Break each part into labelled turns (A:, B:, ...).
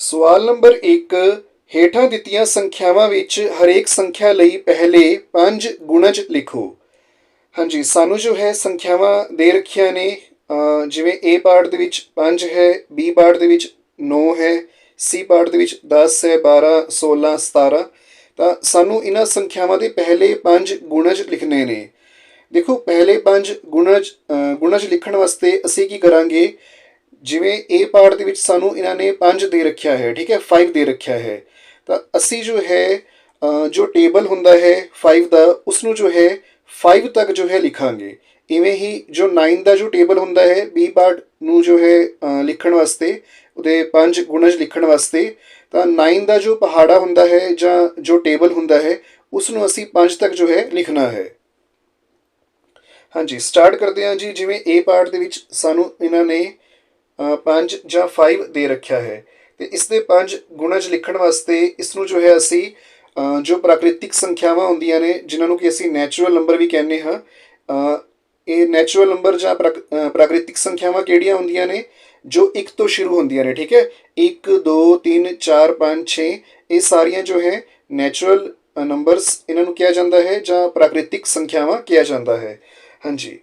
A: ਸਵਾਲ ਨੰਬਰ 1, ਹੇਠਾਂ ਦਿੱਤੀਆਂ ਸੰਖਿਆਵਾਂ ਵਿੱਚ ਹਰੇਕ ਸੰਖਿਆ ਲਈ ਪਹਿਲੇ 5 ਗੁਣਜ ਲਿਖੋ। ਹਾਂਜੀ, ਸਾਨੂੰ ਜੋ ਹੈ ਸੰਖਿਆਵਾਂ ਦੇ ਰੱਖੀਆਂ ਨੇ, ਜਿਵੇਂ ਏ ਪਾਰਟ ਦੇ ਵਿੱਚ 5 ਹੈ, ਬੀ ਪਾਰਟ ਦੇ ਵਿੱਚ 9 ਹੈ, ਸੀ ਪਾਰਟ ਦੇ ਵਿੱਚ 10 ਹੈ, 12, 16, 17। ਤਾਂ ਸਾਨੂੰ ਇਹਨਾਂ ਸੰਖਿਆਵਾਂ ਦੇ ਪਹਿਲੇ 5 ਗੁਣਜ ਲਿਖਣੇ ਨੇ। ਦੇਖੋ, ਪਹਿਲੇ 5 ਗੁਣਜ ਲਿਖਣ ਵਾਸਤੇ ਅਸੀਂ ਕੀ ਕਰਾਂਗੇ, ਜਿਵੇਂ ਏ ਪਾਰਟ ਦੇ ਵਿੱਚ ਸਾਨੂੰ ਇਹਨਾਂ ਨੇ 5 ਦੇ ਰੱਖਿਆ ਹੈ, ਠੀਕ ਹੈ, 5 ਦੇ ਰੱਖਿਆ ਹੈ। ਤਾਂ ਅਸੀਂ ਜੋ ਹੈ ਜੋ ਟੇਬਲ ਹੁੰਦਾ ਹੈ 5 ਦਾ, ਉਸਨੂੰ ਜੋ ਹੈ 5 ਤੱਕ ਜੋ ਹੈ ਲਿਖਾਂਗੇ। ਇਵੇਂ ਹੀ ਜੋ 9 ਦਾ ਜੋ ਟੇਬਲ ਹੁੰਦਾ ਹੈ ਬੀ ਪਾਰਟ ਨੂੰ ਜੋ ਹੈ ਲਿਖਣ ਵਾਸਤੇ, ਉਹਦੇ 5 ਗੁਣਜ ਲਿਖਣ ਵਾਸਤੇ, ਤਾਂ 9 ਦਾ ਜੋ ਪਹਾੜਾ ਹੁੰਦਾ ਹੈ ਜਾਂ ਜੋ ਟੇਬਲ ਹੁੰਦਾ ਹੈ ਉਸਨੂੰ ਅਸੀਂ 5 ਤੱਕ ਜੋ ਹੈ ਲਿਖਣਾ ਹੈ। ਹਾਂਜੀ, ਸਟਾਰਟ ਕਰਦੇ ਹਾਂ ਜੀ। ਜਿਵੇਂ ਏ ਪਾਰਟ ਦੇ ਵਿੱਚ ਸਾਨੂੰ ਇਹਨਾਂ ਨੇ 5 ਜਾਂ 5 ਦੇ ਰੱਖਿਆ ਹੈ, ਅਤੇ ਇਸ ਦੇ 5 ਗੁਣਜ ਲਿਖਣ ਵਾਸਤੇ ਇਸਨੂੰ ਜੋ ਹੈ ਅਸੀਂ ਜੋ ਪ੍ਰਾਕ੍ਰਿਤਿਕ ਸੰਖਿਆਵਾਂ ਹੁੰਦੀਆਂ ਨੇ, ਜਿਨ੍ਹਾਂ ਨੂੰ ਕਿ ਅਸੀਂ ਨੈਚੁਰਲ ਨੰਬਰ ਵੀ ਕਹਿੰਦੇ ਹਾਂ, ਇਹ ਨੈਚੁਰਲ ਨੰਬਰ ਜਾਂ ਪ੍ਰਾਕ੍ਰਿਤਿਕ ਸੰਖਿਆਵਾਂ ਕਿਹੜੀਆਂ ਹੁੰਦੀਆਂ ਨੇ, ਜੋ 1 ਤੋਂ ਸ਼ੁਰੂ ਹੁੰਦੀਆਂ ਨੇ, ਠੀਕ ਹੈ। 1 2 3 4 5 6, ਇਹ ਸਾਰੀਆਂ ਜੋ ਹੈ ਨੈਚੁਰਲ ਨੰਬਰਸ ਇਹਨਾਂ ਨੂੰ ਕਿਹਾ ਜਾਂਦਾ ਹੈ, ਜਾਂ ਪ੍ਰਾਕ੍ਰਿਤਿਕ ਸੰਖਿਆਵਾਂ ਕਿਹਾ ਜਾਂਦਾ ਹੈ। ਹਾਂਜੀ,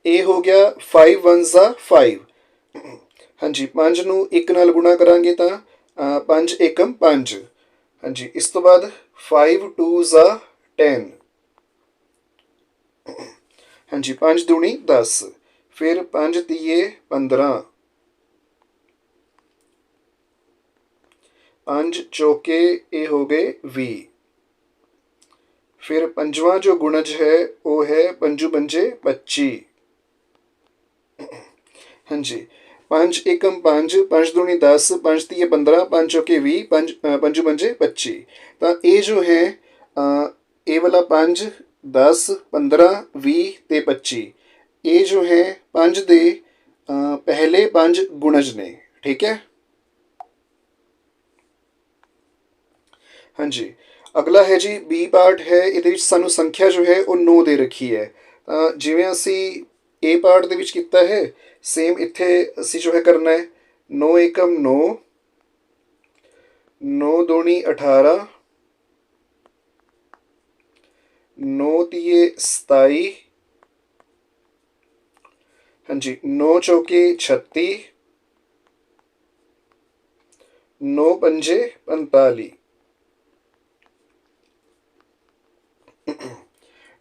A: ਇਹ ਹੋ ਗਿਆ 5 1 ਜਾਂ 5। ਹਾਂਜੀ, 5 ਨੂੰ 1 ਨਾਲ ਗੁਣਾ ਕਰਾਂਗੇ ਤਾਂ 5 ਏਕਮ 5। ਹਾਂਜੀ, ਇਸ ਤੋਂ ਬਾਅਦ 5 2 ਜਾਂ 10। ਹਾਂਜੀ, 5 ਦੂਣੀ 10, ਫਿਰ 5 ਤੀਏ 15, 5 ਚੌਕੇ ਇਹ ਹੋ ਗਏ 20। ਫਿਰ ਪੰਜਵਾਂ ਜੋ ਗੁਣਜ ਹੈ ਉਹ ਹੈ 5 ਪੰਜੇ 25। ਹਾਂਜੀ, 5 ਏਕਮ 5, 5 ਦੂਣੀ 10, 5 ਤੀਏ 15, 5 ਚੌਕੇ 20, 5 ਪੰਜੇ 25। ਤਾਂ ਇਹ ਜੋ ਹੈ ਇਹ ਵਾਲਾ 5 10 15 20 ਅਤੇ 25, ਇਹ ਜੋ ਹੈ 5 ਦੇ ਪਹਿਲੇ 5 ਗੁਣਜ ਨੇ, ਠੀਕ ਹੈ। ਹਾਂਜੀ, ਅਗਲਾ ਹੈ ਜੀ ਬੀ ਪਾਰਟ ਹੈ। ਇਹਦੇ ਵਿੱਚ ਸਾਨੂੰ ਸੰਖਿਆ ਜੋ ਹੈ ਉਹ 9 ਦੇ ਰੱਖੀ ਹੈ। ਤਾਂ ਜਿਵੇਂ ਅਸੀਂ ਏ ਪਾਰਟ ਦੇ ਵਿੱਚ ਕੀਤਾ ਹੈ, ਸੇਮ ਇੱਥੇ ਅਸੀਂ ਜੋ ਹੈ ਕਰਨਾ ਹੈ। 9 ਏਕਮ 9, 9 ਦੂਣੀ 18, 9 ਤੀਏ 27। ਹਾਂਜੀ, 9 ਚੌਕੇ 36, 9 ਪੰਜੇ 45,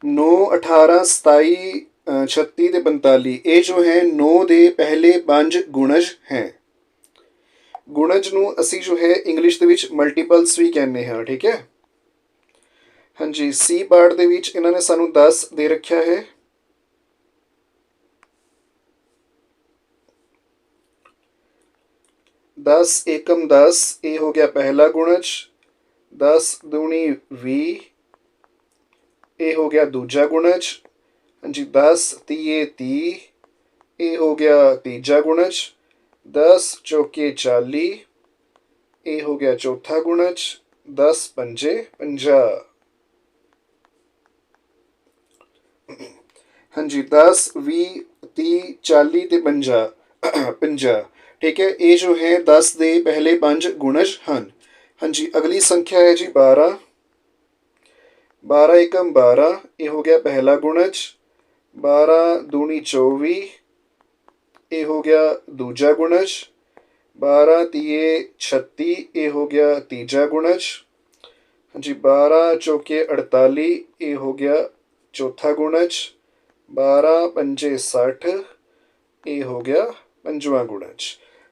A: 9 18 27 36 ਅਤੇ 45, ਇਹ ਜੋ ਹੈ 9 ਦੇ ਪਹਿਲੇ 5 ਗੁਣਜ ਹੈ। ਗੁਣਜ ਨੂੰ ਅਸੀਂ ਜੋ ਹੈ ਇੰਗਲਿਸ਼ ਦੇ ਵਿੱਚ ਮਲਟੀਪਲਸ ਵੀ ਕਹਿੰਦੇ ਹਾਂ, ਠੀਕ ਹੈ। ਹਾਂਜੀ, ਸੀ ਪਾਰਟ ਦੇ ਵਿੱਚ ਇਹਨਾਂ ਨੇ ਸਾਨੂੰ 10 ਦੇ ਰੱਖਿਆ ਹੈ। दस एकम 10, ਇਹ ਹੋ ਗਿਆ ਪਹਿਲਾ ਗੁਣਜ। 10 ਦੂਣੀ 20, ਇਹ ਹੋ ਗਿਆ ਦੂਜਾ ਗੁਣਜ। ਹਾਂਜੀ, 10 ਤੀਏ 30, ਇਹ ਹੋ ਗਿਆ ਤੀਜਾ ਗੁਣਜ। 10 ਚੌਕੇ 40, ਇਹ ਹੋ ਗਿਆ ਚੌਥਾ ਗੁਣਜ। 10 ਪੰਜੇ 50। ਹਾਂਜੀ, 10 20 30 40 ਅਤੇ 50, ਠੀਕ ਹੈ। ਇਹ ਜੋ ਹੈ 10 ਦੇ ਪਹਿਲੇ 5 ਗੁਣਜ ਹਨ। ਹਾਂਜੀ, ਅਗਲੀ ਸੰਖਿਆ ਹੈ ਜੀ 12। 12 ਏਕਮ 12, ਇਹ ਹੋ ਗਿਆ ਪਹਿਲਾ ਗੁਣਜ। 12 ਦੂਣੀ 24, ਇਹ ਹੋ ਗਿਆ ਦੂਜਾ ਗੁਣਜ। 12 ਤੀਏ 36, ਇਹ ਹੋ ਗਿਆ ਤੀਜਾ ਗੁਣਜ। ਹਾਂਜੀ, 12 ਚੌਕੇ 48, ਇਹ ਹੋ ਗਿਆ ਚੌਥਾ ਗੁਣਜ। 12 ਪੰਜੇ 60, ਇਹ ਹੋ ਗਿਆ ਪੰਜਵਾਂ ਗੁਣਜ।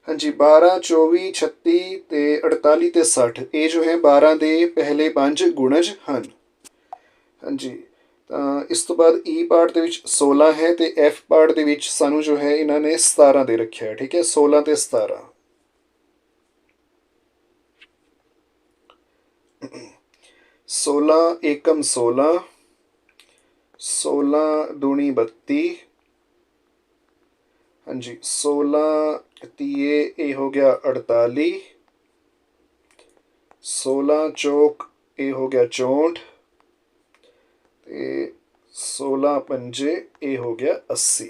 A: ਹਾਂਜੀ, 12 24 36 ਅਤੇ 48 ਅਤੇ 60, ਇਹ ਜੋ ਹੈ 12 ਦੇ ਪਹਿਲੇ 5 ਗੁਣਜ ਹਨ। ਹਾਂਜੀ, ਤਾਂ ਇਸ ਤੋਂ ਬਾਅਦ ਈ ਪਾਰਟ ਦੇ ਵਿੱਚ 16 ਹੈ, ਅਤੇ ਐਫ ਪਾਰਟ ਦੇ ਵਿੱਚ ਸਾਨੂੰ ਜੋ ਹੈ ਇਹਨਾਂ ਨੇ 17 ਦੇ ਰੱਖਿਆ ਹੈ, ਠੀਕ ਹੈ। 16 ਅਤੇ 17। 16 ਏਕਮ 16, 16 ਦੂਣੀ 32। ਹਾਂਜੀ, 16 ਤੀਏ ਇਹ ਹੋ ਗਿਆ 48। 16 ਚੌਕ ਇਹ ਹੋ ਗਿਆ 64, ਅਤੇ 16 ਪੰਜੇ ਇਹ ਹੋ ਗਿਆ 80।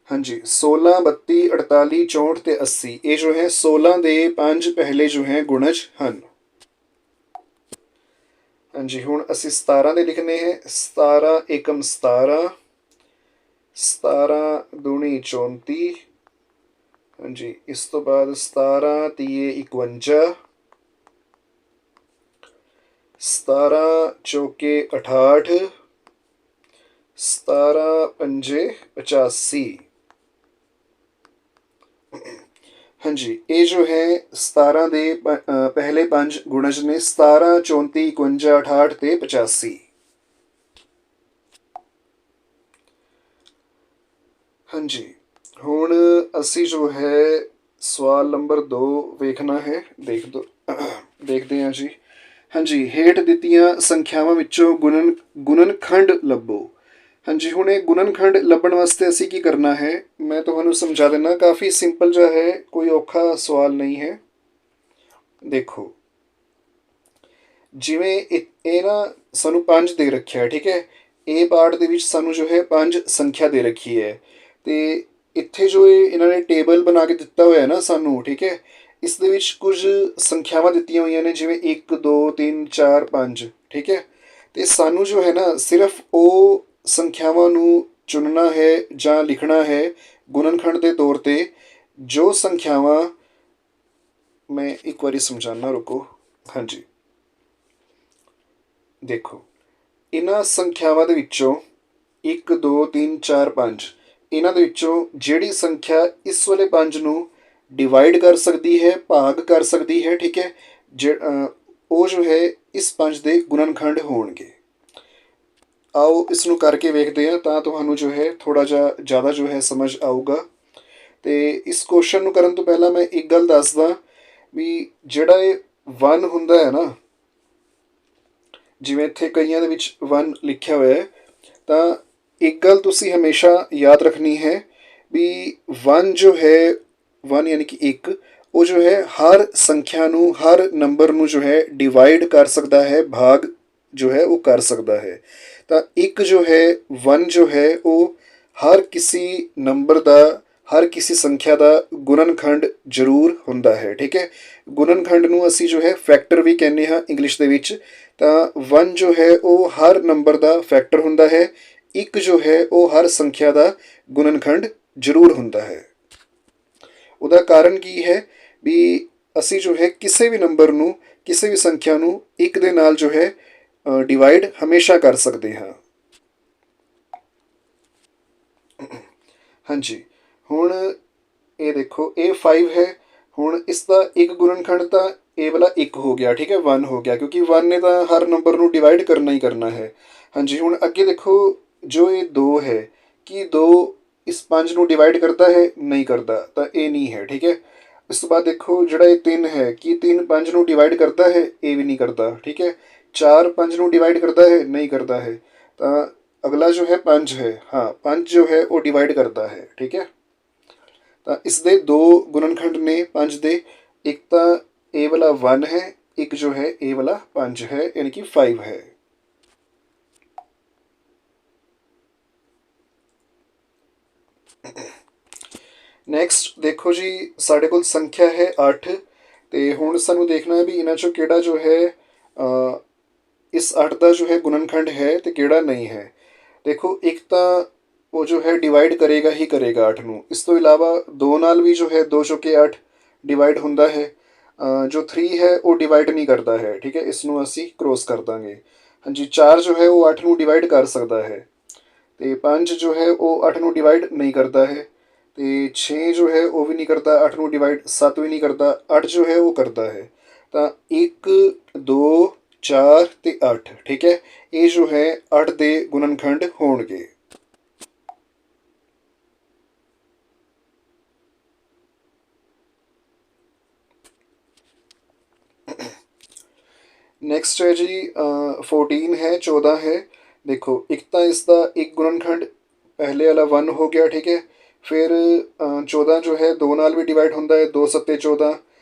A: ਹਾਂਜੀ 16 32 48 64 ਤੇ 80 ਇਹ ਜੋ ਹੈ 16 ਦੇ 5 ਪਹਿਲੇ ਜੋ ਹੈ ਗੁਣਜ ਹਨ। ਹਾਂਜੀ ਹੁਣ ਅਸੀਂ 17 ਦੇ ਲਿਖਣੇ ਹੈ। 17 ਏਕਮ 17, 17 ਦੂਣੀ 34, ਹਾਂਜੀ ਇਸ ਤੋਂ ਬਾਅਦ 17 ਤੀਏ 51, 17 ਚੌਕੇ 68, 17 ਪੰਜੇ 85। ਹਾਂਜੀ ਇਹ ਜੋ ਹੈ 17 ਦੇ ਪਹਿਲੇ 5 ਗੁਣਜ ਨੇ 17 34 51 68 ਤੇ 85। ਹਾਂਜੀ ਹੁਣ ਅਸੀਂ ਜੋ ਹੈ ਸਵਾਲ ਨੰਬਰ 2 ਵੇਖਣਾ ਹੈ। ਦੇਖਦੇ ਹਾਂ ਜੀ। ਹਾਂਜੀ ਹੇਠ ਦਿੱਤੀਆਂ ਸੰਖਿਆਵਾਂ ਵਿੱਚੋਂ ਗੁਣਨਖੰਡ ਲੱਭੋ। ਹਾਂਜੀ ਹੁਣ ਇਹ ਗੁਣਨਖੰਡ ਲੱਭਣ ਵਾਸਤੇ ਅਸੀਂ ਕੀ ਕਰਨਾ ਹੈ, ਮੈਂ ਤੁਹਾਨੂੰ ਸਮਝਾ ਦਿੰਦਾ। ਕਾਫੀ ਸਿੰਪਲ ਜਿਹਾ ਹੈ, ਕੋਈ ਔਖਾ ਸਵਾਲ ਨਹੀਂ ਹੈ। ਦੇਖੋ ਜਿਵੇਂ ਇਹ ਨਾ ਸਾਨੂੰ 5 ਦੇ ਰੱਖਿਆ, ਠੀਕ ਹੈ। ਇਹ ਪਾਰਟ ਦੇ ਵਿੱਚ ਸਾਨੂੰ ਜੋ ਹੈ 5 ਸੰਖਿਆ ਦੇ ਰੱਖੀ ਹੈ ਤੇ ਇੱਥੇ ਜੋ ਇਹਨਾਂ ਨੇ ਟੇਬਲ ਬਣਾ ਕੇ ਦਿੱਤਾ ਹੋਇਆ ਨਾ ਸਾਨੂੰ, ਠੀਕ ਹੈ। ਇਸ ਦੇ ਵਿੱਚ ਕੁਝ ਸੰਖਿਆਵਾਂ ਦਿੱਤੀਆਂ ਹੋਈਆਂ ਨੇ, ਜਿਵੇਂ 1 2 3 4 5, ਠੀਕ ਹੈ। ਤੇ ਸਾਨੂੰ ਜੋ ਹੈ ਨਾ ਸਿਰਫ ਉਹ ਸੰਖਿਆਵਾਂ ਨੂੰ ਚੁਣਨਾ ਹੈ ਜਾਂ ਲਿਖਣਾ ਹੈ ਗੁਣਨਖੰਡ ਦੇ ਤੌਰ ਤੇ, ਜੋ ਸੰਖਿਆਵਾਂ ਮੈਂ ਇੱਕ ਵਾਰੀ ਸਮਝਾਉਣਾ, ਰੁਕੋ। ਹਾਂਜੀ ਦੇਖੋ ਇਹਨਾਂ ਸੰਖਿਆਵਾਂ ਦੇ ਵਿੱਚੋਂ 1 2 3 4 5, ਇਹਨਾਂ ਦੇ ਵਿੱਚੋਂ ਜਿਹੜੀ ਸੰਖਿਆ ਇਸ ਵਾਲੇ 5 ਨੂੰ ਡਿਵਾਈਡ ਕਰ ਸਕਦੀ ਹੈ, ਭਾਗ ਕਰ ਸਕਦੀ ਹੈ, ਠੀਕ ਹੈ, ਉਹ ਜੋ ਹੈ ਇਸ 5 ਦੇ ਗੁਣਨਖੰਡ ਹੋਣਗੇ। ਆਓ ਇਸ ਨੂੰ ਕਰਕੇ ਵੇਖਦੇ ਹਾਂ, ਤਾਂ ਤੁਹਾਨੂੰ ਜੋ ਹੈ ਥੋੜ੍ਹਾ ਜਿਹਾ ਜ਼ਿਆਦਾ ਜੋ ਹੈ ਸਮਝ ਆਊਗਾ। ਤੇ ਇਸ ਕੁਐਸਚਨ ਨੂੰ ਕਰਨ ਤੋਂ ਪਹਿਲਾਂ ਮੈਂ ਇੱਕ ਗੱਲ ਦੱਸਦਾ ਵੀ ਜਿਹੜਾ ਇਹ 1 ਹੁੰਦਾ ਹੈ ਨਾ, ਜਿਵੇਂ ਇੱਥੇ ਕਈਆਂ ਦੇ ਵਿੱਚ 1 ਲਿਖਿਆ ਹੋਇਆ ਹੈ, ਤਾਂ ਇੱਕ ਗੱਲ ਤੁਸੀਂ ਹਮੇਸ਼ਾ ਯਾਦ ਰੱਖਣੀ ਹੈ ਵੀ 1 ਜੋ ਹੈ 1 ਯਾਨੀ ਕਿ 1, ਉਹ ਜੋ ਹੈ ਹਰ ਸੰਖਿਆ ਨੂੰ, ਹਰ ਨੰਬਰ ਨੂੰ ਜੋ ਹੈ ਡਿਵਾਈਡ ਕਰ ਸਕਦਾ ਹੈ, ਭਾਗ ਜੋ ਹੈ ਉਹ ਕਰ ਸਕਦਾ ਹੈ। ਤਾਂ ਇੱਕ ਜੋ ਹੈ 1 ਜੋ ਹੈ ਉਹ ਹਰ ਕਿਸੇ ਨੰਬਰ ਦਾ, ਹਰ ਕਿਸੇ ਸੰਖਿਆ ਦਾ ਗੁਣਨਖੰਡ ਜ਼ਰੂਰ ਹੁੰਦਾ ਹੈ, ਠੀਕ ਹੈ। ਗੁਣਨਖੰਡ ਨੂੰ ਅਸੀਂ ਜੋ ਹੈ ਫੈਕਟਰ ਵੀ ਕਹਿੰਦੇ ਹਾਂ ਇੰਗਲਿਸ਼ ਦੇ ਵਿੱਚ। ਤਾਂ 1 ਜੋ ਹੈ ਉਹ ਹਰ ਨੰਬਰ ਦਾ ਫੈਕਟਰ ਹੁੰਦਾ ਹੈ, ਇੱਕ ਜੋ ਹੈ ਉਹ ਹਰ ਸੰਖਿਆ ਦਾ ਗੁਣਨਖੰਡ ਜ਼ਰੂਰ ਹੁੰਦਾ ਹੈ। ਉਹਦਾ ਕਾਰਨ ਕੀ ਹੈ ਵੀ ਅਸੀਂ ਜੋ ਹੈ ਕਿਸੇ ਵੀ ਨੰਬਰ ਨੂੰ, ਕਿਸੇ ਵੀ ਸੰਖਿਆ ਨੂੰ ਇੱਕ ਦੇ ਨਾਲ ਜੋ ਹੈ ਡਿਵਾਈਡ ਹਮੇਸ਼ਾ ਕਰ ਸਕਦੇ ਹਾਂ। ਹਾਂਜੀ ਹੁਣ ਇਹ ਦੇਖੋ ਇਹ 5 ਹੈ। ਹੁਣ ਇਸ ਦਾ ਇੱਕ ਗੁਣਨਖੰਡ ਤਾਂ ਇਹ ਵਾਲਾ 1 ਹੋ ਗਿਆ, ਠੀਕ ਹੈ, 1 ਹੋ ਗਿਆ, ਕਿਉਂਕਿ 1 ਨੇ ਤਾਂ ਹਰ ਨੰਬਰ ਨੂੰ ਡਿਵਾਈਡ ਕਰਨਾ ਹੀ ਕਰਨਾ ਹੈ। ਹਾਂਜੀ ਹੁਣ ਅੱਗੇ ਦੇਖੋ ਜੋ ਇਹ 2 ਹੈ, ਕੀ 2 ਇਸ 5 ਨੂੰ ਡਿਵਾਈਡ ਕਰਦਾ ਹੈ? ਨਹੀਂ ਕਰਦਾ, ਤਾਂ ਇਹ ਨਹੀਂ ਹੈ, ਠੀਕ ਹੈ। ਇਸ ਤੋਂ ਬਾਅਦ ਦੇਖੋ ਜਿਹੜਾ ਇਹ 3 ਹੈ, ਕੀ 3 5 ਨੂੰ ਡਿਵਾਈਡ ਕਰਦਾ ਹੈ? ਇਹ ਵੀ ਨਹੀਂ ਕਰਦਾ, ਠੀਕ ਹੈ। 4 5 ਨੂੰ ਡਿਵਾਈਡ ਕਰਦਾ ਹੈ? ਨਹੀਂ ਕਰਦਾ ਹੈ। ਤਾਂ ਅਗਲਾ ਜੋ ਹੈ 5 ਹੈ, ਹਾਂ 5 ਜੋ ਹੈ ਉਹ ਡਿਵਾਈਡ ਕਰਦਾ ਹੈ, ਠੀਕ ਹੈ। ਤਾਂ ਇਸ ਦੇ 2 ਗੁਣਨਖੰਡ ਨੇ 5 ਦੇ, ਇੱਕ ਤਾਂ ਇਹ ਵਾਲਾ 1 ਹੈ, ਇੱਕ ਜੋ ਹੈ ਇਹ ਵਾਲਾ 5 ਹੈ, ਯਾਨੀ ਕਿ 5 ਹੈ। ਨੈਕਸਟ ਦੇਖੋ ਜੀ, ਸਾਡੇ ਕੋਲ ਸੰਖਿਆ ਹੈ 8 ਤੇ ਹੁਣ ਸਾਨੂੰ ਦੇਖਣਾ ਹੈ ਵੀ ਇਹਨਾਂ ਚੋਂ ਕਿਹੜਾ ਜੋ ਹੈ ਇਸ 8 ਦਾ ਜੋ ਹੈ ਗੁਣਨਖੰਡ ਹੈ ਤੇ ਕਿਹੜਾ ਨਹੀਂ ਹੈ। ਦੇਖੋ ਇੱਕ ਤਾਂ ਉਹ ਜੋ ਹੈ ਡਿਵਾਈਡ ਕਰੇਗਾ ਹੀ ਕਰੇਗਾ 8 ਨੂੰ। ਇਸ ਤੋਂ ਇਲਾਵਾ 2 ਨਾਲ ਵੀ ਜੋ ਹੈ 2 ਚੌਕੇ 8 ਡਿਵਾਈਡ ਹੁੰਦਾ ਹੈ। ਜੋ 3 ਹੈ ਉਹ ਡਿਵਾਈਡ ਨਹੀਂ ਕਰਦਾ ਹੈ, ਠੀਕ ਹੈ, ਇਸ ਨੂੰ ਅਸੀਂ ਕ੍ਰੋਸ ਕਰ ਦਾਂਗੇ। ਹਾਂਜੀ 4 ਜੋ ਹੈ ਉਹ 8 ਨੂੰ ਡਿਵਾਈਡ ਕਰ ਸਕਦਾ ਹੈ ਤੇ 5 ਜੋ ਹੈ ਉਹ 8 ਨੂੰ ਡਿਵਾਈਡ ਨਹੀਂ ਕਰਦਾ ਹੈ ਤੇ 6 ਜੋ ਹੈ ਉਹ ਵੀ ਨਹੀਂ ਕਰਦਾ 8 ਨੂੰ ਡਿਵਾਈਡ, 7 ਵੀ ਨਹੀਂ ਕਰਦਾ, 8 ਜੋ ਹੈ ਉਹ ਕਰਦਾ ਹੈ। ਤਾਂ 1 2 4 ਤੇ 8, ਠੀਕ ਹੈ, ਇਹ ਜੋ ਹੈ 8 ਦੇ ਗੁਣਨਖੰਡ ਹੋਣਗੇ। ਨੈਕਸਟ ਹੈ ਜੀ 14 ਹੈ, 14 ਹੈ। ਦੇਖੋ ਇੱਕ ਤਾਂ ਇਸ ਦਾ ਇੱਕ ਗੁਣਨਖੰਡ ਪਹਿਲੇ ਵਾਲਾ 1 ਹੋ ਗਿਆ, ਠੀਕ ਹੈ। ਫਿਰ 14 ਜੋ ਹੈ 2 ਨਾਲ ਵੀ ਡਿਵਾਈਡ ਹੁੰਦਾ ਹੈ, 2 ਸੱਤੇ 14,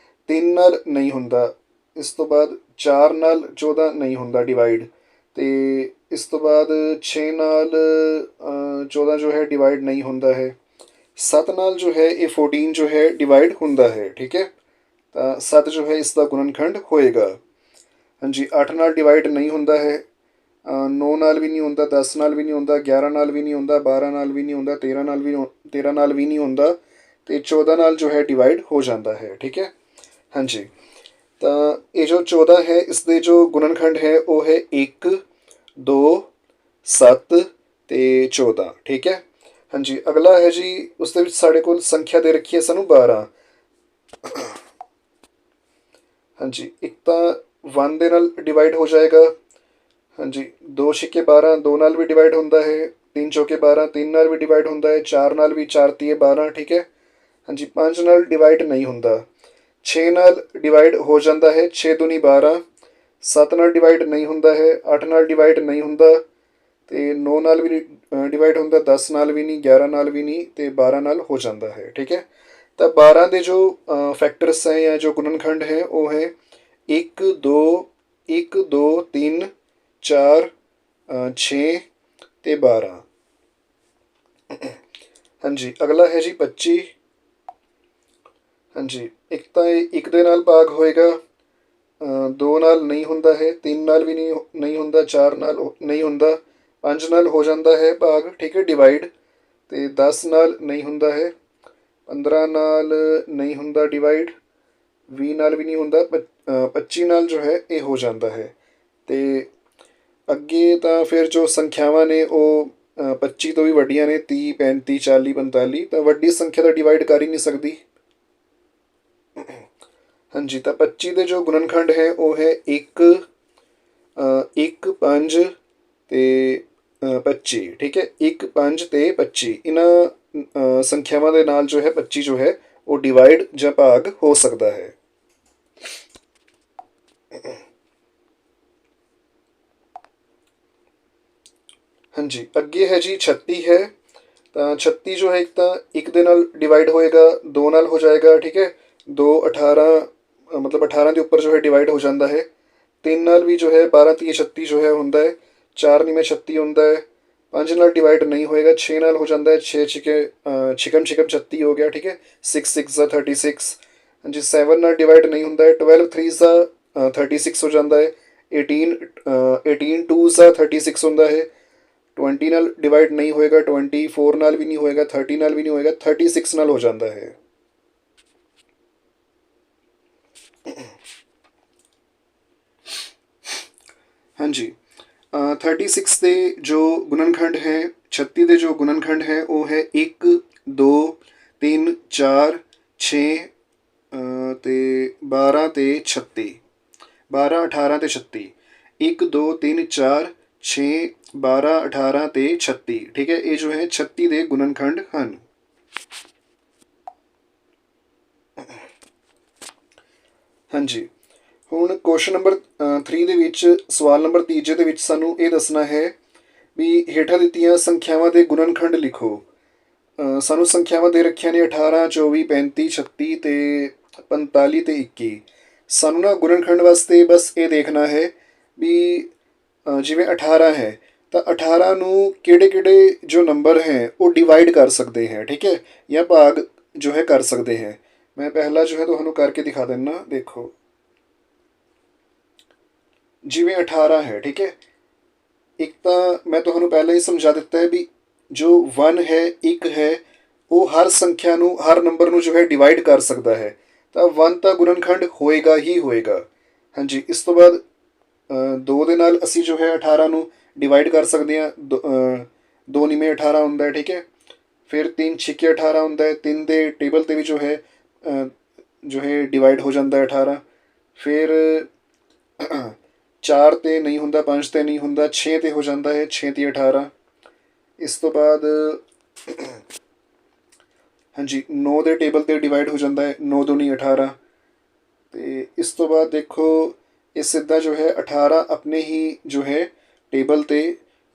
A: 3 ਨਾਲ ਨਹੀਂ ਹੁੰਦਾ। ਇਸ ਤੋਂ ਬਾਅਦ 4 ਨਾਲ 14 ਨਹੀਂ ਹੁੰਦਾ ਡਿਵਾਈਡ ਤੇ ਇਸ ਤੋਂ ਬਾਅਦ 6 ਨਾਲ 14 ਜੋ ਹੈ ਡਿਵਾਈਡ ਨਹੀਂ ਹੁੰਦਾ ਹੈ। 7 ਨਾਲ ਜੋ ਹੈ ਇਹ 14 ਜੋ ਹੈ ਡਿਵਾਈਡ ਹੁੰਦਾ ਹੈ, ਠੀਕ ਹੈ। ਤਾਂ 7 ਜੋ ਹੈ ਇਸ ਦਾ ਗੁਣਨਖੰਡ ਹੋਏਗਾ। ਹਾਂਜੀ, 8 ਨਾਲ ਡਿਵਾਈਡ ਨਹੀਂ ਹੁੰਦਾ ਹੈ, 9 ਨਾਲ ਵੀ ਨਹੀਂ ਹੁੰਦਾ, 10 ਨਾਲ ਵੀ ਨਹੀਂ ਹੁੰਦਾ, 11 ਨਾਲ ਵੀ ਨਹੀਂ ਹੁੰਦਾ, 12 ਨਾਲ ਵੀ ਨਹੀਂ ਹੁੰਦਾ, 13 ਨਾਲ ਵੀ ਨਹੀਂ ਹੁੰਦਾ, ਅਤੇ 14 ਨਾਲ ਜੋ ਹੈ ਡਿਵਾਈਡ ਹੋ ਜਾਂਦਾ ਹੈ, ਠੀਕ ਹੈ। ਹਾਂਜੀ, ਤਾਂ ਇਹ ਜੋ 14 ਹੈ ਇਸ ਦੇ ਜੋ ਗੁਣਨਖੰਡ ਹੈ ਉਹ ਹੈ 1 2 7 ਅਤੇ 14, ਠੀਕ ਹੈ। ਹਾਂਜੀ, ਅਗਲਾ ਹੈ ਜੀ, ਉਸ ਦੇ ਵਿੱਚ ਸਾਡੇ ਕੋਲ ਸੰਖਿਆ ਦੇ ਰੱਖੀ ਹੈ ਸਾਨੂੰ 12। ਹਾਂਜੀ, ਇੱਕ ਤਾਂ 1 ਦੇ ਨਾਲ ਡਿਵਾਈਡ ਹੋ ਜਾਏਗਾ। ਹਾਂਜੀ, 2 ਛਿੱਕੇ 12, 2 ਨਾਲ ਵੀ ਡਿਵਾਈਡ ਹੁੰਦਾ ਹੈ, 3 ਚੌਕੇ 12, 3 ਨਾਲ ਵੀ ਡਿਵਾਈਡ ਹੁੰਦਾ ਹੈ, 4 ਨਾਲ ਵੀ, 4 ਤੀਏ 12, ਠੀਕ ਹੈ। ਹਾਂਜੀ, 5 ਨਾਲ ਡਿਵਾਈਡ ਨਹੀਂ ਹੁੰਦਾ, 6 ਨਾਲ ਡਿਵਾਈਡ ਹੋ ਜਾਂਦਾ ਹੈ, 6 ਦੂਣੀ 12, 7 ਨਾਲ ਡਿਵਾਈਡ ਨਹੀਂ ਹੁੰਦਾ ਹੈ, 8 ਨਾਲ ਡਿਵਾਈਡ ਨਹੀਂ ਹੁੰਦਾ, ਅਤੇ 9 ਨਾਲ ਵੀ ਨਹੀਂ ਡਿਵਾਈਡ ਹੁੰਦਾ, 10 ਨਾਲ ਵੀ ਨਹੀਂ, 11 ਨਾਲ ਵੀ ਨਹੀਂ, ਅਤੇ 12 ਨਾਲ ਹੋ ਜਾਂਦਾ ਹੈ, ਠੀਕ ਹੈ। ਤਾਂ 12 ਦੇ ਜੋ ਫੈਕਟਰਸ ਹੈ ਜਾਂ ਜੋ ਗੁਣਨਖੰਡ ਹੈ ਉਹ ਹੈ 1 2 1 2 3 4 6 ਅਤੇ 12। ਹਾਂਜੀ, ਅਗਲਾ ਹੈ ਜੀ 25। ਹਾਂਜੀ, ਇੱਕ ਤਾਂ ਇਹ 1 ਦੇ ਨਾਲ ਭਾਗ ਹੋਏਗਾ, 2 ਨਾਲ ਨਹੀਂ ਹੁੰਦਾ ਹੈ, 3 ਨਾਲ ਵੀ ਨਹੀਂ ਹੁੰਦਾ, 4 ਨਾਲ ਨਹੀਂ ਹੁੰਦਾ, 5 ਨਾਲ ਹੋ ਜਾਂਦਾ ਹੈ ਭਾਗ, ਠੀਕ ਹੈ, ਡਿਵਾਈਡ, ਅਤੇ 10 ਨਾਲ ਨਹੀਂ ਹੁੰਦਾ ਹੈ, 15 ਨਾਲ ਨਹੀਂ ਹੁੰਦਾ ਡਿਵਾਈਡ, 20 ਨਾਲ ਵੀ ਨਹੀਂ ਹੁੰਦਾ, 25 ਨਾਲ ਜੋ ਹੈ ਇਹ ਹੋ ਜਾਂਦਾ ਹੈ। ਅਤੇ ਅੱਗੇ ਤਾਂ ਫਿਰ ਜੋ ਸੰਖਿਆਵਾਂ ਨੇ ਉਹ 25 ਤੋਂ ਵੀ ਵੱਡੀਆਂ ਨੇ, 30 35 40 45, ਤਾਂ ਵੱਡੀ ਸੰਖਿਆ ਤਾਂ ਡਿਵਾਈਡ ਕਰ ਹੀ ਨਹੀਂ ਸਕਦੀ। ਹਾਂਜੀ, ਤਾਂ 25 ਦੇ ਜੋ ਗੁਣਨਖੰਡ ਹੈ ਉਹ ਹੈ 1 1 5 ਅਤੇ 25, ਠੀਕ ਹੈ। 1 5 ਅਤੇ 25 ਇਹਨਾਂ ਸੰਖਿਆਵਾਂ ਦੇ ਨਾਲ ਜੋ ਹੈ 25 ਜੋ ਹੈ ਉਹ ਡਿਵਾਈਡ ਜਾਂ ਭਾਗ ਹੋ ਸਕਦਾ ਹੈ। ਹਾਂਜੀ, ਅੱਗੇ ਹੈ ਜੀ 36 ਹੈ। ਤਾਂ 36 ਜੋ ਹੈ ਇੱਕ ਤਾਂ 1 ਦੇ ਨਾਲ ਡਿਵਾਈਡ ਹੋਏਗਾ, 2 ਨਾਲ ਹੋ ਜਾਏਗਾ, ਠੀਕ ਹੈ, 2 18 ਮਤਲਬ 18 ਦੇ ਉੱਪਰ ਜੋ ਹੈ ਡਿਵਾਈਡ ਹੋ ਜਾਂਦਾ ਹੈ, 3 ਨਾਲ ਵੀ ਜੋ ਹੈ 12 ਤੀਏ 36 ਜੋ ਹੈ ਹੁੰਦਾ ਹੈ, 4 ਨਿਵੇਂ 36 ਹੁੰਦਾ ਹੈ, 5 ਨਾਲ ਡਿਵਾਈਡ ਨਹੀਂ ਹੋਏਗਾ, 6 ਨਾਲ ਹੋ ਜਾਂਦਾ ਹੈ, 6 ਛਿਕਮ 36 ਹੋ ਗਿਆ, ਠੀਕ ਹੈ, 6 6 ਦਾ 36। ਹਾਂਜੀ, 7 ਨਾਲ ਡਿਵਾਈਡ ਨਹੀਂ ਹੁੰਦਾ ਹੈ, 12 3 ਦਾ 36 ਹੋ ਜਾਂਦਾ ਹੈ, 18 2 ਦਾ 36 ਹੁੰਦਾ ਹੈ, 20 ਨਾਲ ਡਿਵਾਈਡ ਨਹੀਂ ਹੋਏਗਾ, 24 ਨਾਲ ਵੀ ਨਹੀਂ ਹੋਏਗਾ, 30 ਨਾਲ ਵੀ ਨਹੀਂ ਹੋਏਗਾ, 36 ਨਾਲ ਹੋ ਜਾਂਦਾ ਹੈ। ਹਾਂਜੀ, 36 ਦੇ ਜੋ ਗੁਣਨਖੰਡ ਹੈ, 36 ਦੇ ਜੋ ਗੁਣਨਖੰਡ ਹੈ ਉਹ ਹੈ 1 2 3 4 6 ਅਤੇ 12 ਅਤੇ 36, 12 18 ਅਤੇ 36, 1 2 3 4 6 12 18 ਅਤੇ 36, ਠੀਕ ਹੈ। ਇਹ ਜੋ ਹੈ 36 ਦੇ ਗੁਣਨਖੰਡ ਹਨ। ਹਾਂਜੀ, ਹੁਣ ਕੁਐਸਚਨ ਨੰਬਰ 3 ਦੇ ਵਿੱਚ, ਸਵਾਲ ਨੰਬਰ ਤੀਜੇ ਦੇ ਵਿੱਚ ਸਾਨੂੰ ਇਹ ਦੱਸਣਾ ਹੈ ਵੀ ਹੇਠਾਂ ਦਿੱਤੀਆਂ ਸੰਖਿਆਵਾਂ ਦੇ ਗੁਣਨਖੰਡ ਲਿਖੋ। ਸਾਨੂੰ ਸੰਖਿਆਵਾਂ ਦੇ ਰੱਖੀਆਂ ਨੇ 18 24 35 36 ਅਤੇ 45 ਅਤੇ 21। ਸਾਨੂੰ ਨਾ ਗੁਣਨਖੰਡ ਵਾਸਤੇ ਬਸ ਇਹ ਦੇਖਣਾ ਹੈ ਵੀ ਜਿਵੇਂ 18 ਹੈ ਤਾਂ 18 ਨੂੰ ਕਿਹੜੇ ਕਿਹੜੇ ਜੋ ਨੰਬਰ ਹੈ ਉਹ ਡਿਵਾਈਡ ਕਰ ਸਕਦੇ ਹੈ, ਠੀਕ ਹੈ, ਜਾਂ ਭਾਗ ਜੋ ਹੈ ਕਰ ਸਕਦੇ ਹੈ। ਮੈਂ ਪਹਿਲਾ ਜੋ ਹੈ ਤੁਹਾਨੂੰ ਕਰਕੇ ਦਿਖਾ ਦਿੰਦਾ, ਦੇਖੋ, ਜਿਵੇਂ 18 ਹੈ, ਠੀਕ ਹੈ, ਇੱਕ ਤਾਂ ਮੈਂ ਤੁਹਾਨੂੰ ਪਹਿਲਾਂ ਹੀ ਸਮਝਾ ਦਿੱਤਾ ਹੈ ਵੀ ਜੋ 1 ਹੈ 1 ਹੈ ਉਹ ਹਰ ਸੰਖਿਆ ਨੂੰ, ਹਰ ਨੰਬਰ ਨੂੰ ਜੋ ਹੈ ਡਿਵਾਈਡ ਕਰ ਸਕਦਾ ਹੈ, ਤਾਂ 1 ਤਾਂ ਗੁਣਨਖੰਡ ਹੋਏਗਾ ਹੀ ਹੋਏਗਾ। ਹਾਂਜੀ, ਇਸ ਤੋਂ ਬਾਅਦ 2 ਦੇ ਨਾਲ ਅਸੀਂ ਜੋ ਹੈ 18 ਨੂੰ ਡਿਵਾਈਡ ਕਰ ਸਕਦੇ ਹਾਂ, 2 ਨਿਵੇਂ 18 ਹੁੰਦਾ ਹੈ, ਠੀਕ ਹੈ। ਫਿਰ 3 ਛਿੱਕੇ 18 ਹੁੰਦਾ ਹੈ, 3 ਦੇ ਟੇਬਲ 'ਤੇ ਵੀ ਜੋ ਹੈ ਡਿਵਾਈਡ ਹੋ ਜਾਂਦਾ ਹੈ 18। ਫਿਰ 4 'ਤੇ ਨਹੀਂ ਹੁੰਦਾ, 5 'ਤੇ ਨਹੀਂ ਹੁੰਦਾ, 6 'ਤੇ ਹੋ ਜਾਂਦਾ ਹੈ, 6 ਤੀਏ 18। ਇਸ ਤੋਂ ਬਾਅਦ ਹਾਂਜੀ 9 ਦੇ ਟੇਬਲ 'ਤੇ ਡਿਵਾਈਡ ਹੋ ਜਾਂਦਾ ਹੈ, 9 ਦੂਣੀ 18। ਅਤੇ ਇਸ ਤੋਂ ਬਾਅਦ ਦੇਖੋ ਇਹ ਸਿੱਧਾ ਜੋ ਹੈ 18 ਆਪਣੇ ਹੀ ਜੋ ਹੈ ਟੇਬਲ 'ਤੇ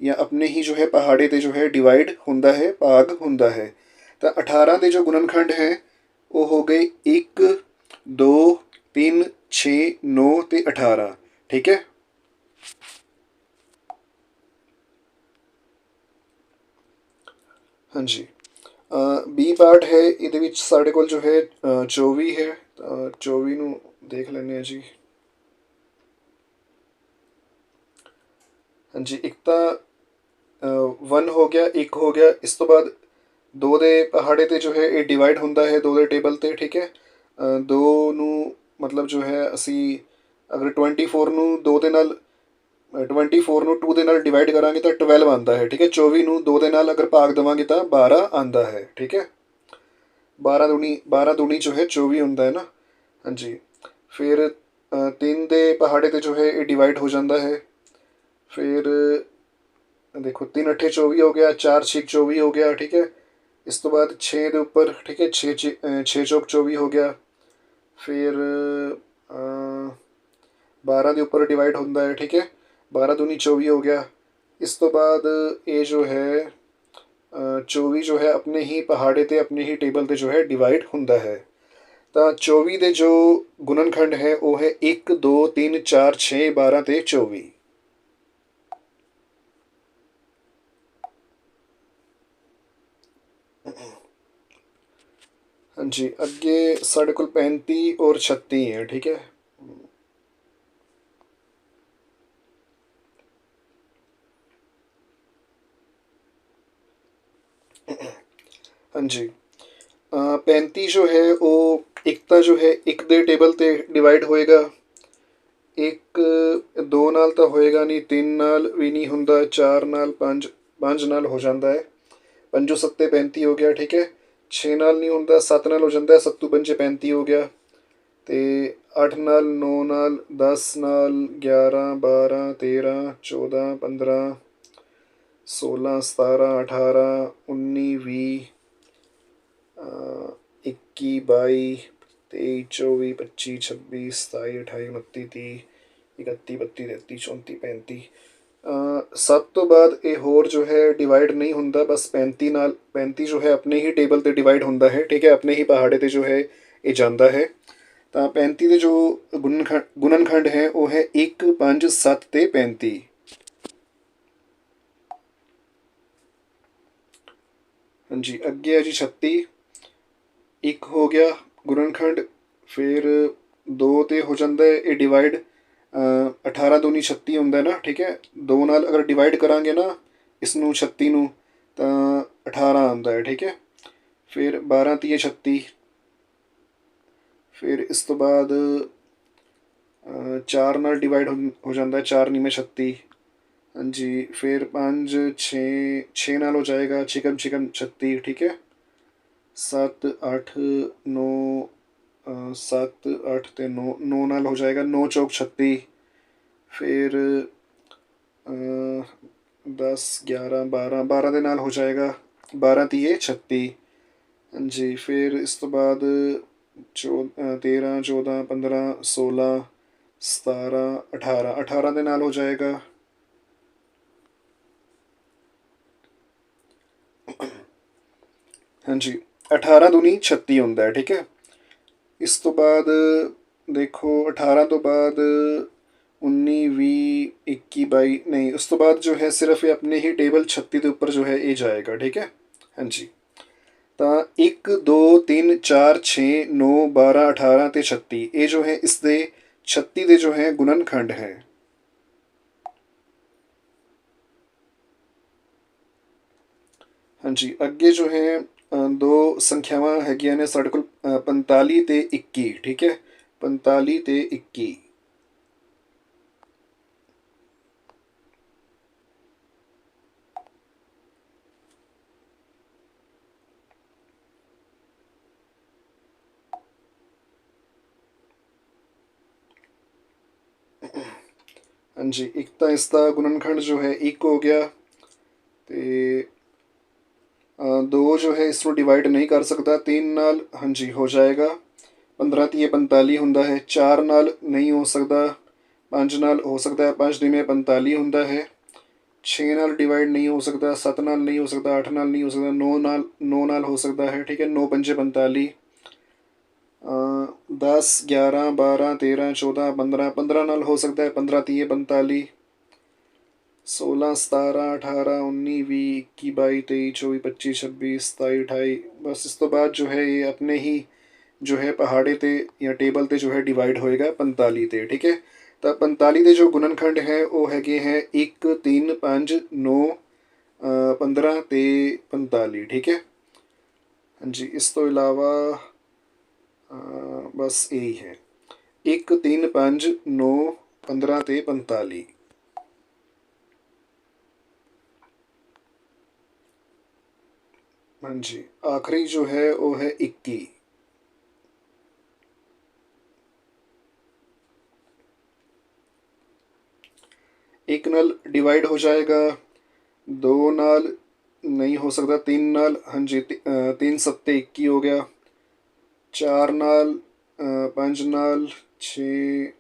A: ਜਾਂ ਆਪਣੇ ਹੀ ਜੋ ਹੈ ਪਹਾੜੇ 'ਤੇ ਜੋ ਹੈ ਡਿਵਾਈਡ ਹੁੰਦਾ ਹੈ, ਭਾਗ ਹੁੰਦਾ ਹੈ। ਤਾਂ 18 ਦੇ ਜੋ ਗੁਣਨਖੰਡ ਹੈ ਉਹ ਹੋ ਗਏ 1 2 3 6 9 ਅਤੇ 18, ਠੀਕ ਹੈ। ਹਾਂਜੀ, ਬੀ ਪਾਰਟ ਹੈ, ਇਹਦੇ ਵਿੱਚ ਸਾਡੇ ਕੋਲ ਜੋ ਹੈ 24 ਹੈ। ਤਾਂ 24 ਨੂੰ ਦੇਖ ਲੈਂਦੇ ਹਾਂ ਜੀ। ਹਾਂਜੀ, ਇੱਕ ਤਾਂ 1 ਹੋ ਗਿਆ, 1 ਹੋ ਗਿਆ। ਇਸ ਤੋਂ ਬਾਅਦ 2 ਦੇ ਪਹਾੜੇ 'ਤੇ ਜੋ ਹੈ ਇਹ ਡਿਵਾਈਡ ਹੁੰਦਾ ਹੈ 2 ਦੇ ਟੇਬਲ 'ਤੇ, ਠੀਕ ਹੈ। 2 ਨੂੰ ਮਤਲਬ ਜੋ ਹੈ ਅਸੀਂ ਅਗਰ 24 ਨੂੰ 2 ਦੇ ਨਾਲ 24 ਨੂੰ 2 ਦੇ ਨਾਲ ਡਿਵਾਈਡ ਕਰਾਂਗੇ ਤਾਂ 12 ਆਉਂਦਾ ਹੈ, ਠੀਕ ਹੈ। 24 ਨੂੰ 2 ਦੇ ਨਾਲ ਅਗਰ ਭਾਗ ਦੇਵਾਂਗੇ ਤਾਂ 12 ਆਉਂਦਾ ਹੈ, ਠੀਕ ਹੈ। 12 ਦੂਣੀ ਜੋ ਹੈ 24 ਹੁੰਦਾ ਹੈ ਨਾ। ਹਾਂਜੀ, ਫਿਰ 3 ਦੇ ਪਹਾੜੇ 'ਤੇ ਜੋ ਹੈ ਇਹ ਡਿਵਾਈਡ ਹੋ ਜਾਂਦਾ ਹੈ। ਫਿਰ ਦੇਖੋ 3 ਅੱਠੇ 24 ਹੋ ਗਿਆ, 4 ਛੇ 24 ਹੋ ਗਿਆ, ਠੀਕ ਹੈ। ਇਸ ਤੋਂ ਬਾਅਦ 6 ਦੇ ਉੱਪਰ, ਠੀਕ ਹੈ, 6 ਚੌਕ 24 ਹੋ ਗਿਆ। ਫਿਰ 12 ਦੇ ਉੱਪਰ ਡਿਵਾਈਡ ਹੁੰਦਾ ਹੈ, ਠੀਕ ਹੈ। 12 ਦੂਣੀ 24 ਹੋ ਗਿਆ। ਇਸ ਤੋਂ ਬਾਅਦ ਇਹ ਜੋ ਹੈ 24 ਜੋ ਹੈ ਆਪਣੇ ਹੀ ਪਹਾੜੇ 'ਤੇ ਆਪਣੇ ਹੀ ਟੇਬਲ 'ਤੇ ਜੋ ਹੈ ਡਿਵਾਈਡ ਹੁੰਦਾ ਹੈ। ਤਾਂ 24 ਦੇ ਜੋ ਗੁਣਨਖੰਡ ਹੈ ਉਹ ਹੈ 1 2 3 4 6 12 ਅਤੇ 24। ਹਾਂਜੀ, ਅੱਗੇ ਸਾਡੇ ਕੋਲ 35 ਔਰ 36 ਹੈ, ਠੀਕ ਹੈ। ਹਾਂਜੀ, 35 ਜੋ ਹੈ ਉਹ ਇੱਕ ਤਾਂ ਜੋ ਹੈ 1 ਦੇ ਟੇਬਲ 'ਤੇ ਡਿਵਾਈਡ ਹੋਏਗਾ। 1 2 ਨਾਲ ਤਾਂ ਹੋਏਗਾ ਨਹੀਂ, 3 ਨਾਲ ਵੀ ਨਹੀਂ ਹੁੰਦਾ, 4 ਨਾਲ 5 ਨਾਲ ਹੋ ਜਾਂਦਾ ਹੈ। 5 ਸੱਤੇ 35 ਹੋ ਗਿਆ, ਠੀਕ ਹੈ। 6 ਨਾਲ ਨਹੀਂ ਹੁੰਦਾ, 7 ਨਾਲ ਹੋ ਜਾਂਦਾ ਹੈ, 7 ਪੰਜੇ 35 ਹੋ ਗਿਆ। ਅਤੇ 8 ਨਾਲ, 9 ਨਾਲ, 10 ਨਾਲ, 11 12 13 14 15 16 17 18 19 20 21 22 23 24 25 26 27 28 29 30 31 32 33 34 35। 7 ਤੋਂ ਬਾਅਦ ਇਹ ਹੋਰ ਜੋ ਹੈ ਡਿਵਾਈਡ ਨਹੀਂ ਹੁੰਦਾ, ਬਸ 35 ਨਾਲ। 35 ਜੋ ਹੈ ਆਪਣੇ ਹੀ ਟੇਬਲ 'ਤੇ ਡਿਵਾਈਡ ਹੁੰਦਾ ਹੈ, ਠੀਕ ਹੈ, ਆਪਣੇ ਹੀ ਪਹਾੜੇ 'ਤੇ ਜੋ ਹੈ ਇਹ ਜਾਂਦਾ ਹੈ। ਤਾਂ 35 ਦੇ ਜੋ ਗੁਣਨਖੰਡ ਹੈ ਉਹ ਹੈ 1 5 7 ਅਤੇ 35। ਹਾਂਜੀ, ਅੱਗੇ ਹੈ ਜੀ 36। 1 ਹੋ ਗਿਆ ਗੁਣਨਖੰਡ, ਫਿਰ 2 'ਤੇ ਹੋ ਜਾਂਦਾ ਹੈ ਇਹ ਡਿਵਾਈਡ। 18 ਦੂਣੀ 36 ਹੁੰਦਾ ਨਾ, ਠੀਕ ਹੈ। 2 ਨਾਲ ਅਗਰ ਡਿਵਾਈਡ ਕਰਾਂਗੇ ਨਾ ਇਸ ਨੂੰ 36 ਨੂੰ ਤਾਂ 18 ਆਉਂਦਾ ਹੈ, ਠੀਕ ਹੈ। ਫਿਰ 12 ਤੀਏ 36। ਫਿਰ ਇਸ ਤੋਂ ਬਾਅਦ 4 ਨਾਲ ਡਿਵਾਈਡ ਹੋ ਜਾਂਦਾ, 4 ਨੀਵੇਂ 36। ਹਾਂਜੀ, ਫਿਰ 5 6 ਨਾਲ ਹੋ ਜਾਏਗਾ, ਛਿਕਮ ਛਿਕਮ 36, ਠੀਕ ਹੈ। 7 8 9 7 8 ਅਤੇ 9 ਨਾਲ ਹੋ ਜਾਏਗਾ, 9 ਚੌਕ 36। ਫਿਰ 10 11 12 ਦੇ ਨਾਲ ਹੋ ਜਾਏਗਾ, 12 ਤੀਏ 36। ਹਾਂਜੀ, ਫਿਰ ਇਸ ਤੋਂ ਬਾਅਦ 13 14 15 16 17 18 ਦੇ ਨਾਲ ਹੋ ਜਾਏਗਾ। ਹਾਂਜੀ, 18 ਦੂਣੀ 36 ਹੁੰਦਾ ਹੈ, ਠੀਕ ਹੈ। ਇਸ ਤੋਂ ਬਾਅਦ ਦੇਖੋ 18 ਤੋਂ ਬਾਅਦ 19 20 21 22 ਨਹੀਂ, ਉਸ ਤੋਂ ਬਾਅਦ ਜੋ ਹੈ ਸਿਰਫ ਇਹ ਆਪਣੇ ਹੀ ਟੇਬਲ 36 ਦੇ ਉੱਪਰ ਜੋ ਹੈ ਇਹ ਜਾਏਗਾ, ਠੀਕ ਹੈ। ਹਾਂਜੀ, ਤਾਂ 1 2 3 4 6 9 12 18 ਅਤੇ 36 ਇਹ ਜੋ ਹੈ ਇਸ ਦੇ 36 ਦੇ ਜੋ ਹੈ ਗੁਣਨਖੰਡ ਹੈ। ਹਾਂਜੀ, ਅੱਗੇ ਜੋ ਹੈ 2 ਸੰਖਿਆਵਾਂ ਹੈਗੀਆਂ ਨੇ ਸਾਡੇ ਕੋਲ, 45 ਅਤੇ 21, ਠੀਕ ਹੈ। 45 ਅਤੇ 21। ਹਾਂਜੀ, ਇੱਕ ਤਾਂ ਇਸ ਦਾ ਗੁਣਨਖੰਡ ਜੋ ਹੈ 1 ਹੋ ਗਿਆ, ਅਤੇ 2 ਜੋ ਹੈ ਇਸ ਨੂੰ ਡਿਵਾਈਡ ਨਹੀਂ ਕਰ ਸਕਦਾ, 3 ਨਾਲ ਹਾਂਜੀ ਹੋ ਜਾਏਗਾ, 15 ਤੀਏ 45 ਹੁੰਦਾ ਹੈ। 4 ਨਾਲ ਨਹੀਂ ਹੋ ਸਕਦਾ, 5 ਨਾਲ ਹੋ ਸਕਦਾ ਹੈ, 5 ਦਿਵੇਂ 45 ਹੁੰਦਾ ਹੈ। 6 ਨਾਲ ਡਿਵਾਈਡ ਨਹੀਂ ਹੋ ਸਕਦਾ, 7 ਨਾਲ ਨਹੀਂ ਹੋ ਸਕਦਾ, 8 ਨਾਲ ਨਹੀਂ ਹੋ ਸਕਦਾ, 9 ਨਾਲ ਹੋ ਸਕਦਾ ਹੈ, ਠੀਕ ਹੈ। 9 ਪੰਜੇ 45। 10 11 12 13 14 15 ਨਾਲ ਹੋ ਸਕਦਾ ਹੈ, 15 ਤੀਏ 45। 16 17 18 19 20 21 22 23 24 25 26 27 28 ਬਸ ਇਸ ਤੋਂ ਬਾਅਦ ਜੋ ਹੈ ਇਹ ਆਪਣੇ ਹੀ ਜੋ ਹੈ ਪਹਾੜੇ ਤੇ ਜਾਂ ਟੇਬਲ ਤੇ ਜੋ ਹੈ ਡਿਵਾਈਡ ਹੋਏਗਾ 45 ਤੇ। ਠੀਕ ਹੈ, ਤਾਂ 45 ਦੇ ਜੋ ਗੁਣਨਖੰਡ ਹੈ ਉਹ ਹੈਗੇ ਹੈ 1 3 5 9 15 ਤੇ 45। ਠੀਕ ਹੈ, ਹਾਂਜੀ ਇਸ ਤੋਂ ਇਲਾਵਾ ਬਸ ਇਹੀ ਹੈ 1 3 5 9 15 ਤੇ 45। ਹਾਂਜੀ ਆਖਰੀ ਜੋ ਹੈ ਉਹ ਹੈ 21। ਇੱਕ ਨਾਲ ਡਿਵਾਈਡ ਹੋ ਜਾਏਗਾ, 2 ਨਾਲ ਨਹੀਂ ਹੋ ਸਕਦਾ, 3 ਨਾਲ, ਹਾਂਜੀ 3 ਸੱਤੇ 21 ਹੋ ਗਿਆ, 4 ਨਾਲ 5 ਨਾਲ 6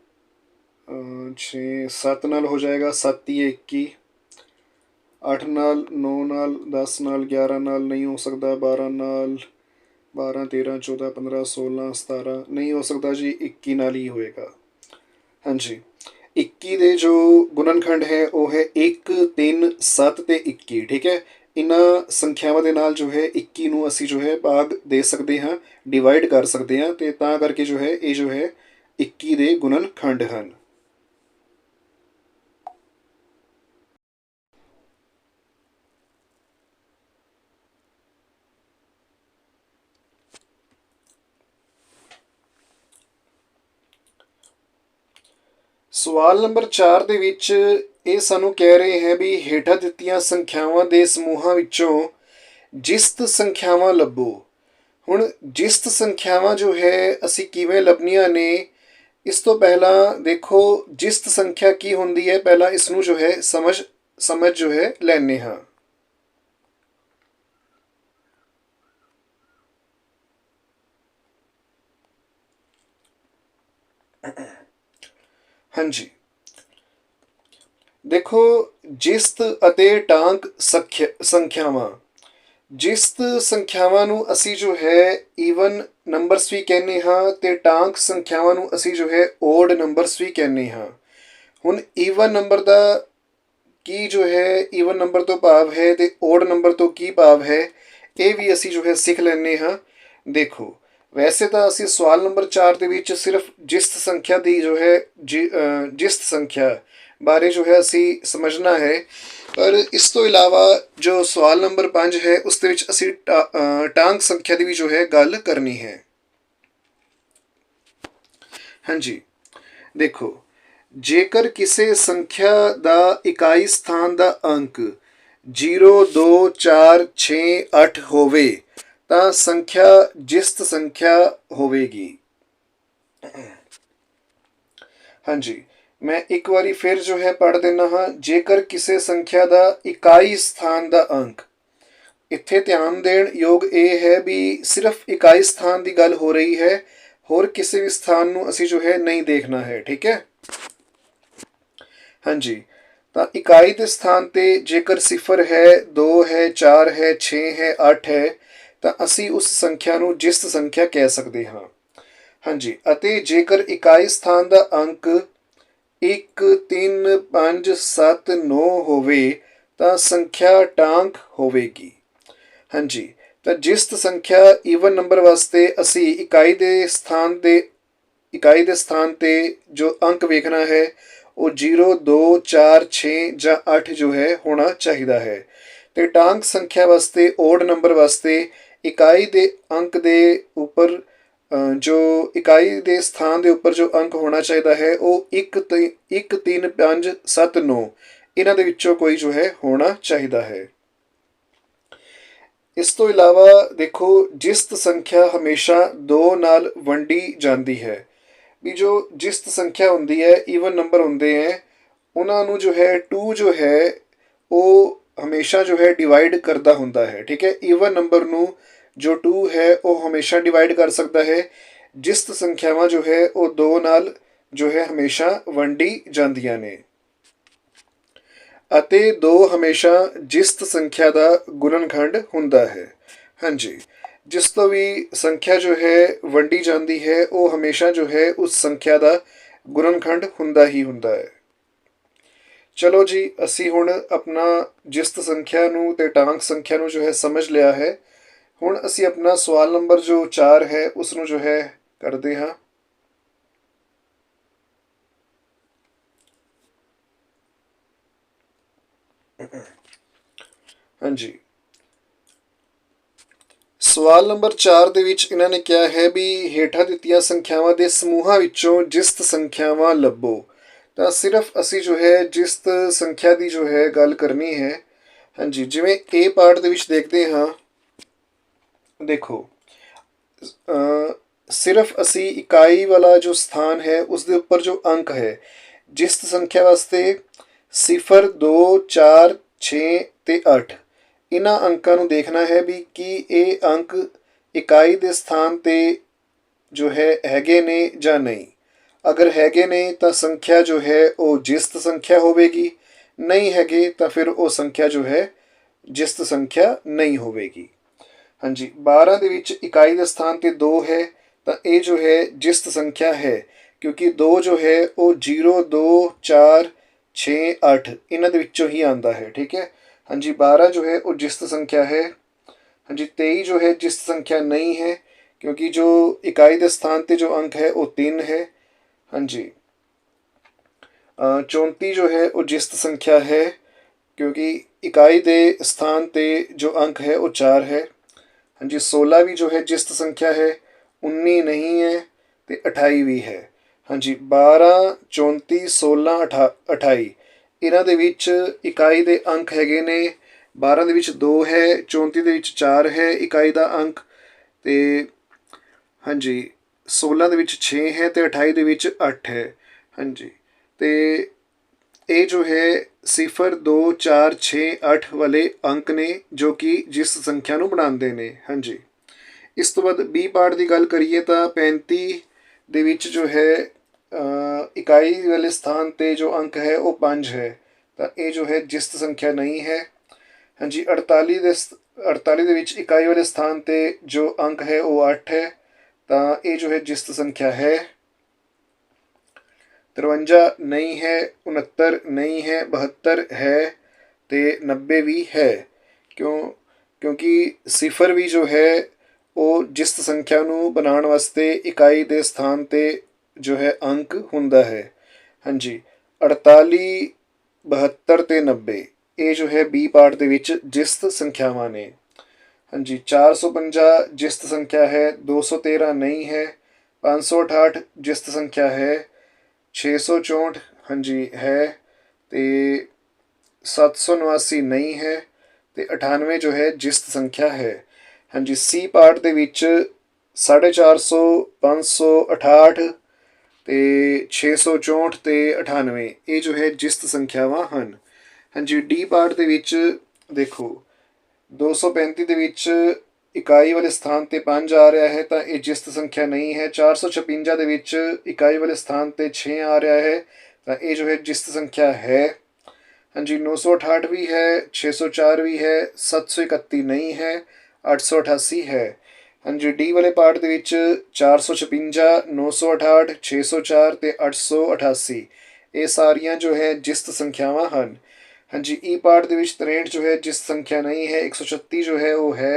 A: 6 7 ਨਾਲ ਹੋ ਜਾਏਗਾ, 7 ਹੀ 21, 8 ਨਾਲ 9 ਨਾਲ 10 ਨਾਲ 11 ਨਾਲ ਨਹੀਂ ਹੋ ਸਕਦਾ, 12 ਨਾਲ 12 13 14 15 16 17 ਨਹੀਂ ਹੋ ਸਕਦਾ ਜੀ, 21 ਨਾਲ ਹੀ ਹੋਏਗਾ। ਹਾਂਜੀ 21 ਦੇ ਜੋ ਗੁਣਨਖੰਡ ਹੈ ਉਹ ਹੈ 1 3 7 ਤੇ 21। ਠੀਕ ਹੈ, ਇਹਨਾਂ ਸੰਖਿਆਵਾਂ ਦੇ ਨਾਲ ਜੋ ਹੈ 21 ਨੂੰ ਅਸੀਂ ਜੋ ਹੈ ਭਾਗ ਦੇ ਸਕਦੇ ਹਾਂ, ਡਿਵਾਈਡ ਕਰ ਸਕਦੇ ਹਾਂ, ਤੇ ਤਾਂ ਕਰਕੇ ਜੋ ਹੈ ਇਹ ਜੋ ਹੈ 21 ਦੇ ਗੁਣਨਖੰਡ ਹਨ। ਸਵਾਲ ਨੰਬਰ 4 ਦੇ ਵਿੱਚ ਇਹ ਸਾਨੂੰ ਕਹਿ ਰਹੇ ਹੈ ਵੀ ਹੇਠਾਂ ਦਿੱਤੀਆਂ ਸੰਖਿਆਵਾਂ ਦੇ ਸਮੂਹਾਂ ਵਿੱਚੋਂ ਜਿਸਤ ਸੰਖਿਆਵਾਂ ਲੱਭੋ। ਹੁਣ ਜਿਸਤ ਸੰਖਿਆਵਾਂ ਜੋ ਹੈ ਅਸੀਂ ਕਿਵੇਂ ਲੱਭਣੀਆਂ ਨੇ, ਇਸ ਤੋਂ ਪਹਿਲਾਂ ਦੇਖੋ ਜਿਸਤ ਸੰਖਿਆ ਕੀ ਹੁੰਦੀ ਹੈ, ਪਹਿਲਾਂ ਇਸ ਨੂੰ ਜੋ ਹੈ ਸਮਝ ਜੋ ਹੈ ਲੈਣੇ ਹਾਂ। ਹਾਂਜੀ ਦੇਖੋ ਜਿਸਤ ਅਤੇ ਟਾਂਕ ਸੰਖਿਆਵਾਂ, ਜਿਸਤ ਸੰਖਿਆਵਾਂ ਨੂੰ ਅਸੀਂ ਜੋ ਹੈ ਈਵਨ ਨੰਬਰਸ ਵੀ ਕਹਿੰਦੇ ਹਾਂ ਤੇ ਟਾਂਕ ਸੰਖਿਆਵਾਂ ਨੂੰ ਅਸੀਂ ਜੋ ਹੈ ਓਡ ਨੰਬਰਸ ਵੀ ਕਹਿੰਦੇ ਹਾਂ। ਹੁਣ ਈਵਨ ਨੰਬਰ ਦਾ ਕੀ ਜੋ ਹੈ ਈਵਨ ਨੰਬਰ ਤੋਂ ਭਾਵ ਹੈ ਤੇ ਓਡ ਨੰਬਰ ਤੋਂ ਕੀ ਭਾਵ ਹੈ, ਇਹ ਵੀ ਅਸੀਂ ਜੋ ਹੈ ਸਿੱਖ ਲੈਂਦੇ ਹਾਂ। ਦੇਖੋ ਵੈਸੇ ਤਾਂ ਅਸੀਂ ਸਵਾਲ ਨੰਬਰ 4 ਦੇ ਵਿੱਚ ਸਿਰਫ ਜਿਸਤ ਸੰਖਿਆ ਦੀ ਜੋ ਹੈ ਜਿਸਤ ਸੰਖਿਆ ਬਾਰੇ ਜੋ ਹੈ ਅਸੀਂ ਸਮਝਣਾ ਹੈ, ਪਰ ਇਸ ਤੋਂ ਇਲਾਵਾ ਜੋ ਸਵਾਲ ਨੰਬਰ 5 ਹੈ ਉਸ ਦੇ ਵਿੱਚ ਅਸੀਂ ਟਾਂਕ ਸੰਖਿਆ ਦੀ ਵੀ ਜੋ ਹੈ ਗੱਲ ਕਰਨੀ ਹੈ। ਹਾਂਜੀ ਦੇਖੋ ਜੇਕਰ ਕਿਸੇ ਸੰਖਿਆ ਦਾ ਇਕਾਈ ਸਥਾਨ ਦਾ ਅੰਕ 0 2 4 6 8 ਹੋਵੇ ਤਾਂ ਸੰਖਿਆ ਜਿਸਤ ਸੰਖਿਆ ਹੋਵੇਗੀ। ਹਾਂਜੀ ਮੈਂ ਇੱਕ ਵਾਰੀ ਫਿਰ ਜੋ ਹੈ ਪੜ੍ਹ ਦਿੰਦਾ ਹਾਂ, ਜੇਕਰ ਕਿਸੇ ਸੰਖਿਆ ਦਾ ਇਕਾਈ ਸਥਾਨ ਦਾ ਅੰਕ, ਇੱਥੇ ਧਿਆਨ ਦੇਣ ਯੋਗ ਇਹ ਹੈ ਵੀ ਸਿਰਫ ਇਕਾਈ ਸਥਾਨ ਦੀ ਗੱਲ ਹੋ ਰਹੀ ਹੈ, ਹੋਰ ਕਿਸੇ ਵੀ ਸਥਾਨ ਨੂੰ ਅਸੀਂ ਜੋ ਹੈ ਨਹੀਂ ਦੇਖਣਾ ਹੈ। ਠੀਕ ਹੈ, ਹਾਂਜੀ ਤਾਂ ਇਕਾਈ ਦੇ ਸਥਾਨ ਤੇ ਜੇਕਰ 0 ਹੈ 2 ਹੈ 4 ਹੈ 6 ਹੈ 8 ਹੈ ਤਾਂ ਅਸੀਂ ਉਸ ਸੰਖਿਆ ਨੂੰ ਜਿਸਤ ਸੰਖਿਆ ਕਹਿ ਸਕਦੇ ਹਾਂ। ਹਾਂਜੀ ਅਤੇ ਜੇਕਰ ਇਕਾਈ ਸਥਾਨ ਦਾ ਅੰਕ 1 3 5 7 9 ਹੋਵੇ ਤਾਂ ਸੰਖਿਆ ਟਾਂਕ ਹੋਵੇਗੀ। ਹਾਂਜੀ ਤਾਂ ਜਿਸਤ ਸੰਖਿਆ ਈਵਨ ਨੰਬਰ ਵਾਸਤੇ ਅਸੀਂ ਇਕਾਈ ਦੇ ਸਥਾਨ ਤੇ ਜੋ ਅੰਕ ਵੇਖਣਾ ਹੈ ਉਹ 0 2 4 6 ਜਾਂ 8 ਜੋ ਹੈ ਹੋਣਾ ਚਾਹੀਦਾ ਹੈ, ਤੇ ਟਾਂਕ ਸੰਖਿਆ ਵਾਸਤੇ ਓਡ ਨੰਬਰ ਵਾਸਤੇ ਇਕਾਈ ਦੇ ਅੰਕ ਦੇ ਉੱਪਰ ਜੋ ਇਕਾਈ ਦੇ ਸਥਾਨ ਦੇ ਉੱਪਰ ਜੋ ਅੰਕ ਹੋਣਾ ਚਾਹੀਦਾ ਹੈ ਉਹ 1 3 5 7 9 ਇਹਨਾਂ ਦੇ ਵਿੱਚੋਂ ਕੋਈ ਜੋ ਹੈ ਹੋਣਾ ਚਾਹੀਦਾ ਹੈ। ਇਸ ਤੋਂ ਇਲਾਵਾ ਦੇਖੋ ਜਿਸਤ ਸੰਖਿਆ ਹਮੇਸ਼ਾ 2 ਨਾਲ ਵੰਡੀ ਜਾਂਦੀ ਹੈ, ਵੀ ਜੋ ਜਿਸਤ ਸੰਖਿਆ ਹੁੰਦੀ ਹੈ ਈਵਨ ਨੰਬਰ ਹੁੰਦੇ ਹੈ ਉਹਨਾਂ ਨੂੰ ਜੋ ਹੈ 2 ਜੋ ਹੈ ਉਹ ਹਮੇਸ਼ਾ ਜੋ ਹੈ ਡਿਵਾਈਡ ਕਰਦਾ ਹੁੰਦਾ ਹੈ। ਠੀਕ ਹੈ, ਈਵਨ ਨੰਬਰ ਨੂੰ ਜੋ 2 ਹੈ ਉਹ ਹਮੇਸ਼ਾ ਡਿਵਾਈਡ ਕਰ ਸਕਦਾ ਹੈ, ਜਿਸਤ ਸੰਖਿਆਵਾਂ ਜੋ ਹੈ ਉਹ 2 ਨਾਲ ਜੋ ਹੈ ਹਮੇਸ਼ਾ ਵੰਡੀ ਜਾਂਦੀਆਂ ਨੇ, ਅਤੇ 2 ਹਮੇਸ਼ਾ ਜਿਸਤ ਸੰਖਿਆ ਦਾ ਗੁਣਨਖੰਡ ਹੁੰਦਾ ਹੈ। ਹਾਂਜੀ ਜਿਸ ਤੋਂ ਵੀ ਸੰਖਿਆ ਜੋ ਹੈ ਵੰਡੀ ਜਾਂਦੀ ਹੈ ਉਹ ਹਮੇਸ਼ਾ ਜੋ ਹੈ ਉਸ ਸੰਖਿਆ ਦਾ ਗੁਣਨਖੰਡ ਹੁੰਦਾ ਹੀ ਹੁੰਦਾ ਹੈ। ਚਲੋ ਜੀ, ਅਸੀਂ ਹੁਣ ਆਪਣਾ ਜਿਸਤ ਸੰਖਿਆ ਨੂੰ ਤੇ ਟਾਂਕ ਸੰਖਿਆ ਨੂੰ ਜੋ ਹੈ ਸਮਝ ਲਿਆ ਹੈ। ਹੁਣ ਅਸੀਂ ਆਪਣਾ ਸਵਾਲ ਨੰਬਰ ਜੋ 4 ਹੈ ਉਸ ਨੂੰ ਜੋ ਹੈ ਕਰਦੇ ਹਾਂ। ਹਾਂਜੀ, ਸਵਾਲ ਨੰਬਰ 4 ਦੇ ਵਿੱਚ ਇਹਨਾਂ ਨੇ ਕਿਹਾ ਹੈ ਵੀ ਹੇਠਾਂ ਦਿੱਤੀਆਂ ਸੰਖਿਆਵਾਂ ਦੇ ਸਮੂਹਾਂ ਵਿੱਚੋਂ ਜਿਸਤ ਸੰਖਿਆਵਾਂ ਲੱਭੋ। ਤਾਂ ਸਿਰਫ ਅਸੀਂ ਜੋ ਹੈ ਜਿਸਤ ਸੰਖਿਆ ਦੀ ਜੋ ਹੈ ਗੱਲ ਕਰਨੀ ਹੈ। ਹਾਂਜੀ, ਜਿਵੇਂ A ਪਾਰਟ ਦੇ ਵਿੱਚ ਦੇਖਦੇ ਹਾਂ। ਦੇਖੋ, ਸਿਰਫ ਅਸੀਂ ਇਕਾਈ ਵਾਲਾ ਜੋ ਸਥਾਨ ਹੈ ਉਸ ਦੇ ਉੱਪਰ ਜੋ ਅੰਕ ਹੈ ਜਿਸਤ ਸੰਖਿਆ ਵਾਸਤੇ 0, 2, 4, 6 ਤੇ 8 ਇਹਨਾਂ ਅੰਕਾਂ ਨੂੰ ਦੇਖਣਾ ਹੈ ਵੀ ਕੀ ਇਹ ਅੰਕ ਇਕਾਈ ਦੇ ਸਥਾਨ ਤੇ ਜੋ ਹੈ ਹੈਗੇ ਨੇ ਜਾਂ ਨਹੀਂ। ਅਗਰ ਹੈਗੇ ਨੇ ਤਾਂ ਸੰਖਿਆ ਜੋ ਹੈ ਉਹ ਜਿਸਤ ਸੰਖਿਆ ਹੋਵੇਗੀ, ਨਹੀਂ ਹੈਗੇ ਤਾਂ ਫਿਰ ਉਹ ਸੰਖਿਆ ਜੋ ਹੈ ਜਿਸਤ ਸੰਖਿਆ ਨਹੀਂ ਹੋਵੇਗੀ। ਹਾਂਜੀ, 12 ਦੇ ਵਿੱਚ ਇਕਾਈ ਦੇ ਸਥਾਨ ਤੇ 2 ਹੈ ਤਾਂ ਇਹ ਜੋ ਹੈ ਜਿਸਤ ਸੰਖਿਆ ਹੈ, ਕਿਉਂਕਿ 2 ਜੋ ਹੈ ਉਹ 0, 2, 4, 6, 8 ਇਹਨਾਂ ਦੇ ਵਿੱਚੋਂ ਹੀ ਆਉਂਦਾ ਹੈ। ਠੀਕ ਹੈ। ਹਾਂਜੀ, 12 ਜੋ ਹੈ ਉਹ ਜਿਸਤ ਸੰਖਿਆ ਹੈ। ਹਾਂਜੀ, 23 ਜੋ ਹੈ ਜਿਸਤ ਸੰਖਿਆ ਨਹੀਂ ਹੈ, ਕਿਉਂਕਿ ਜੋ ਇਕਾਈ ਦੇ ਸਥਾਨ ਤੇ ਜੋ ਅੰਕ ਹੈ ਉਹ 3 ਹੈ। ਹਾਂਜੀ, 34 ਜੋ ਹੈ ਉਹ ਜਿਸਤ ਸੰਖਿਆ ਹੈ, ਕਿਉਂਕਿ ਇਕਾਈ ਦੇ ਸਥਾਨ ਤੇ ਜੋ ਅੰਕ ਹੈ ਉਹ 4 ਹੈ। ਹਾਂਜੀ, 16 ਵੀ ਜੋ ਹੈ ਜਿਸਤ ਸੰਖਿਆ ਹੈ, 19 ਨਹੀਂ ਹੈ ਤੇ 28 ਵੀ ਹੈ। ਹਾਂਜੀ, 12, 34, 16, 28 ਇਹਨਾਂ ਦੇ ਵਿੱਚ ਇਕਾਈ ਦੇ ਅੰਕ ਹੈਗੇ ਨੇ। 12 ਦੇ ਵਿੱਚ 2 ਹੈ, 34 ਦੇ ਵਿੱਚ 4 ਹੈ ਇਕਾਈ ਦਾ ਅੰਕ, ਤੇ ਹਾਂਜੀ 16 ਦੇ ਵਿੱਚ 6 ਹੈ ਤੇ 28 ਦੇ ਵਿੱਚ 8 ਹੈ। ਹਾਂਜੀ, ਤੇ ਇਹ ਜੋ ਹੈ 0, 2, 4, 6, 8 ਵਾਲੇ ਅੰਕ ਨੇ ਜੋ ਕਿ ਜਿਸ ਸੰਖਿਆ ਨੂੰ ਬਣਾਉਂਦੇ ਨੇ। ਹਾਂਜੀ, ਇਸ ਤੋਂ ਬਾਅਦ B ਪਾਰਟ ਦੀ ਗੱਲ ਕਰੀਏ ਤਾਂ 35 ਦੇ ਵਿੱਚ ਜੋ ਹੈ ਇਕਾਈ ਵਾਲੇ ਸਥਾਨ ਤੇ ਜੋ ਅੰਕ ਹੈ ਉਹ 5 ਹੈ ਤਾਂ ਇਹ ਜੋ ਹੈ ਜਿਸਤ ਸੰਖਿਆ ਨਹੀਂ ਹੈ। ਹਾਂਜੀ, 48 ਦੇ ਵਿੱਚ ਇਕਾਈ ਵਾਲੇ ਸਥਾਨ ਤੇ ਜੋ ਅੰਕ ਹੈ ਉਹ 8 ਹੈ ਤਾਂ ਇਹ ਜੋ ਹੈ ਜਿਸਤ ਸੰਖਿਆ ਹੈ। 53 ਨਹੀਂ ਹੈ, 69 ਨਹੀਂ ਹੈ, 72 ਹੈ ਤੇ 90 ਵੀ ਹੈ। ਕਿਉਂਕਿ 0 ਵੀ ਜੋ ਹੈ ਉਹ ਜਿਸਤ ਸੰਖਿਆ ਨੂੰ ਬਣਾਉਣ ਵਾਸਤੇ ਇਕਾਈ ਦੇ ਸਥਾਨ ਤੇ ਜੋ ਹੈ ਅੰਕ ਹੁੰਦਾ ਹੈ। ਹਾਂਜੀ, 48, 72 ਤੇ 90 ਇਹ ਜੋ ਹੈ B ਪਾਰਟ ਦੇ ਵਿੱਚ ਜਿਸਤ ਸੰਖਿਆਵਾਂ ਨੇ। ਹਾਂਜੀ, 450 ਜਿਸਤ ਸੰਖਿਆ ਹੈ, 213 ਨਹੀਂ ਹੈ, 568 ਜਿਸਤ ਸੰਖਿਆ ਹੈ, 664 ਹਾਂਜੀ ਹੈ ਤੇ 789 ਨਹੀਂ ਹੈ ਤੇ 98 ਜੋ ਹੈ ਜਿਸਤ ਸੰਖਿਆ ਹੈ। ਹਾਂਜੀ, C ਪਾਰਟ ਦੇ ਵਿੱਚ 450, 568 ਤੇ 664 ਤੇ 98 ਇਹ ਜੋ ਹੈ ਜਿਸਤ ਸੰਖਿਆਵਾਂ ਹਨ। ਹਾਂਜੀ, D ਪਾਰਟ ਦੇ ਵਿੱਚ ਦੇਖੋ 235 ਦੇ ਵਿੱਚ ਇਕਾਈ ਵਾਲੇ ਸਥਾਨ ਤੇ 5 ਆ ਰਿਹਾ ਹੈ ਤਾਂ ਇਹ ਜਿਸਤ ਸੰਖਿਆ ਨਹੀਂ ਹੈ। 456 ਦੇ ਵਿੱਚ ਇਕਾਈ ਵਾਲੇ ਸਥਾਨ ਤੇ 6 ਆ ਰਿਹਾ ਹੈ ਤਾਂ ਇਹ ਜੋ ਹੈ ਜਿਸਤ ਸੰਖਿਆ ਹੈ। ਹਾਂਜੀ, 968 ਵੀ ਹੈ, 604 ਵੀ ਹੈ, 731 ਨਹੀਂ ਹੈ, 888 ਹੈ। ਹਾਂਜੀ, ਡੀ ਵਾਲੇ ਪਾਰਟ ਦੇ ਵਿੱਚ 456, 968, 604 ਤੇ 888 ਇਹ ਸਾਰੀਆਂ ਜੋ ਹੈ ਜਿਸਤ ਸੰਖਿਆਵਾਂ ਹਨ। ਹਾਂਜੀ, ਈ ਪਾਰਟ ਦੇ ਵਿੱਚ 63 ਜੋ ਹੈ ਜਿਸਤ ਸੰਖਿਆ ਨਹੀਂ ਹੈ, 136 ਜੋ ਹੈ ਉਹ ਹੈ,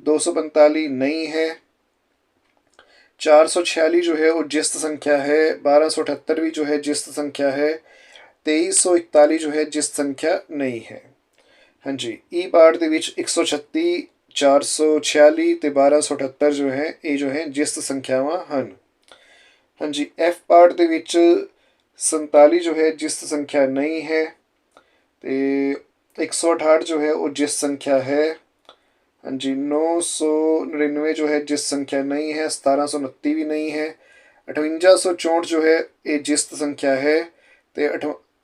A: 245 ਨਹੀਂ ਹੈ, 446 ਜੋ ਹੈ ਉਹ ਜਿਸਤ ਸੰਖਿਆ ਹੈ, 1278 ਵੀ ਜੋ ਹੈ ਜਿਸਤ ਸੰਖਿਆ ਹੈ, 2341 ਜੋ ਹੈ ਜਿਸਤ ਸੰਖਿਆ ਨਹੀਂ ਹੈ। ਹਾਂਜੀ, ਈ ਪਾਰਟ ਦੇ ਵਿੱਚ 136, 446 ਤੇ 1278 ਜੋ ਹੈ ਇਹ ਜੋ ਹੈ ਜਿਸਤ ਸੰਖਿਆਵਾਂ ਹਨ। ਹਾਂਜੀ, ਐਫ ਪਾਰਟ ਦੇ ਵਿੱਚ 47 ਜੋ ਹੈ ਜਿਸਤ ਸੰਖਿਆ ਨਹੀਂ ਹੈ ਤੇ 168 ਜੋ ਹੈ ਉਹ ਜਿਸਤ ਸੰਖਿਆ ਹੈ। ਹਾਂਜੀ, 999 ਜੋ ਹੈ ਜਿਸਤ ਸੰਖਿਆ ਨਹੀਂ ਹੈ, 1729 ਵੀ ਨਹੀਂ ਹੈ, 5864 ਜੋ ਹੈ ਇਹ ਜਿਸਤ ਸੰਖਿਆ ਹੈ ਤੇ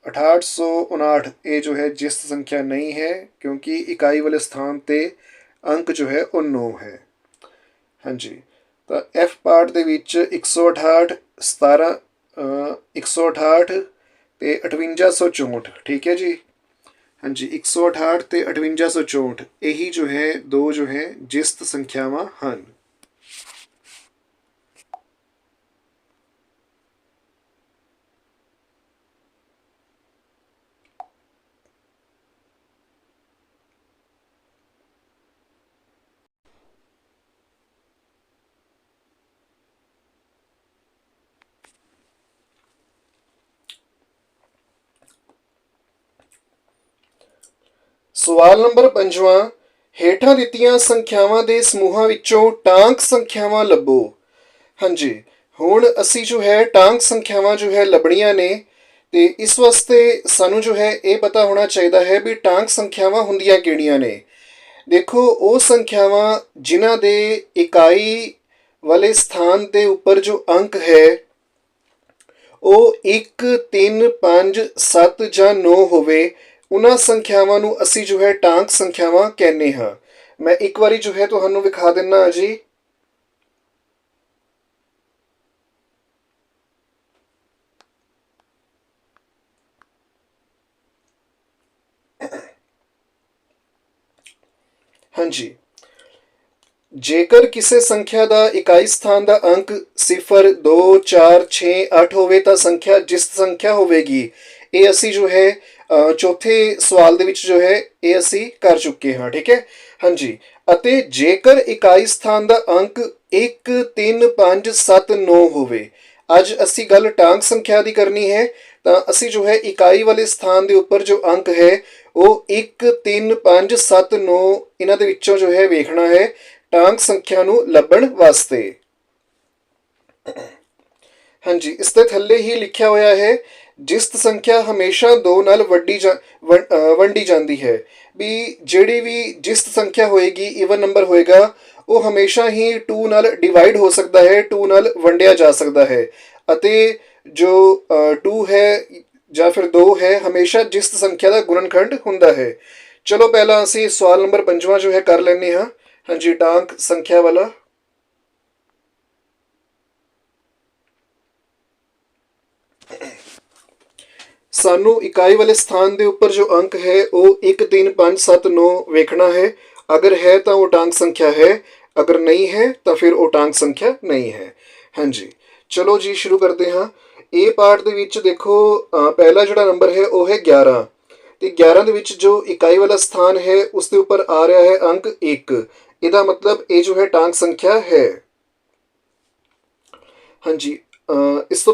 A: 6859 ਇਹ ਜੋ ਹੈ ਜਿਸਤ ਸੰਖਿਆ ਨਹੀਂ ਹੈ ਕਿਉਂਕਿ ਇਕਾਈ ਵਾਲੇ ਸਥਾਨ ਤੇ ਅੰਕ ਜੋ ਹੈ ਉਹ 9 ਹੈ। ਹਾਂਜੀ, ਤਾਂ ਐਫ ਪਾਰਟ ਦੇ ਵਿੱਚ 168, 168 ਤੇ 5864 ਠੀਕ ਹੈ ਜੀ। ਹਾਂਜੀ, 168 ਤੇ 5864 ਇਹੀ ਜੋ ਹੈ ਦੋ ਜੋ ਹੈ ਜਿਸਤ ਸੰਖਿਆਵਾਂ ਹਨ। ਸਵਾਲ ਨੰਬਰ 5ਵਾਂ, ਹੇਠਾਂ ਦਿੱਤੀਆਂ ਸੰਖਿਆਵਾਂ ਦੇ ਸਮੂਹਾਂ ਵਿੱਚੋਂ ਟਾਂਕ ਸੰਖਿਆਵਾਂ ਲੱਭੋ। ਹਾਂਜੀ, ਹੁਣ ਅਸੀਂ ਜੋ ਹੈ ਟਾਂਕ ਸੰਖਿਆਵਾਂ ਜੋ ਹੈ ਲੱਭਣੀਆਂ ਨੇ, ਤੇ ਇਸ ਵਾਸਤੇ ਸਾਨੂੰ ਜੋ ਹੈ ਇਹ ਪਤਾ ਹੋਣਾ ਚਾਹੀਦਾ ਹੈ ਵੀ ਟਾਂਕ ਸੰਖਿਆਵਾਂ ਹੁੰਦੀਆਂ ਕਿਹੜੀਆਂ ਨੇ। ਦੇਖੋ, ਉਹ ਸੰਖਿਆਵਾਂ ਜਿਨ੍ਹਾਂ ਦੇ ਇਕਾਈ ਵਾਲੇ ਸਥਾਨ ਦੇ ਉੱਪਰ ਜੋ ਅੰਕ ਹੈ ਉਹ 1, 3, 5, 7 ਜਾਂ 9 ਹੋਵੇ, ਉਹਨਾਂ ਸੰਖਿਆਵਾਂ ਨੂੰ ਅਸੀਂ ਜੋ ਹੈ ਟਾਂਕ ਸੰਖਿਆਵਾਂ ਕਹਿੰਦੇ ਹਾਂ। ਮੈਂ ਇੱਕ ਵਾਰੀ ਜੋ ਹੈ ਤੁਹਾਨੂੰ ਵਿਖਾ ਦਿੰਦਾ ਜੀ। ਹਾਂਜੀ, ਜੇਕਰ ਕਿਸੇ ਸੰਖਿਆ ਦਾ ਇਕਾਈ ਸਥਾਨ ਦਾ ਅੰਕ 0, 2, 4, 6, 8 ਹੋਵੇ ਤਾਂ ਸੰਖਿਆ ਜਿਸ ਸੰਖਿਆ ਹੋਵੇਗੀ, ਇਹ ਅਸੀਂ ਜੋ ਹੈ ਚੌਥੇ ਸਵਾਲ ਦੇ ਵਿੱਚ ਜੋ ਹੈ ਇਹ ਅਸੀਂ ਕਰ ਚੁੱਕੇ ਹਾਂ। ਠੀਕ ਹੈ। ਹਾਂਜੀ, ਅਤੇ ਜੇਕਰ ਇਕਾਈ ਸਥਾਨ ਦਾ ਅੰਕ 1, 3, 5, 7, 9 ਹੋਵੇ, ਅੱਜ ਅਸੀਂ ਗੱਲ ਟਾਂਕ ਸੰਖਿਆ ਦੀ ਕਰਨੀ ਹੈ, ਤਾਂ ਅਸੀਂ ਜੋ ਹੈ ਇਕਾਈ ਵਾਲੇ ਸਥਾਨ ਦੇ ਉੱਪਰ ਜੋ ਅੰਕ ਹੈ ਉਹ 1, 3, 5, 7, 9 ਇਹਨਾਂ ਦੇ ਵਿੱਚੋਂ ਜੋ ਹੈ ਵੇਖਣਾ ਹੈ ਟਾਂਕ ਸੰਖਿਆ ਨੂੰ ਲੱਭਣ ਵਾਸਤੇ। ਹਾਂਜੀ, ਇਸ ਦੇ ਥੱਲੇ ਹੀ ਲਿਖਿਆ ਹੋਇਆ ਹੈ ਜਿਸਤ ਸੰਖਿਆ ਹਮੇਸ਼ਾ 2 ਨਾਲ ਵੰਡੀ ਜਾਂਦੀ ਹੈ, ਵੀ ਜਿਹੜੀ ਵੀ ਜਿਸਤ ਸੰਖਿਆ ਹੋਏਗੀ, ਈਵਨ ਨੰਬਰ ਹੋਏਗਾ, ਉਹ ਹਮੇਸ਼ਾ ਹੀ 2 ਨਾਲ ਡਿਵਾਈਡ ਹੋ ਸਕਦਾ ਹੈ, 2 ਨਾਲ ਵੰਡਿਆ ਜਾ ਸਕਦਾ ਹੈ। ਅਤੇ ਜੋ 2 ਹੈ ਜਾਂ ਫਿਰ 2 ਹੈ, ਹਮੇਸ਼ਾ ਜਿਸਤ ਸੰਖਿਆ ਦਾ ਗੁਣਨਖੰਡ ਹੁੰਦਾ ਹੈ। ਚਲੋ ਪਹਿਲਾਂ ਅਸੀਂ ਸਵਾਲ ਨੰਬਰ 5ਵਾਂ ਜੋ ਹੈ ਕਰ ਲੈਂਦੇ ਹਾਂ। ਹਾਂਜੀ, ਟਾਂਕ ਸੰਖਿਆ ਵਾਲਾ। ਸਾਨੂੰ ਇਕਾਈ ਵਾਲੇ ਸਥਾਨ ਦੇ ਉੱਪਰ ਜੋ ਅੰਕ ਹੈ ਉਹ 1, 3, 5, 7, 9 ਵੇਖਣਾ ਹੈ। ਅਗਰ ਹੈ ਤਾਂ ਉਹ ਟਾਂਕ ਸੰਖਿਆ ਹੈ, ਅਗਰ ਨਹੀਂ ਹੈ ਤਾਂ ਫਿਰ ਉਹ ਟਾਂਕ ਸੰਖਿਆ ਨਹੀਂ ਹੈ। ਹਾਂਜੀ, ਚਲੋ ਜੀ ਸ਼ੁਰੂ ਕਰਦੇ ਹਾਂ। ਇਹ ਪਾਰਟ ਦੇ ਵਿੱਚ ਦੇਖੋ, ਪਹਿਲਾ ਜਿਹੜਾ ਨੰਬਰ ਹੈ ਉਹ ਹੈ 11, ਤੇ 11 ਦੇ ਵਿੱਚ ਜੋ ਇਕਾਈ ਵਾਲਾ ਸਥਾਨ ਹੈ ਉਸ ਦੇ ਉੱਪਰ ਆ ਰਿਹਾ ਹੈ ਅੰਕ 1। ਇਹਦਾ ਮਤਲਬ ਇਹ ਜੋ ਹੈ ਟਾਂਕ ਸੰਖਿਆ ਹੈ। ਹਾਂਜੀ, ਇਸ ਤੋਂ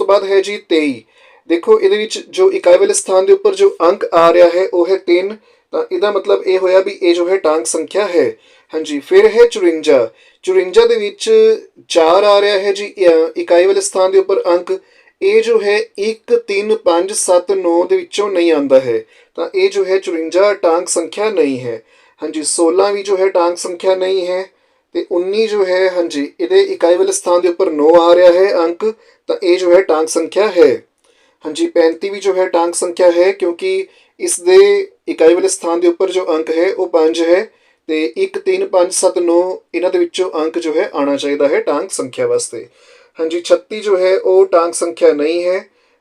A: ਬਾਅਦ ਹੈ ਜੀ 23। ਦੇਖੋ, ਇਹਦੇ ਵਿੱਚ ਜੋ ਇਕਾਈ ਵਾਲੇ ਸਥਾਨ ਦੇ ਉੱਪਰ ਜੋ ਅੰਕ ਆ ਰਿਹਾ ਹੈ ਉਹ ਹੈ 3, ਤਾਂ ਇਹਦਾ ਮਤਲਬ ਇਹ ਹੋਇਆ ਵੀ ਇਹ ਜੋ ਹੈ ਟਾਂਕ ਸੰਖਿਆ ਹੈ। ਹਾਂਜੀ, ਫਿਰ ਹੈ 54। 54 ਦੇ ਵਿੱਚ 4 ਆ ਰਿਹਾ ਹੈ ਜੀ ਇਕਾਈ ਵਾਲੇ ਸਥਾਨ ਦੇ ਉੱਪਰ ਅੰਕ। ਇਹ ਜੋ ਹੈ 1, 3, 5, 7, 9 ਦੇ ਵਿੱਚੋਂ ਨਹੀਂ ਆਉਂਦਾ ਹੈ, ਤਾਂ ਇਹ ਜੋ ਹੈ 54 ਟਾਂਕ ਸੰਖਿਆ ਨਹੀਂ ਹੈ। ਹਾਂਜੀ, 16 ਵੀ ਜੋ ਹੈ ਟਾਂਕ ਸੰਖਿਆ ਨਹੀਂ ਹੈ, ਤੇ 19 ਜੋ ਹੈ, ਹਾਂਜੀ, ਇਹਦੇ ਇਕਾਈ ਵਾਲੇ ਸਥਾਨ ਦੇ ਉੱਪਰ 9 ਆ ਰਿਹਾ ਹੈ ਅੰਕ, ਤਾਂ ਇਹ ਜੋ ਹੈ ਟਾਂਕ ਸੰਖਿਆ ਹੈ। ਹਾਂਜੀ, 35 ਵੀ ਜੋ ਹੈ ਟਾਂਕ ਸੰਖਿਆ ਹੈ, ਕਿਉਂਕਿ ਇਸ ਦੇ ਇਕਾਈ ਵਾਲੇ ਸਥਾਨ ਦੇ ਉੱਪਰ ਜੋ ਅੰਕ ਹੈ ਉਹ 5 ਹੈ, ਤੇ 1, 3, 5, 7, 9 ਇਹਨਾਂ ਦੇ ਵਿੱਚੋਂ ਅੰਕ ਜੋ ਹੈ ਆਉਣਾ ਚਾਹੀਦਾ ਹੈ ਟਾਂਕ ਸੰਖਿਆ ਵਾਸਤੇ। ਹਾਂਜੀ, 36 ਜੋ ਹੈ ਉਹ ਟਾਂਕ ਸੰਖਿਆ ਨਹੀਂ ਹੈ।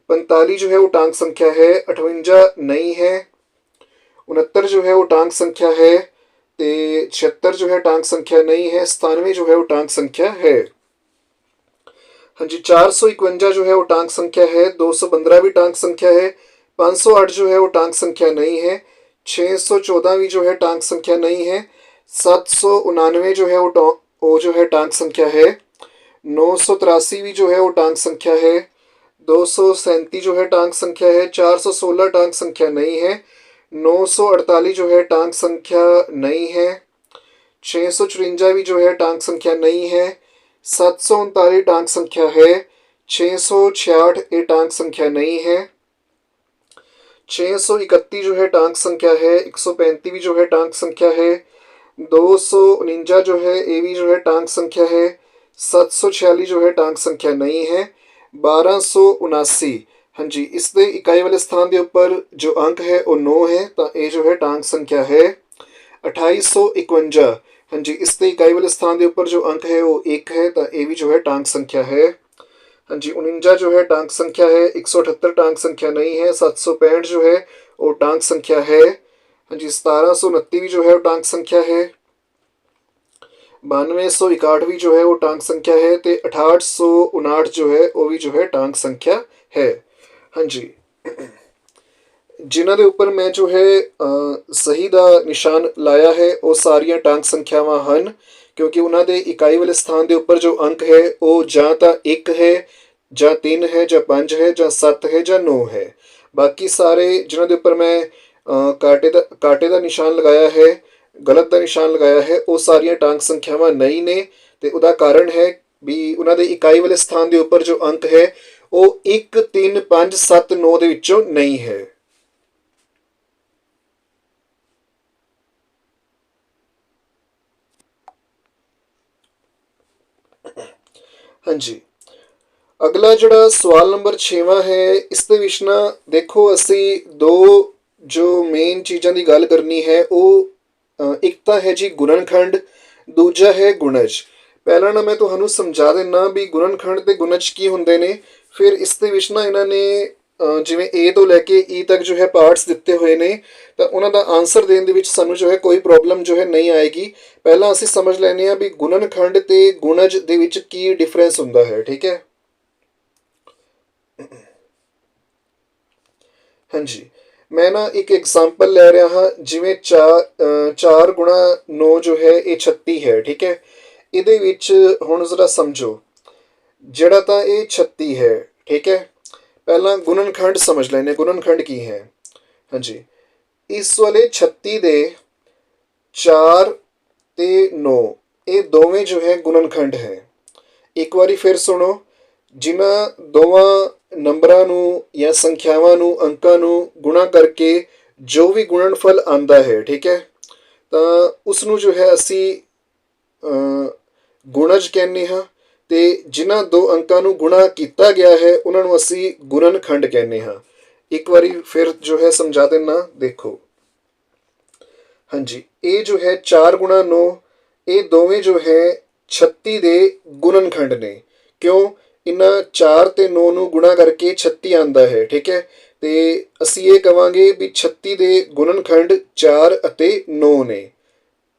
A: 45 ਜੋ ਹੈ ਉਹ ਟਾਂਕ ਸੰਖਿਆ ਹੈ। 58 ਨਹੀਂ ਹੈ। 69 ਜੋ ਹੈ ਉਹ ਟਾਂਕ ਸੰਖਿਆ ਹੈ, ਤੇ 76 ਜੋ ਹੈ ਟਾਂਕ ਸੰਖਿਆ ਨਹੀਂ ਹੈ। 97 ਜੋ ਹੈ ਉਹ ਟਾਂਕ ਸੰਖਿਆ ਹੈ। ਹਾਂਜੀ, 451 ਜੋ ਹੈ ਉਹ ਟਾਂਕ ਸੰਖਿਆ ਹੈ। 215 ਵੀ ਟਾਂਕ ਸੰਖਿਆ ਹੈ। 508 ਜੋ ਹੈ ਉਹ ਟਾਂਕ ਸੰਖਿਆ ਨਹੀਂ ਹੈ। 614 ਵੀ ਜੋ ਹੈ ਟਾਂਕ ਸੰਖਿਆ ਨਹੀਂ ਹੈ। 799 ਜੋ ਹੈ ਉਹ ਜੋ ਹੈ ਟਾਂਕ ਸੰਖਿਆ ਹੈ। 983 ਵੀ ਜੋ ਹੈ ਉਹ ਟਾਂਕ ਸੰਖਿਆ ਹੈ। 237 ਜੋ ਹੈ ਟਾਂਕ ਸੰਖਿਆ ਹੈ। 416 ਟਾਂਕ ਸੰਖਿਆ ਨਹੀਂ ਹੈ। 948 ਜੋ ਹੈ ਟਾਂਕ ਸੰਖਿਆ ਨਹੀਂ ਹੈ। 654 ਵੀ ਜੋ ਹੈ ਟਾਂਕ ਸੰਖਿਆ ਨਹੀਂ ਹੈ। 739 ਟਾਂਕ ਸੰਖਿਆ ਹੈ। 666 ਇਹ ਟਾਂਕ ਸੰਖਿਆ ਨਹੀਂ ਹੈ। 631 ਜੋ ਹੈ ਟਾਂਕ ਸੰਖਿਆ ਹੈ। 135 ਵੀ ਜੋ ਹੈ ਟਾਂਕ ਸੰਖਿਆ ਹੈ। 249 ਜੋ ਹੈ ਇਹ ਵੀ ਜੋ ਹੈ ਟਾਂਕ ਸੰਖਿਆ ਹੈ। 746 ਜੋ ਹੈ ਟਾਂਕ ਸੰਖਿਆ ਨਹੀਂ ਹੈ। 1279, ਹਾਂਜੀ, ਇਸ ਦੇ ਇਕਾਈ ਵਾਲੇ ਸਥਾਨ ਦੇ ਉੱਪਰ ਜੋ ਅੰਕ ਹੈ ਉਹ 9 ਹੈ, ਤਾਂ ਇਹ ਜੋ ਹੈ ਟਾਂਕ ਸੰਖਿਆ ਹੈ। 2851, ਹਾਂਜੀ, ਇਸ ਦੇ ਇਕਾਈ ਵਾਲੇ ਸਥਾਨ ਦੇ ਉੱਪਰ ਜੋ ਅੰਕ ਹੈ ਉਹ 1 ਹੈ, ਤਾਂ ਇਹ ਵੀ ਜੋ ਹੈ ਟਾਂਕ ਸੰਖਿਆ ਹੈ। ਹਾਂਜੀ, 49 ਜੋ ਹੈ ਟਾਂਕ ਸੰਖਿਆ ਹੈ। 178 ਟਾਂਕ ਸੰਖਿਆ ਨਹੀਂ ਹੈ। 765 ਜੋ ਹੈ ਉਹ ਟਾਂਕ ਸੰਖਿਆ ਹੈ। ਹਾਂਜੀ, 1729 ਵੀ ਜੋ ਹੈ ਉਹ ਟਾਂਕ ਸੰਖਿਆ ਹੈ। 9261 ਵੀ ਜੋ ਹੈ ਉਹ ਟਾਂਕ ਸੰਖਿਆ ਹੈ, ਤੇ 6859 ਜੋ ਹੈ ਉਹ ਵੀ ਜੋ ਹੈ ਟਾਂਕ ਸੰਖਿਆ ਹੈ। ਹਾਂਜੀ, ਜਿਨ੍ਹਾਂ ਦੇ ਉੱਪਰ ਮੈਂ ਜੋ ਹੈ ਸਹੀ ਦਾ ਨਿਸ਼ਾਨ ਲਾਇਆ ਹੈ ਉਹ ਸਾਰੀਆਂ ਟਾਂਕ ਸੰਖਿਆਵਾਂ ਹਨ, ਕਿਉਂਕਿ ਉਹਨਾਂ ਦੇ ਇਕਾਈ ਵਾਲੇ ਸਥਾਨ ਦੇ ਉੱਪਰ ਜੋ ਅੰਕ ਹੈ ਉਹ ਜਾਂ ਤਾਂ 1 ਹੈ, ਜਾਂ 3 ਹੈ, ਜਾਂ 5 ਹੈ, ਜਾਂ 7 ਹੈ, ਜਾਂ 9 ਹੈ। ਬਾਕੀ ਸਾਰੇ ਜਿਨ੍ਹਾਂ ਦੇ ਉੱਪਰ ਮੈਂ ਕਾਂਟੇ ਦਾ ਨਿਸ਼ਾਨ ਲਗਾਇਆ ਹੈ, ਗਲਤ ਦਾ ਨਿਸ਼ਾਨ ਲਗਾਇਆ ਹੈ, ਉਹ ਸਾਰੀਆਂ ਟਾਂਕ ਸੰਖਿਆਵਾਂ ਨਹੀਂ ਨੇ। ਤੇ ਉਹਦਾ ਕਾਰਨ ਹੈ ਵੀ ਉਹਨਾਂ ਦੇ ਇਕਾਈ ਵਾਲੇ ਸਥਾਨ ਦੇ ਉੱਪਰ ਜੋ ਅੰਕ ਹੈ ਉਹ 1 3 5 7 9 ਦੇ ਵਿੱਚੋਂ ਨਹੀਂ ਹੈ। ਹਾਂਜੀ, ਅਗਲਾ ਜਿਹੜਾ ਸਵਾਲ ਨੰਬਰ 6ਵਾਂ ਹੈ, ਇਸ ਦੇ ਵਿੱਚ ਨਾ ਦੇਖੋ ਅਸੀਂ ਦੋ ਜੋ ਮੇਨ ਚੀਜ਼ਾਂ ਦੀ ਗੱਲ ਕਰਨੀ ਹੈ ਉਹ ਇੱਕ ਤਾਂ ਹੈ ਜੀ ਗੁਣਨਖੰਡ, ਦੂਜਾ ਹੈ ਗੁਣਜ। ਪਹਿਲਾਂ ਨਾ ਮੈਂ ਤੁਹਾਨੂੰ ਸਮਝਾ ਦਿੰਦਾ ਵੀ ਗੁਣਨਖੰਡ ਤੇ ਗੁਣਜ ਕੀ ਹੁੰਦੇ ਨੇ। ਫਿਰ ਇਸ ਦੇ ਵਿੱਚ ਨਾ ਇਹਨਾਂ ਨੇ ਜਿਵੇਂ A ਤੋਂ ਲੈ ਕੇ E ਤੱਕ ਜੋ ਹੈ ਪਾਰਟਸ ਦਿੱਤੇ ਹੋਏ ਨੇ, ਤਾਂ ਉਹਨਾਂ ਦਾ ਆਨਸਰ ਦੇਣ ਦੇ ਵਿੱਚ ਸਾਨੂੰ ਜੋ ਹੈ ਕੋਈ ਪ੍ਰੋਬਲਮ ਜੋ ਹੈ ਨਹੀਂ ਆਏਗੀ। ਪਹਿਲਾਂ ਅਸੀਂ ਸਮਝ ਲੈਂਦੇ ਹਾਂ ਵੀ ਗੁਣਨਖੰਡ ਤੇ ਗੁਣਜ ਦੇ ਵਿੱਚ ਕੀ ਡਿਫਰੈਂਸ ਹੁੰਦਾ ਹੈ। ਠੀਕ ਹੈ, ਹਾਂਜੀ, ਮੈਂ ਨਾ ਇੱਕ ਐਗਜ਼ਾਮਪਲ ਲੈ ਰਿਹਾ ਹਾਂ। ਜਿਵੇਂ 4 ਗੁਣਾ 9 ਜੋ ਹੈ ਇਹ 36 ਹੈ। ਠੀਕ ਹੈ, ਇਹਦੇ ਵਿੱਚ ਹੁਣ ਜ਼ਰਾ ਸਮਝੋ, ਜਿਹੜਾ ਤਾਂ ਇਹ 36 ਹੈ। ਠੀਕ ਹੈ, ਪਹਿਲਾਂ ਗੁਣਨਖੰਡ ਸਮਝ ਲੈਂਦੇ। ਗੁਣਨਖੰਡ ਕੀ ਹੈ? ਹਾਂਜੀ, ਇਸ ਵਾਲੇ 36 ਦੇ 4 ਤੇ 9 ਇਹ ਦੋਵੇਂ ਜੋ ਹੈ ਗੁਣਨਖੰਡ ਹੈ। ਇੱਕ ਵਾਰੀ ਫਿਰ ਸੁਣੋ, ਜਿਨ੍ਹਾਂ ਦੋਵਾਂ ਨੰਬਰਾਂ ਨੂੰ ਜਾਂ ਸੰਖਿਆਵਾਂ ਨੂੰ, ਅੰਕਾਂ ਨੂੰ ਗੁਣਾ ਕਰਕੇ ਜੋ ਵੀ ਗੁਣਨਫਲ ਆਉਂਦਾ ਹੈ, ਠੀਕ ਹੈ, ਤਾਂ ਉਸ ਨੂੰ ਜੋ ਹੈ ਅਸੀਂ ਗੁਣਜ ਕਹਿੰਦੇ ਹਾਂ। ਤੇ ਜਿਨ੍ਹਾਂ ਦੋ ਅੰਕਾਂ ਨੂੰ ਗੁਣਾ ਕੀਤਾ ਗਿਆ ਹੈ ਉਹਨਾਂ ਨੂੰ ਅਸੀਂ ਗੁਣਨਖੰਡ ਕਹਿੰਦੇ ਹਾਂ। ਇੱਕ ਵਾਰੀ ਫਿਰ ਜੋ ਹੈ ਸਮਝਾ ਦੇਣਾ, ਦੇਖੋ। ਹਾਂਜੀ, ਇਹ ਜੋ ਹੈ 4 ਗੁਣਾ 9 ਇਹ ਦੋਵੇਂ ਜੋ ਹੈ 36 ਦੇ ਗੁਣਨਖੰਡ ਨੇ। ਕਿਉਂ? ਇਹਨਾਂ 4 ਤੇ 9 ਨੂੰ ਗੁਣਾ ਕਰਕੇ 36 ਆਉਂਦਾ ਹੈ। ਠੀਕ ਹੈ, ਤੇ ਅਸੀਂ ਇਹ ਕਵਾਂਗੇ ਵੀ 36 ਦੇ ਗੁਣਨਖੰਡ 4 ਅਤੇ 9 ਨੇ।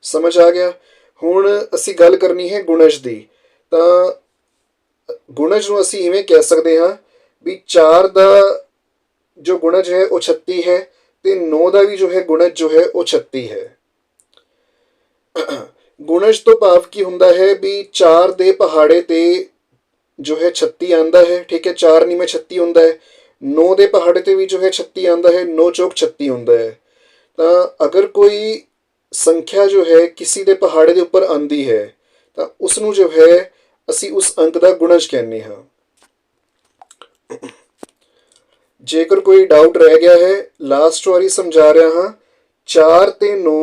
A: ਸਮਝ ਆ ਗਿਆ? ਹੁਣ ਅਸੀਂ ਗੱਲ ਕਰਨੀ ਹੈ ਗੁਣਜ ਦੀ। ਤਾਂ ਗੁਣਜ ਨੂੰ ਅਸੀਂ ਇਵੇਂ ਕਹਿ ਸਕਦੇ ਹਾਂ ਵੀ 4 ਦਾ ਜੋ ਗੁਣਜ ਹੈ ਉਹ 36 ਹੈ ਤੇ 9 ਦਾ ਵੀ ਜੋ ਹੈ ਗੁਣਜ ਜੋ ਹੈ ਉਹ 36 ਹੈ। ਗੁਣਜ ਤੋਂ ਭਾਵ ਕੀ ਹੁੰਦਾ ਹੈ ਵੀ 4 ਦੇ ਪਹਾੜੇ ਤੇ ਜੋ ਹੈ 36 ਆਉਂਦਾ ਹੈ। ਠੀਕ ਹੈ, 4 ਨੀਵੇਂ 36 ਹੁੰਦਾ ਹੈ। 9 ਦੇ ਪਹਾੜੇ ਤੇ ਵੀ ਜੋ ਹੈ 36 ਆਉਂਦਾ ਹੈ। 9 ਚੌਕ 36 ਹੁੰਦਾ ਹੈ। ਤਾਂ ਅਗਰ ਕੋਈ ਸੰਖਿਆ ਜੋ ਹੈ ਕਿਸੇ ਦੇ ਪਹਾੜੇ ਦੇ ਉੱਪਰ ਆਉਂਦੀ ਹੈ ਤਾਂ ਉਸ ਨੂੰ ਜੋ ਹੈ ਅਸੀਂ ਉਸ ਅੰਕ ਦਾ ਗੁਣਜ ਕਹਿੰਦੇ ਹਾਂ। ਜੇਕਰ ਕੋਈ ਡਾਊਟ ਰਹਿ ਗਿਆ ਹੈ, ਲਾਸਟ ਵਾਰੀ ਸਮਝਾ ਰਿਹਾ ਹਾਂ। 4 ਤੇ 9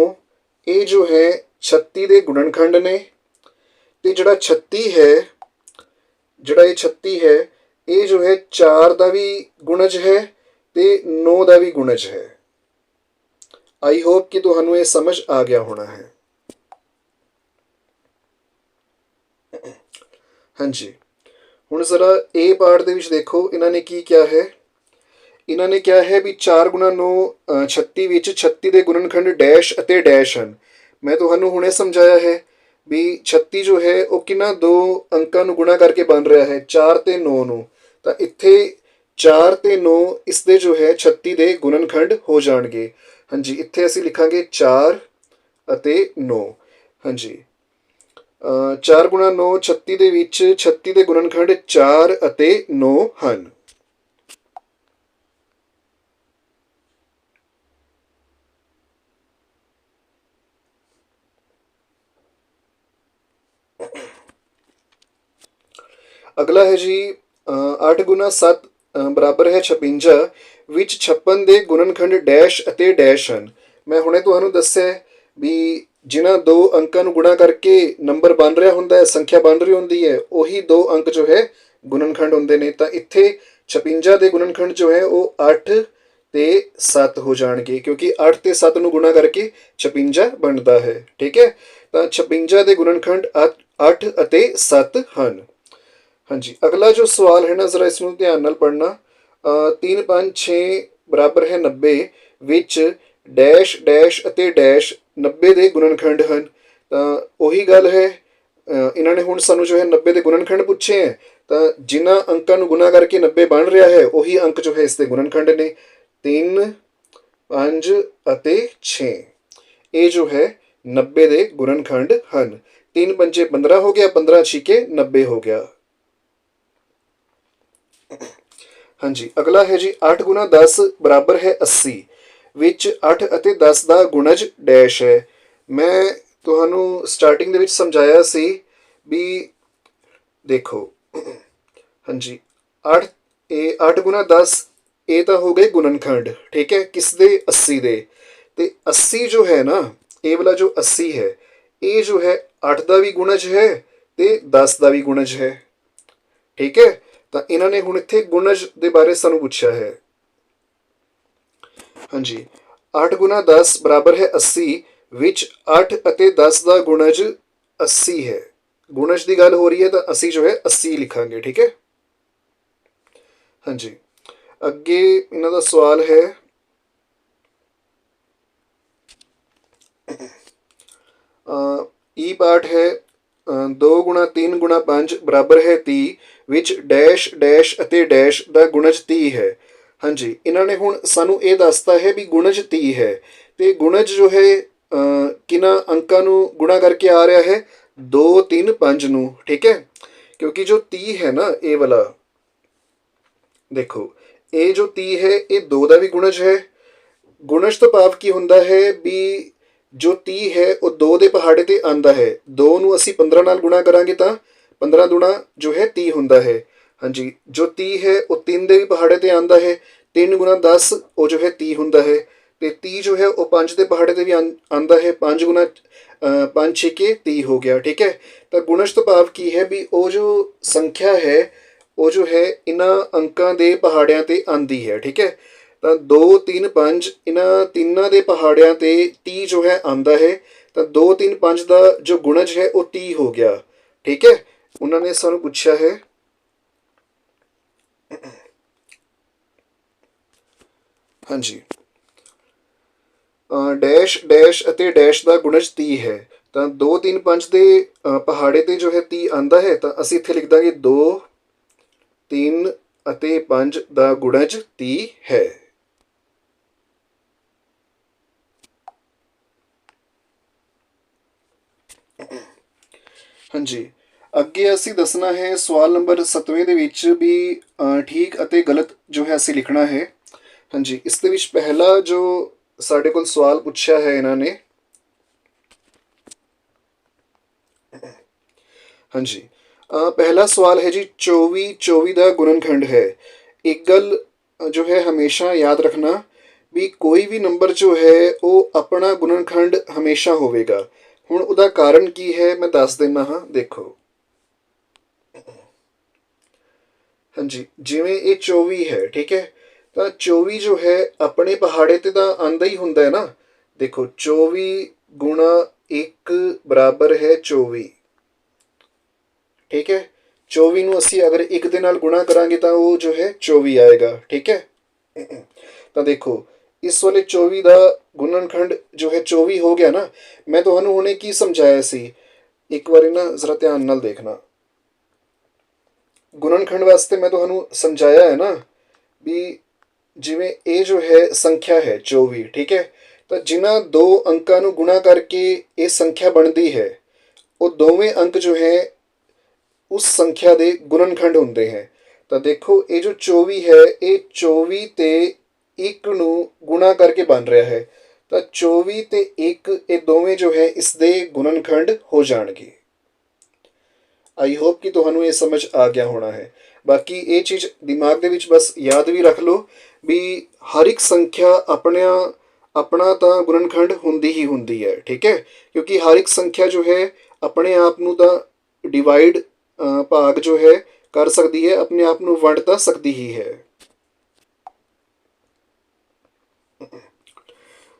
A: ਇਹ ਜੋ ਹੈ 36 ਦੇ ਗੁਣਨਖੰਡ ਨੇ, ਤੇ ਜਿਹੜਾ 36 ਹੈ, ਜਿਹੜਾ ਇਹ 36 ਹੈ, ਇਹ ਜੋ ਹੈ 4 ਦਾ ਵੀ ਗੁਣਜ ਹੈ ਤੇ 9 ਦਾ ਵੀ ਗੁਣਜ ਹੈ। ਆਈ ਹੋਪ ਕਿ ਤੁਹਾਨੂੰ ਇਹ ਸਮਝ ਆ ਗਿਆ ਹੋਣਾ ਹੈ। ਹਾਂਜੀ, ਹੁਣ ਜ਼ਰਾ A ਪਾਰਟ ਦੇ ਵਿੱਚ ਦੇਖੋ ਇਹਨਾਂ ਨੇ ਕੀ ਕਿਹਾ ਹੈ। ਇਹਨਾਂ ਨੇ ਕਿਹਾ ਹੈ ਵੀ 4 ਗੁਣਾ 9 36 ਵਿੱਚ 36 ਦੇ ਗੁਣਨਖੰਡ ਡੈਸ਼ ਅਤੇ ਡੈਸ਼ ਹਨ। ਮੈਂ ਤੁਹਾਨੂੰ ਹੁਣੇ ਸਮਝਾਇਆ ਹੈ ਵੀ 36 ਜੋ ਹੈ ਉਹ ਕਿਹਨਾਂ ਦੋ ਅੰਕਾਂ ਨੂੰ ਗੁਣਾ ਕਰਕੇ ਬਣ ਰਿਹਾ ਹੈ, 4 ਤੇ 9 ਨੂੰ। ਤਾਂ ਇੱਥੇ 4 ਤੇ 9 ਇਸ ਦੇ ਜੋ ਹੈ 36 ਦੇ ਗੁਣਨਖੰਡ ਹੋ ਜਾਣਗੇ। ਹਾਂਜੀ, ਇੱਥੇ ਅਸੀਂ ਲਿਖਾਂਗੇ 4 ਅਤੇ 9। ਹਾਂਜੀ, 4 ਗੁਣਾ 9 36 ਦੇ ਵਿੱਚ 36 ਦੇ ਗੁਣਨਖੰਡ 4 ਅਤੇ 9 ਹਨ। ਅਗਲਾ ਹੈ ਜੀ 8 ਗੁਣਾ 7 ਬਰਾਬਰ ਹੈ 56 ਵਿੱਚ 56 ਦੇ ਗੁਣਨਖੰਡ ਡੈਸ਼ ਅਤੇ ਡੈਸ਼ ਹਨ। ਮੈਂ ਹੁਣੇ ਤੁਹਾਨੂੰ ਦੱਸਿਆ ਵੀ ਜਿਨ੍ਹਾਂ ਦੋ ਅੰਕਾਂ ਨੂੰ ਗੁਣਾ ਕਰਕੇ ਨੰਬਰ ਬਣ ਰਿਹਾ ਹੁੰਦਾ ਹੈ, ਸੰਖਿਆ ਬਣ ਰਹੀ ਹੁੰਦੀ ਹੈ, ਉਹੀ ਦੋ ਅੰਕ ਜੋ ਹੈ ਗੁਣਨਖੰਡ ਹੁੰਦੇ ਨੇ। ਤਾਂ ਇੱਥੇ 56 ਦੇ ਗੁਣਨਖੰਡ ਜੋ ਹੈ ਉਹ 8 ਤੇ 7 ਹੋ ਜਾਣਗੇ, ਕਿਉਂਕਿ 8 ਤੇ 7 ਨੂੰ ਗੁਣਾ ਕਰਕੇ 56 ਬਣਦਾ ਹੈ। ਠੀਕ ਹੈ, ਤਾਂ 56 ਦੇ ਗੁਣਨਖੰਡ 8 ਅਤੇ 7 ਹਨ। ਹਾਂਜੀ, ਅਗਲਾ ਜੋ ਸਵਾਲ ਹੈ ਨਾ, ਜ਼ਰਾ ਇਸ ਨੂੰ ਧਿਆਨ ਨਾਲ ਪੜ੍ਹਨਾ। 3 5 6 ਬਰਾਬਰ ਹੈ 90 ਵਿੱਚ ਡੈਸ਼ ਡੈਸ਼ ਅਤੇ ਡੈਸ਼ 90 ਦੇ ਗੁਣਨਖੰਡ ਹਨ। ਤਾਂ ਉਹੀ ਗੱਲ ਹੈ, ਇਹਨਾਂ ਨੇ ਹੁਣ ਸਾਨੂੰ ਜੋ ਹੈ 90 ਦੇ ਗੁਣਨਖੰਡ ਪੁੱਛੇ ਹੈ। ਤਾਂ ਜਿਨ੍ਹਾਂ ਅੰਕਾਂ ਨੂੰ ਗੁਣਾ ਕਰਕੇ 90 ਬਣ ਰਿਹਾ ਹੈ ਉਹੀ ਅੰਕ ਜੋ ਹੈ ਇਸ ਦੇ ਗੁਣਨਖੰਡ ਨੇ। 3 5 ਅਤੇ 6 ਇਹ ਜੋ ਹੈ 90 ਦੇ ਗੁਣਨਖੰਡ ਹਨ। 3 ਪੰਜੇ 15 ਹੋ ਗਿਆ, 15 ਛਿਕੇ 90 ਹੋ ਗਿਆ। ਹਾਂਜੀ, ਅਗਲਾ ਹੈ ਜੀ 8 ਗੁਣਾ 10 ਬਰਾਬਰ ਹੈ 80 ਵਿੱਚ 8 ਅਤੇ 10 ਦਾ ਗੁਣਜ ਡੈਸ਼ ਹੈ। ਮੈਂ ਤੁਹਾਨੂੰ ਸਟਾਰਟਿੰਗ ਦੇ ਵਿੱਚ ਸਮਝਾਇਆ ਸੀ ਵੀ ਦੇਖੋ, ਹਾਂਜੀ, 8 ਇਹ 8 ਗੁਣਾ 10 ਇਹ ਤਾਂ ਹੋ ਗਏ ਗੁਣਨਖੰਡ, ਠੀਕ ਹੈ, ਕਿਸ ਦੇ? 80 ਦੇ। ਤੇ 80 ਜੋ ਹੈ ਨਾ, ਇਹ ਵਾਲਾ ਜੋ 80 ਹੈ, ਇਹ ਜੋ ਹੈ 8 ਦਾ ਵੀ ਗੁਣਜ ਹੈ ਤੇ 10 ਦਾ ਵੀ ਗੁਣਜ ਹੈ, ਠੀਕ ਹੈ। ਤਾਂ ਇਹਨਾਂ ਨੇ ਹੁਣ ਇੱਥੇ ਗੁਣਜ ਦੇ ਬਾਰੇ ਸਾਨੂੰ ਪੁੱਛਿਆ ਹੈ। ਹਾਂਜੀ, 8 ਗੁਣਾ 10 ਬਰਾਬਰ ਹੈ 80, ਵਿੱਚ 8 ਅਤੇ 10 ਦਾ ਗੁਣਜ 80 ਹੈ। ਗੁਣਜ ਦੀ ਗੱਲ ਹੋ ਰਹੀ ਹੈ ਤਾਂ ਅਸੀਂ ਜੋ ਹੈ 80 ਲਿਖਾਂਗੇ, ਠੀਕ ਹੈ। ਹਾਂਜੀ, ਅੱਗੇ ਇਹਨਾਂ ਦਾ ਸਵਾਲ ਹੈ, ਈ ਪਾਠ ਹੈ 2 ਗੁਣਾ 3 ਗੁਣਾ 5 ਬਰਾਬਰ ਹੈ 30, ਵਿੱਚ ਡੈਸ਼ ਡੈਸ਼ ਅਤੇ ਡੈਸ਼ ਦਾ ਗੁਣਜ 30 ਹੈ। ਹਾਂਜੀ, ਇਹਨਾਂ ਨੇ ਹੁਣ ਸਾਨੂੰ ਇਹ ਦੱਸਤਾ ਹੈ ਵੀ ਗੁਣਜ 30 ਹੈ, ਤੇ ਗੁਣਜ ਜੋ ਹੈ ਕਿਹਨਾਂ ਅੰਕਾਂ ਨੂੰ ਗੁਣਾ ਕਰਕੇ ਆ ਰਿਹਾ ਹੈ? 2 3 5 ਨੂੰ, ਠੀਕ ਹੈ। ਕਿਉਂਕਿ ਜੋ 30 ਹੈ ਨਾ, ਇਹ ਵਾਲਾ ਦੇਖੋ, ਇਹ ਜੋ 30 ਹੈ ਇਹ 2 ਦਾ ਵੀ ਗੁਣਜ ਹੈ। ਗੁਣਜ ਤੋਂ ਭਾਵ ਕੀ ਹੁੰਦਾ ਹੈ ਵੀ ਜੋ 30 ਹੈ ਉਹ 2 ਦੇ ਪਹਾੜੇ ਤੇ ਆਂਦਾ ਹੈ। 2 ਨੂੰ ਅਸੀਂ 15 ਨਾਲ ਗੁਣਾ ਕਰਾਂਗੇ ਤਾਂ 15 ਦੁਣਾ ਜੋ ਹੈ 30 ਹੁੰਦਾ ਹੈ। ਹਾਂਜੀ, ਜੋ 30 ਹੈ ਉਹ 3 ਦੇ ਵੀ ਪਹਾੜੇ ਤੇ ਆਂਦਾ ਹੈ। 3 ਗੁਣਾ 10 ਉਹ ਜੋ ਹੈ 30 ਹੁੰਦਾ ਹੈ। ਤੇ 30 ਜੋ ਹੈ ਉਹ 5 ਦੇ ਪਹਾੜੇ ਤੇ ਵੀ ਆਂਦਾ ਹੈ। 5 ਗੁਣਾ 5 ਛਿਕੇ 30 ਹੋ ਗਿਆ, ਠੀਕ ਹੈ। ਤਾਂ ਗੁਣਜ ਤੋਂ ਭਾਵ ਕੀ ਹੈ ਵੀ ਉਹ ਜੋ ਸੰਖਿਆ ਹੈ ਉਹ ਜੋ ਹੈ ਇਹਨਾਂ ਅੰਕਾਂ ਦੇ ਪਹਾੜਿਆਂ ਤੇ ਆਂਦੀ ਹੈ, ਠੀਕ ਹੈ। ਤਾਂ 2 3 5 ਇਹਨਾਂ ਤਿੰਨਾਂ ਦੇ ਪਹਾੜਿਆਂ ਤੇ 30 ਜੋ ਹੈ ਆਂਦਾ ਹੈ। ਤਾਂ 2 3 5 ਦਾ ਜੋ ਗੁਣਜ ਹੈ ਉਹ 30 ਹੋ ਗਿਆ, ਠੀਕ ਹੈ। ਉਹਨਾਂ ਨੇ ਸਾਨੂੰ ਪੁੱਛਿਆ ਹੈ, ਹਾਂਜੀ, ਡੈਸ਼ ਡੈਸ਼ ਅਤੇ ਡੈਸ਼ ਦਾ ਗੁਣਜ 30 ਹੈ। ਤਾਂ 2 3 5 ਦੇ ਪਹਾੜੇ ਤੇ ਜੋ ਹੈ 30 ਆਂਦਾ ਹੈ। ਤਾਂ ਅਸੀਂ ਇੱਥੇ ਲਿਖ ਦਾਂਗੇ 2 3 ਅਤੇ 5 ਦਾ ਗੁਣਜ 30 ਹੈ। ਹਾਂਜੀ, ਅੱਗੇ ਅਸੀਂ ਦੱਸਣਾ ਹੈ ਸਵਾਲ ਨੰਬਰ 7ਵੇਂ ਦੇ ਵਿੱਚ ਵੀ ਠੀਕ ਅਤੇ ਗਲਤ ਜੋ ਹੈ ਅਸੀਂ ਲਿਖਣਾ ਹੈ। ਹਾਂਜੀ, ਇਸ ਦੇ ਵਿੱਚ ਪਹਿਲਾ ਜੋ ਸਾਡੇ ਕੋਲ ਸਵਾਲ ਪੁੱਛਿਆ ਹੈ ਇਹਨਾਂ ਨੇ, ਹਾਂਜੀ, ਪਹਿਲਾ ਸਵਾਲ ਹੈ ਜੀ 24 24 ਦਾ ਗੁਣਨਖੰਡ ਹੈ। ਇੱਕ ਗੱਲ ਜੋ ਹੈ ਹਮੇਸ਼ਾ ਯਾਦ ਰੱਖਣਾ ਵੀ ਕੋਈ ਵੀ ਨੰਬਰ ਜੋ ਹੈ ਉਹ ਆਪਣਾ ਗੁਣਨਖੰਡ ਹਮੇਸ਼ਾ ਹੋਵੇਗਾ। ਹੁਣ ਉਹਦਾ ਕਾਰਨ ਕੀ ਹੈ ਮੈਂ ਦੱਸ ਦਿੰਦਾ ਹਾਂ, ਦੇਖੋ, ਹਾਂਜੀ, ਜਿਵੇਂ ਇਹ 24 ਹੈ, ਠੀਕ ਹੈ। ਤਾਂ 24 ਜੋ ਹੈ ਆਪਣੇ ਪਹਾੜੇ ਤੇ ਤਾਂ ਆਂਦਾ ਹੀ ਹੁੰਦਾ ਹੈ ਨਾ। ਦੇਖੋ, 24 ਗੁਣਾ 1 ਬਰਾਬਰ ਹੈ 24, ਠੀਕ ਹੈ। 24 ਨੂੰ ਅਸੀਂ ਅਗਰ 1 ਦੇ ਨਾਲ ਗੁਣਾ ਕਰਾਂਗੇ ਤਾਂ ਉਹ ਜੋ ਹੈ 24 ਆਏਗਾ, ਠੀਕ ਹੈ। ਤਾਂ ਦੇਖੋ, ਇਸ ਵਾਲੇ 24 ਦਾ ਗੁਣਨਖੰਡ ਜੋ ਹੈ 24 ਹੋ ਗਿਆ ਨਾ। ਮੈਂ ਤੁਹਾਨੂੰ ਹੁਣੇ ਕੀ ਸਮਝਾਇਆ ਸੀ, ਇੱਕ ਵਾਰੀ ਨਾ ਜ਼ਰਾ ਧਿਆਨ ਨਾਲ ਦੇਖਣਾ। ਗੁਣਨਖੰਡ ਵਾਸਤੇ ਮੈਂ ਤੁਹਾਨੂੰ ਸਮਝਾਇਆ ਹੈ ਨਾ ਵੀ ਜਿਵੇਂ ਇਹ ਜੋ ਹੈ ਸੰਖਿਆ ਹੈ 24, ਠੀਕ ਹੈ। ਤਾਂ ਜਿਨ੍ਹਾਂ ਦੋ ਅੰਕਾਂ ਨੂੰ ਗੁਣਾ ਕਰਕੇ ਇਹ ਸੰਖਿਆ ਬਣਦੀ ਹੈ ਉਹ ਦੋਵੇਂ ਅੰਕ ਜੋ ਹੈ ਉਸ ਸੰਖਿਆ ਦੇ ਗੁਣਨਖੰਡ ਹੁੰਦੇ ਹੈ। ਤਾਂ ਦੇਖੋ, ਇਹ ਜੋ 24 ਹੈ ਇਹ 24 ਤੇ 1 ਨੂੰ ਗੁਣਾ ਕਰਕੇ ਬਣ ਰਿਹਾ ਹੈ। ਤਾਂ 24 ਤੇ 1 ਇਹ ਦੋਵੇਂ ਜੋ ਹੈ ਇਸ ਦੇ ਗੁਣਨਖੰਡ ਹੋ ਜਾਣਗੇ। ਆਈ ਹੋਪ ਕਿ ਤੁਹਾਨੂੰ ਇਹ ਸਮਝ ਆ ਗਿਆ ਹੋਣਾ ਹੈ। ਬਾਕੀ ਇਹ ਚੀਜ਼ ਦਿਮਾਗ ਦੇ ਵਿੱਚ ਬਸ ਯਾਦ ਵੀ ਰੱਖ ਲਓ ਵੀ ਹਰ ਇੱਕ ਸੰਖਿਆ ਆਪਣਾ ਤਾਂ ਗੁਣਨਖੰਡ ਹੁੰਦੀ ਹੀ ਹੁੰਦੀ ਹੈ, ਠੀਕ ਹੈ। ਕਿਉਂਕਿ ਹਰ ਇੱਕ ਸੰਖਿਆ ਜੋ ਹੈ ਆਪਣੇ ਆਪ ਨੂੰ ਤਾਂ ਡਿਵਾਈਡ ਭਾਗ ਜੋ ਹੈ ਕਰ ਸਕਦੀ ਹੈ, ਆਪਣੇ ਆਪ ਨੂੰ ਵੰਡ ਤਾਂ ਸਕਦੀ ਹੀ ਹੈ।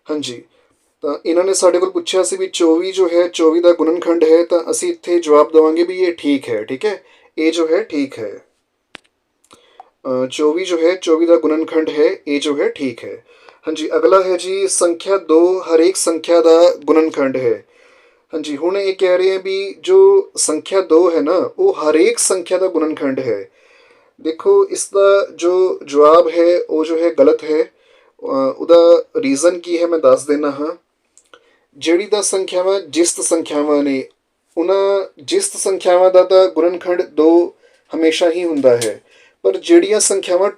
A: ਹਾਂਜੀ, ਤਾਂ ਇਹਨਾਂ ਨੇ ਸਾਡੇ ਕੋਲ ਪੁੱਛਿਆ ਸੀ ਵੀ 24 ਜੋ ਹੈ 24 ਦਾ ਗੁਣਨਖੰਡ ਹੈ। ਤਾਂ ਅਸੀਂ ਇੱਥੇ ਜਵਾਬ ਦੇਵਾਂਗੇ ਵੀ ਇਹ ਠੀਕ ਹੈ, ਠੀਕ ਹੈ। ਇਹ ਜੋ ਹੈ ਠੀਕ ਹੈ, 24 ਜੋ ਹੈ 24 ਦਾ ਗੁਣਨਖੰਡ ਹੈ, ਇਹ ਜੋ ਹੈ ਠੀਕ ਹੈ। ਹਾਂਜੀ, ਅਗਲਾ ਹੈ ਜੀ ਸੰਖਿਆ 2 ਹਰੇਕ ਸੰਖਿਆ ਦਾ ਗੁਣਨਖੰਡ ਹੈ। ਹਾਂਜੀ, ਹੁਣ ਇਹ ਕਹਿ ਰਹੇ ਹੈ ਵੀ ਜੋ ਸੰਖਿਆ 2 ਹੈ ਨਾ ਉਹ ਹਰੇਕ ਸੰਖਿਆ ਦਾ ਗੁਣਨਖੰਡ ਹੈ। ਦੇਖੋ, ਇਸ ਦਾ ਜੋ ਜਵਾਬ ਹੈ ਉਹ ਜੋ ਹੈ ਗਲਤ ਹੈ। ਉਹਦਾ ਰੀਜ਼ਨ ਕੀ ਹੈ ਮੈਂ ਦੱਸ ਦਿੰਦਾ ਹਾਂ। ਜਿਹੜੀ ਤਾਂ ਸੰਖਿਆਵਾਂ ਜਿਸਤ ਸੰਖਿਆਵਾਂ ਨੇ ਉਹਨਾਂ ਜਿਸਤ ਸੰਖਿਆਵਾਂ ਦਾ ਤਾਂ ਗੁਣਨਖੰਡ 2 ਹਮੇਸ਼ਾ ਹੀ ਹੁੰਦਾ ਹੈ। ਪਰ ਜਿਹੜੀਆਂ ਸੰਖਿਆਵਾਂ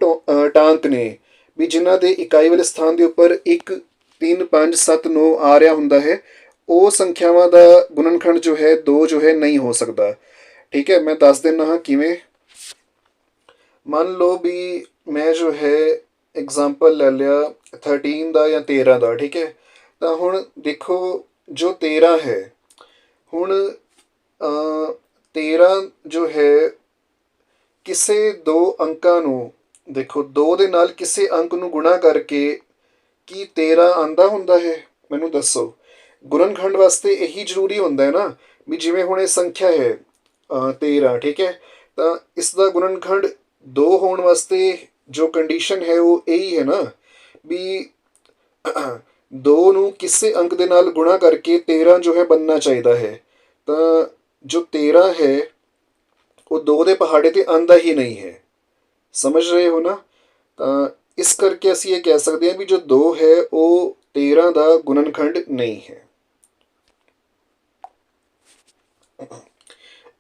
A: ਟਾਂਕ ਨੇ ਵੀ ਜਿਨ੍ਹਾਂ ਦੇ ਇਕਾਈ ਵਾਲੇ ਸਥਾਨ ਦੇ ਉੱਪਰ 1 3 5 7 9 ਆ ਰਿਹਾ ਹੁੰਦਾ ਹੈ, ਉਹ ਸੰਖਿਆਵਾਂ ਦਾ ਗੁਣਨਖੰਡ ਜੋ ਹੈ 2 ਜੋ ਹੈ ਨਹੀਂ ਹੋ ਸਕਦਾ। ਠੀਕ ਹੈ, ਮੈਂ ਦੱਸ ਦਿੰਦਾ ਹਾਂ ਕਿਵੇਂ। ਮੰਨ ਲਓ ਵੀ ਮੈਂ ਜੋ ਹੈ ਐਗਜ਼ਾਮਪਲ ਲੈ ਲਿਆ 13 ਦਾ ਜਾਂ 13 ਦਾ। ਠੀਕ ਹੈ, ਤਾਂ ਹੁਣ ਦੇਖੋ ਜੋ 13 ਹੈ, ਹੁਣ 13 ਜੋ ਹੈ ਕਿਸੇ ਦੋ ਅੰਕਾਂ ਨੂੰ, ਦੇਖੋ 2 ਦੇ ਨਾਲ ਕਿਸੇ ਅੰਕ ਨੂੰ ਗੁਣਾ ਕਰਕੇ ਕੀ 13 ਆਂਦਾ ਹੁੰਦਾ ਹੈ? ਮੈਨੂੰ ਦੱਸੋ। ਗੁਣਨਖੰਡ ਵਾਸਤੇ ਇਹੀ ਜ਼ਰੂਰੀ ਹੁੰਦਾ ਹੈ ਨਾ, ਵੀ ਜਿਵੇਂ ਹੁਣ ਇਹ ਸੰਖਿਆ ਹੈ 13। ਠੀਕ ਹੈ, ਤਾਂ ਇਸ ਦਾ ਗੁਣਨਖੰਡ 2 ਹੋਣ ਵਾਸਤੇ ਜੋ ਕੰਡੀਸ਼ਨ ਹੈ ਉਹ ਇਹੀ ਹੈ ਨਾ, ਵੀ 2 ਨੂੰ ਕਿਸੇ ਅੰਕ ਦੇ ਨਾਲ ਗੁਣਾ ਕਰਕੇ 13 ਜੋ ਹੈ ਬਣਨਾ ਚਾਹੀਦਾ ਹੈ। ਤਾਂ ਜੋ 13 ਹੈ ਉਹ 2 ਦੇ ਪਹਾੜੇ ਤੇ ਆਂਦਾ ਹੀ ਨਹੀਂ ਹੈ। ਸਮਝ ਰਹੇ ਹੋ ਨਾ? ਤਾਂ ਇਸ ਕਰਕੇ ਅਸੀਂ ਇਹ ਕਹਿ ਸਕਦੇ ਹਾਂ ਵੀ ਜੋ 2 ਹੈ ਉਹ 13 ਦਾ ਗੁਣਨਖੰਡ ਨਹੀਂ ਹੈ।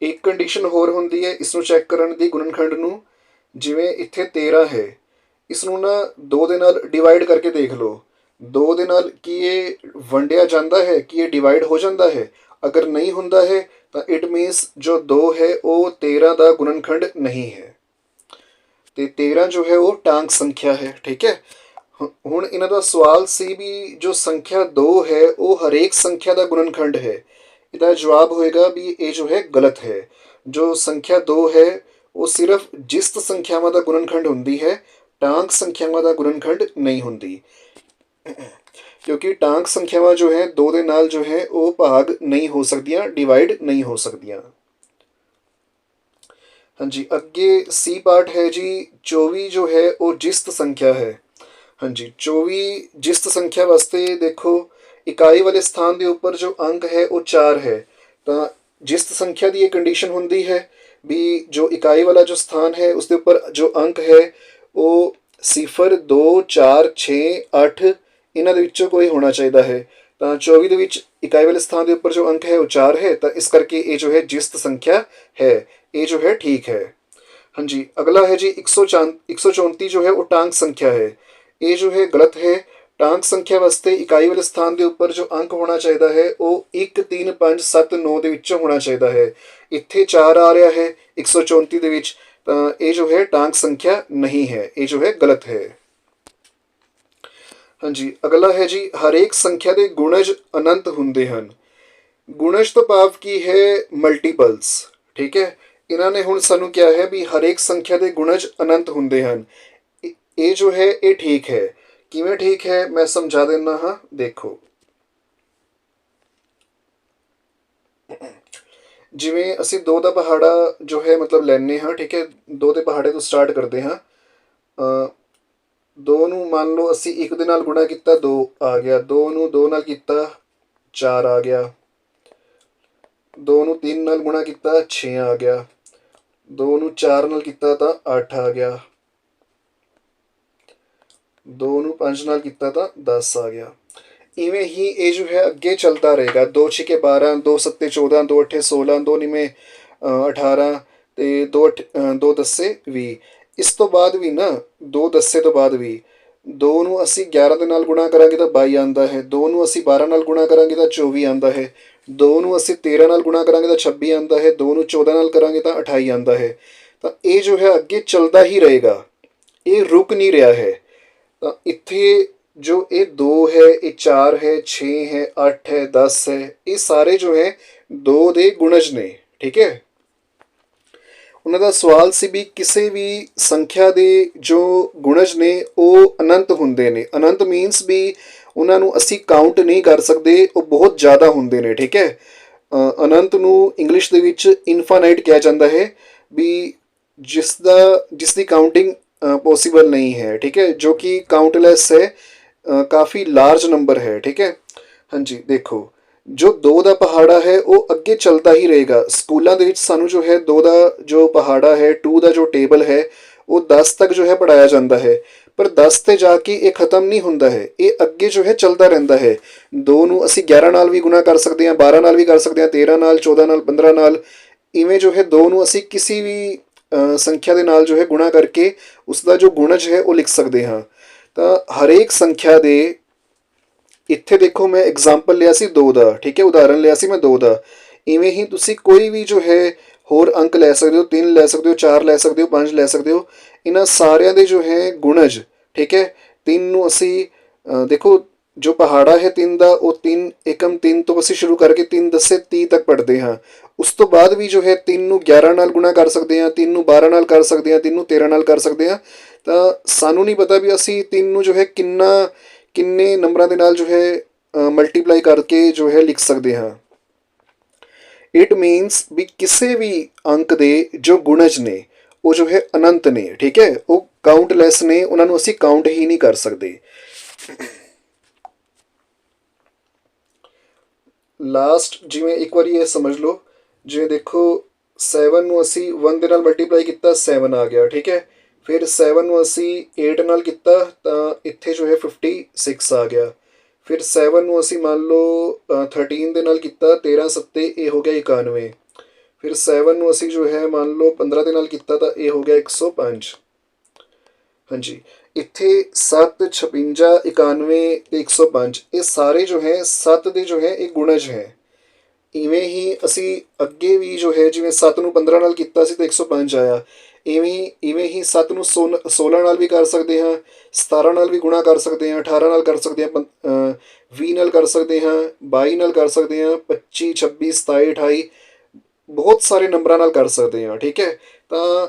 A: ਇੱਕ ਕੰਡੀਸ਼ਨ ਹੋਰ ਹੁੰਦੀ ਹੈ ਇਸ ਨੂੰ ਚੈੱਕ ਕਰਨ ਦੀ, ਗੁਣਨਖੰਡ ਨੂੰ। ਜਿਵੇਂ ਇੱਥੇ 13 ਹੈ, ਇਸ ਨੂੰ ਨਾ 2 ਦੇ ਨਾਲ ਡਿਵਾਈਡ ਕਰਕੇ ਦੇਖ ਲਓ। 2 ਦੇ ਨਾਲ ਕੀ ਇਹ ਵੰਡਿਆ ਜਾਂਦਾ ਹੈ, ਕੀ ਇਹ ਡਿਵਾਈਡ ਹੋ ਜਾਂਦਾ ਹੈ? ਅਗਰ ਨਹੀਂ ਹੁੰਦਾ ਹੈ ਤਾਂ ਇਟ ਮੀਨਸ ਜੋ 2 ਹੈ ਉਹ 13 ਦਾ ਗੁਣਨਖੰਡ ਨਹੀਂ ਹੈ, ਤੇ 13 ਜੋ ਹੈ ਉਹ ਟਾਂਕ ਸੰਖਿਆ ਹੈ। ਠੀਕ ਹੈ, ਹੁਣ ਇਹਨਾਂ ਦਾ ਸਵਾਲ ਸੀ ਵੀ ਜੋ ਸੰਖਿਆ 2 ਹੈ ਉਹ ਹਰੇਕ ਸੰਖਿਆ ਦਾ ਗੁਣਨਖੰਡ ਹੈ। ਇਹਦਾ ਜਵਾਬ ਹੋਏਗਾ ਵੀ ਇਹ ਜੋ ਹੈ ਗਲਤ ਹੈ। ਜੋ ਸੰਖਿਆ 2 ਹੈ ਉਹ ਸਿਰਫ ਜਿਸਤ ਸੰਖਿਆਵਾਂ ਦਾ ਗੁਣਨਖੰਡ ਹੁੰਦੀ ਹੈ, ਟਾਂਕ ਸੰਖਿਆਵਾਂ ਦਾ ਗੁਣਨਖੰਡ ਨਹੀਂ ਹੁੰਦੀ, ਕਿਉਂਕਿ ਟਾਂਕ ਸੰਖਿਆਵਾਂ ਜੋ ਹੈ 2 ਦੇ ਨਾਲ ਜੋ ਹੈ ਉਹ ਭਾਗ ਨਹੀਂ ਹੋ ਸਕਦੀਆਂ, ਡਿਵਾਈਡ ਨਹੀਂ ਹੋ ਸਕਦੀਆਂ। ਹਾਂਜੀ, ਅੱਗੇ ਸੀ ਪਾਰਟ ਹੈ ਜੀ। 24 ਜੋ ਹੈ ਉਹ ਜਿਸਤ ਸੰਖਿਆ ਹੈ। ਹਾਂਜੀ, 24 ਜਿਸਤ ਸੰਖਿਆ ਵਾਸਤੇ ਦੇਖੋ ਇਕਾਈ ਵਾਲੇ ਸਥਾਨ ਦੇ ਉੱਪਰ ਜੋ ਅੰਕ ਹੈ ਉਹ 4 ਹੈ। ਤਾਂ ਜਿਸਤ ਸੰਖਿਆ ਦੀ ਇਹ ਕੰਡੀਸ਼ਨ ਹੁੰਦੀ ਹੈ ਵੀ ਜੋ ਇਕਾਈ ਵਾਲਾ ਜੋ ਸਥਾਨ ਹੈ ਉਸ ਦੇ ਉੱਪਰ ਜੋ ਅੰਕ ਹੈ ਉਹ 0 2 4 6 8 ਇਹਨਾਂ ਦੇ ਵਿੱਚੋਂ ਕੋਈ ਹੋਣਾ ਚਾਹੀਦਾ ਹੈ। ਤਾਂ 24 ਦੇ ਵਿੱਚ ਇਕਾਈ ਵਾਲੇ ਸਥਾਨ ਦੇ ਉੱਪਰ ਜੋ ਅੰਕ ਹੈ ਉਹ 4 ਹੈ, ਤਾਂ ਇਸ ਕਰਕੇ ਇਹ ਜੋ ਹੈ ਜਿਸਤ ਸੰਖਿਆ ਹੈ, ਇਹ ਜੋ ਹੈ ਠੀਕ ਹੈ। ਹਾਂਜੀ, ਅਗਲਾ ਹੈ ਜੀ 134 ਜੋ ਹੈ ਉਹ ਟਾਂਕ ਸੰਖਿਆ ਹੈ। ਇਹ ਜੋ ਹੈ ਗਲਤ ਹੈ। ਟਾਂਕ ਸੰਖਿਆ ਵਾਸਤੇ ਇਕਾਈ ਵਾਲੇ ਸਥਾਨ ਦੇ ਉੱਪਰ ਜੋ ਅੰਕ ਹੋਣਾ ਚਾਹੀਦਾ ਹੈ ਉਹ 1 3 5 7 9 ਦੇ ਵਿੱਚੋਂ ਹੋਣਾ ਚਾਹੀਦਾ ਹੈ। ਇੱਥੇ 4 ਆ ਰਿਹਾ ਹੈ 134 ਦੇ ਵਿੱਚ, ਤਾਂ ਇਹ ਜੋ ਹੈ ਟਾਂਕ ਸੰਖਿਆ ਨਹੀਂ ਹੈ, ਇਹ ਜੋ ਹੈ ਗਲਤ ਹੈ। ਹਾਂਜੀ, ਅਗਲਾ ਹੈ ਜੀ ਹਰੇਕ ਸੰਖਿਆ ਦੇ ਗੁਣਜ ਅਨੰਤ ਹੁੰਦੇ ਹਨ। ਗੁਣਜ ਤੋਂ ਭਾਵ ਕੀ ਹੈ? ਮਲਟੀਪਲਸ। ਠੀਕ ਹੈ, ਇਹਨਾਂ ਨੇ ਹੁਣ ਸਾਨੂੰ ਕਿਹਾ ਹੈ ਵੀ ਹਰੇਕ ਸੰਖਿਆ ਦੇ ਗੁਣਜ ਅਨੰਤ ਹੁੰਦੇ ਹਨ। ਇਹ ਜੋ ਹੈ ਇਹ ਠੀਕ ਹੈ। ਕਿਵੇਂ ਠੀਕ ਹੈ ਮੈਂ ਸਮਝਾ ਦਿੰਦਾ ਹਾਂ, ਦੇਖੋ। ਜਿਵੇਂ ਅਸੀਂ 2 ਦਾ ਪਹਾੜਾ ਜੋ ਹੈ ਮਤਲਬ ਲੈਂਦੇ ਹਾਂ। ਠੀਕ ਹੈ, 2 ਦੇ ਪਹਾੜੇ ਤੋਂ ਸਟਾਰਟ ਕਰਦੇ ਹਾਂ। 2 ਨੂੰ ਮੰਨ ਲਓ ਅਸੀਂ 1 ਦੇ ਨਾਲ ਗੁਣਾ ਕੀਤਾ 2 ਆ ਗਿਆ, 2 ਨੂੰ 2 ਨਾਲ ਕੀਤਾ 4 ਆ ਗਿਆ, 2 ਨੂੰ 3 ਨਾਲ ਗੁਣਾ ਕੀਤਾ 6 ਆ ਗਿਆ, 2 ਨੂੰ 4 ਨਾਲ ਕੀਤਾ ਤਾਂ 8 ਆ ਗਿਆ, 2 ਨੂੰ 5 ਨਾਲ ਕੀਤਾ ਤਾਂ 10 ਆ ਗਿਆ। ਇਵੇਂ ਹੀ ਇਹ ਜੋ ਹੈ ਅੱਗੇ ਚੱਲਦਾ ਰਹੇਗਾ। 2 6 12, 2 7 14, 2 8 16, 2 9 18 ਤੇ 2 10 20। ਇਸ ਤੋਂ ਬਾਅਦ ਵੀ ਨਾ 2 10 ਤੋਂ ਬਾਅਦ ਵੀ 2 ਨੂੰ ਅਸੀਂ 11 ਦੇ ਨਾਲ ਗੁਣਾ ਕਰਾਂਗੇ ਤਾਂ 22 ਆਉਂਦਾ ਹੈ, 2 ਨੂੰ ਅਸੀਂ 12 ਨਾਲ ਗੁਣਾ ਕਰਾਂਗੇ ਤਾਂ 24 ਆਉਂਦਾ ਹੈ, 2 ਨੂੰ ਅਸੀਂ 13 ਨਾਲ ਗੁਣਾ ਕਰਾਂਗੇ ਤਾਂ 26 ਆਉਂਦਾ ਹੈ, 2 ਨੂੰ 14 ਨਾਲ ਕਰਾਂਗੇ ਤਾਂ 28 ਆਉਂਦਾ ਹੈ। ਤਾਂ ਇਹ ਜੋ ਹੈ ਅੱਗੇ ਚੱਲਦਾ ਹੀ ਰਹੇਗਾ, ਇਹ ਰੁਕ ਨਹੀਂ ਰਿਹਾ ਹੈ। ਤਾਂ ਇੱਥੇ ਜੋ ਇਹ 2 ਹੈ, ਇਹ 4 ਹੈ, 6 ਹੈ, 8 ਹੈ, 10 ਹੈ, ਇਹ ਸਾਰੇ ਜੋ ਹੈ 2 ਦੇ ਗੁਣਜ ਨੇ। ਠੀਕ ਹੈ, ਉਹਨਾਂ ਦਾ ਸਵਾਲ ਸੀ ਵੀ ਕਿਸੇ ਵੀ ਸੰਖਿਆ ਦੇ ਜੋ ਗੁਣਜ ਨੇ ਉਹ ਅਨੰਤ ਹੁੰਦੇ ਨੇ। ਅਨੰਤ ਮੀਨਸ ਵੀ ਉਹਨਾਂ ਨੂੰ ਅਸੀਂ ਕਾਊਂਟ ਨਹੀਂ ਕਰ ਸਕਦੇ, ਉਹ ਬਹੁਤ ਜ਼ਿਆਦਾ ਹੁੰਦੇ ਨੇ। ਠੀਕ ਹੈ, ਅਨੰਤ ਨੂੰ ਇੰਗਲਿਸ਼ ਦੇ ਵਿੱਚ ਇਨਫਾਨਾਈਟ ਕਿਹਾ ਜਾਂਦਾ ਹੈ, ਵੀ ਜਿਸ ਦੀ ਕਾਊਂਟਿੰਗ ਪੋਸੀਬਲ ਨਹੀਂ ਹੈ। ਠੀਕ ਹੈ, ਜੋ ਕਿ ਕਾਊਂਟਲੈਸ ਹੈ, ਕਾफ़ी ਲਾਰਜ ਨੰਬਰ ਹੈ। ਠੀਕ ਹੈ, ਹਾਂਜੀ ਦੇਖੋ ਜੋ 2 ਦਾ ਪਹਾੜਾ ਹੈ ਉਹ ਅੱਗੇ ਚੱਲਦਾ ਹੀ ਰਹੇਗਾ। ਸਕੂਲਾਂ ਦੇ ਵਿੱਚ ਸਾਨੂੰ ਜੋ ਹੈ 2 ਦਾ ਜੋ ਪਹਾੜਾ ਹੈ, 2 ਦਾ ਜੋ ਟੇਬਲ ਹੈ ਉਹ 10 ਤੱਕ ਜੋ ਹੈ ਪੜ੍ਹਾਇਆ ਜਾਂਦਾ ਹੈ, ਪਰ 10 ਤੇ ਜਾ ਕੇ ਇਹ ਖ਼ਤਮ ਨਹੀਂ ਹੁੰਦਾ ਹੈ, ਇਹ ਅੱਗੇ ਜੋ ਹੈ ਚੱਲਦਾ ਰਹਿੰਦਾ ਹੈ। 2 ਨੂੰ ਅਸੀਂ 11 ਨਾਲ ਵੀ ਗੁਣਾ ਕਰ ਸਕਦੇ ਹਾਂ, 12 ਨਾਲ ਵੀ ਕਰ ਸਕਦੇ ਹਾਂ, 13 ਨਾਲ, 14 ਨਾਲ, 15 ਨਾਲ। ਇਵੇਂ ਜੋ ਹੈ 2 ਨੂੰ ਅਸੀਂ ਕਿਸੇ ਵੀ ਸੰਖਿਆ ਦੇ ਨਾਲ ਜੋ ਹੈ ਗੁਣਾ ਕਰਕੇ ਉਸ ਦਾ ਜੋ ਗੁਣਜ ਹੈ ਉਹ ਲਿਖ ਸਕਦੇ ਹਾਂ। ਤਾਂ ਹਰੇਕ ਸੰਖਿਆ ਦੇ ਇੱਥੇ ਦੇਖੋ ਮੈਂ ਐਗਜ਼ਾਮਪਲ ਲਿਆ ਸੀ 2 ਦਾ, ਠੀਕ ਹੈ, ਉਦਾਹਰਨ ਲਿਆ ਸੀ ਮੈਂ 2 ਦਾ। ਇਵੇਂ ਹੀ ਤੁਸੀਂ ਕੋਈ ਵੀ ਜੋ ਹੈ ਹੋਰ ਅੰਕ ਲੈ ਸਕਦੇ ਹੋ, 3 ਲੈ ਸਕਦੇ ਹੋ, 4 ਲੈ ਸਕਦੇ ਹੋ, 5 ਲੈ ਸਕਦੇ ਹੋ। ਇਹਨਾਂ ਸਾਰਿਆਂ ਦੇ ਜੋ ਹੈ ਗੁਣਜ, ਠੀਕ ਹੈ, 3 ਨੂੰ ਅਸੀਂ ਦੇਖੋ ਜੋ ਪਹਾੜਾ ਹੈ 3 ਦਾ, ਉਹ 3 ਏਕਮ 3 ਤੋਂ ਅਸੀਂ ਸ਼ੁਰੂ ਕਰਕੇ 3 10 30 ਤੱਕ ਪੜ੍ਹਦੇ ਹਾਂ। ਉਸ ਤੋਂ ਬਾਅਦ ਵੀ ਜੋ ਹੈ 3 ਨੂੰ 11 ਨਾਲ ਗੁਣਾ ਕਰ ਸਕਦੇ ਹਾਂ, 3 ਨੂੰ 12 ਨਾਲ ਕਰ ਸਕਦੇ ਹਾਂ, 3 ਨੂੰ 13 ਨਾਲ ਕਰ ਸਕਦੇ ਹਾਂ। ਤਾਂ ਸਾਨੂੰ ਨਹੀਂ ਪਤਾ ਵੀ ਅਸੀਂ 3 ਨੂੰ ਜੋ ਹੈ ਕਿੰਨੇ ਨੰਬਰਾਂ ਦੇ ਨਾਲ ਜੋ ਹੈ ਮਲਟੀਪਲਾਈ ਕਰਕੇ ਜੋ ਹੈ ਲਿਖ ਸਕਦੇ ਹਾਂ। ਇਟ ਮੀਨਸ ਵੀ ਕਿਸੇ ਵੀ ਅੰਕ ਦੇ ਜੋ ਗੁਣਜ ਨੇ ਉਹ ਜੋ ਹੈ ਅਨੰਤ ਨੇ, ਠੀਕ ਹੈ, ਉਹ ਕਾਊਂਟਲੈਸ ਨੇ, ਉਹਨਾਂ ਨੂੰ ਅਸੀਂ ਕਾਊਂਟ ਹੀ ਨਹੀਂ ਕਰ ਸਕਦੇ। ਲਾਸਟ ਜਿਵੇਂ ਇੱਕ ਵਾਰੀ ਇਹ ਸਮਝ ਲਓ, ਜਿਵੇਂ ਦੇਖੋ 7 ਨੂੰ ਅਸੀਂ 1 ਦੇ ਨਾਲ ਮਲਟੀਪਲਾਈ ਕੀਤਾ, 7 ਆ ਗਿਆ, ਠੀਕ ਹੈ। ਫਿਰ 7 ਨੂੰ ਅਸੀਂ 8 ਨਾਲ ਕੀਤਾ ਤਾਂ ਇੱਥੇ ਜੋ ਹੈ 56 ਆ ਗਿਆ। ਫਿਰ 7 ਨੂੰ ਅਸੀਂ ਮੰਨ ਲਓ 13 ਦੇ ਨਾਲ ਕੀਤਾ, 13 ਸੱਤੇ ਇਹ ਹੋ ਗਿਆ 91। ਫਿਰ 7 ਨੂੰ ਅਸੀਂ ਜੋ ਹੈ ਮੰਨ ਲਓ 15 ਦੇ ਨਾਲ ਕੀਤਾ ਤਾਂ ਇਹ ਹੋ ਗਿਆ 105। ਹਾਂਜੀ, ਇੱਥੇ 7 56 91 ਤੇ 105 ਇਹ ਸਾਰੇ ਜੋ ਹੈ 7 ਦੇ ਜੋ ਹੈ ਇਹ ਗੁਣਜ ਹੈ। ਇਵੇਂ ਹੀ ਅਸੀਂ ਅੱਗੇ ਵੀ ਜੋ ਹੈ ਜਿਵੇਂ 7 ਨੂੰ 15 ਨਾਲ ਕੀਤਾ ਸੀ ਤਾਂ 105 ਆਇਆ। ਇਵੇਂ ਹੀ 7 ਨੂੰ 16 ਨਾਲ ਵੀ ਕਰ ਸਕਦੇ ਹਾਂ, 17 ਨਾਲ ਵੀ ਗੁਣਾ ਕਰ ਸਕਦੇ ਹਾਂ, 18 ਨਾਲ ਕਰ ਸਕਦੇ ਹਾਂ, 20 ਨਾਲ ਕਰ ਸਕਦੇ ਹਾਂ, 22 ਨਾਲ ਕਰ ਸਕਦੇ ਹਾਂ, 25 26 27 28 ਬਹੁਤ ਸਾਰੇ ਨੰਬਰਾਂ ਨਾਲ ਕਰ ਸਕਦੇ ਹਾਂ, ਠੀਕ ਹੈ। ਤਾਂ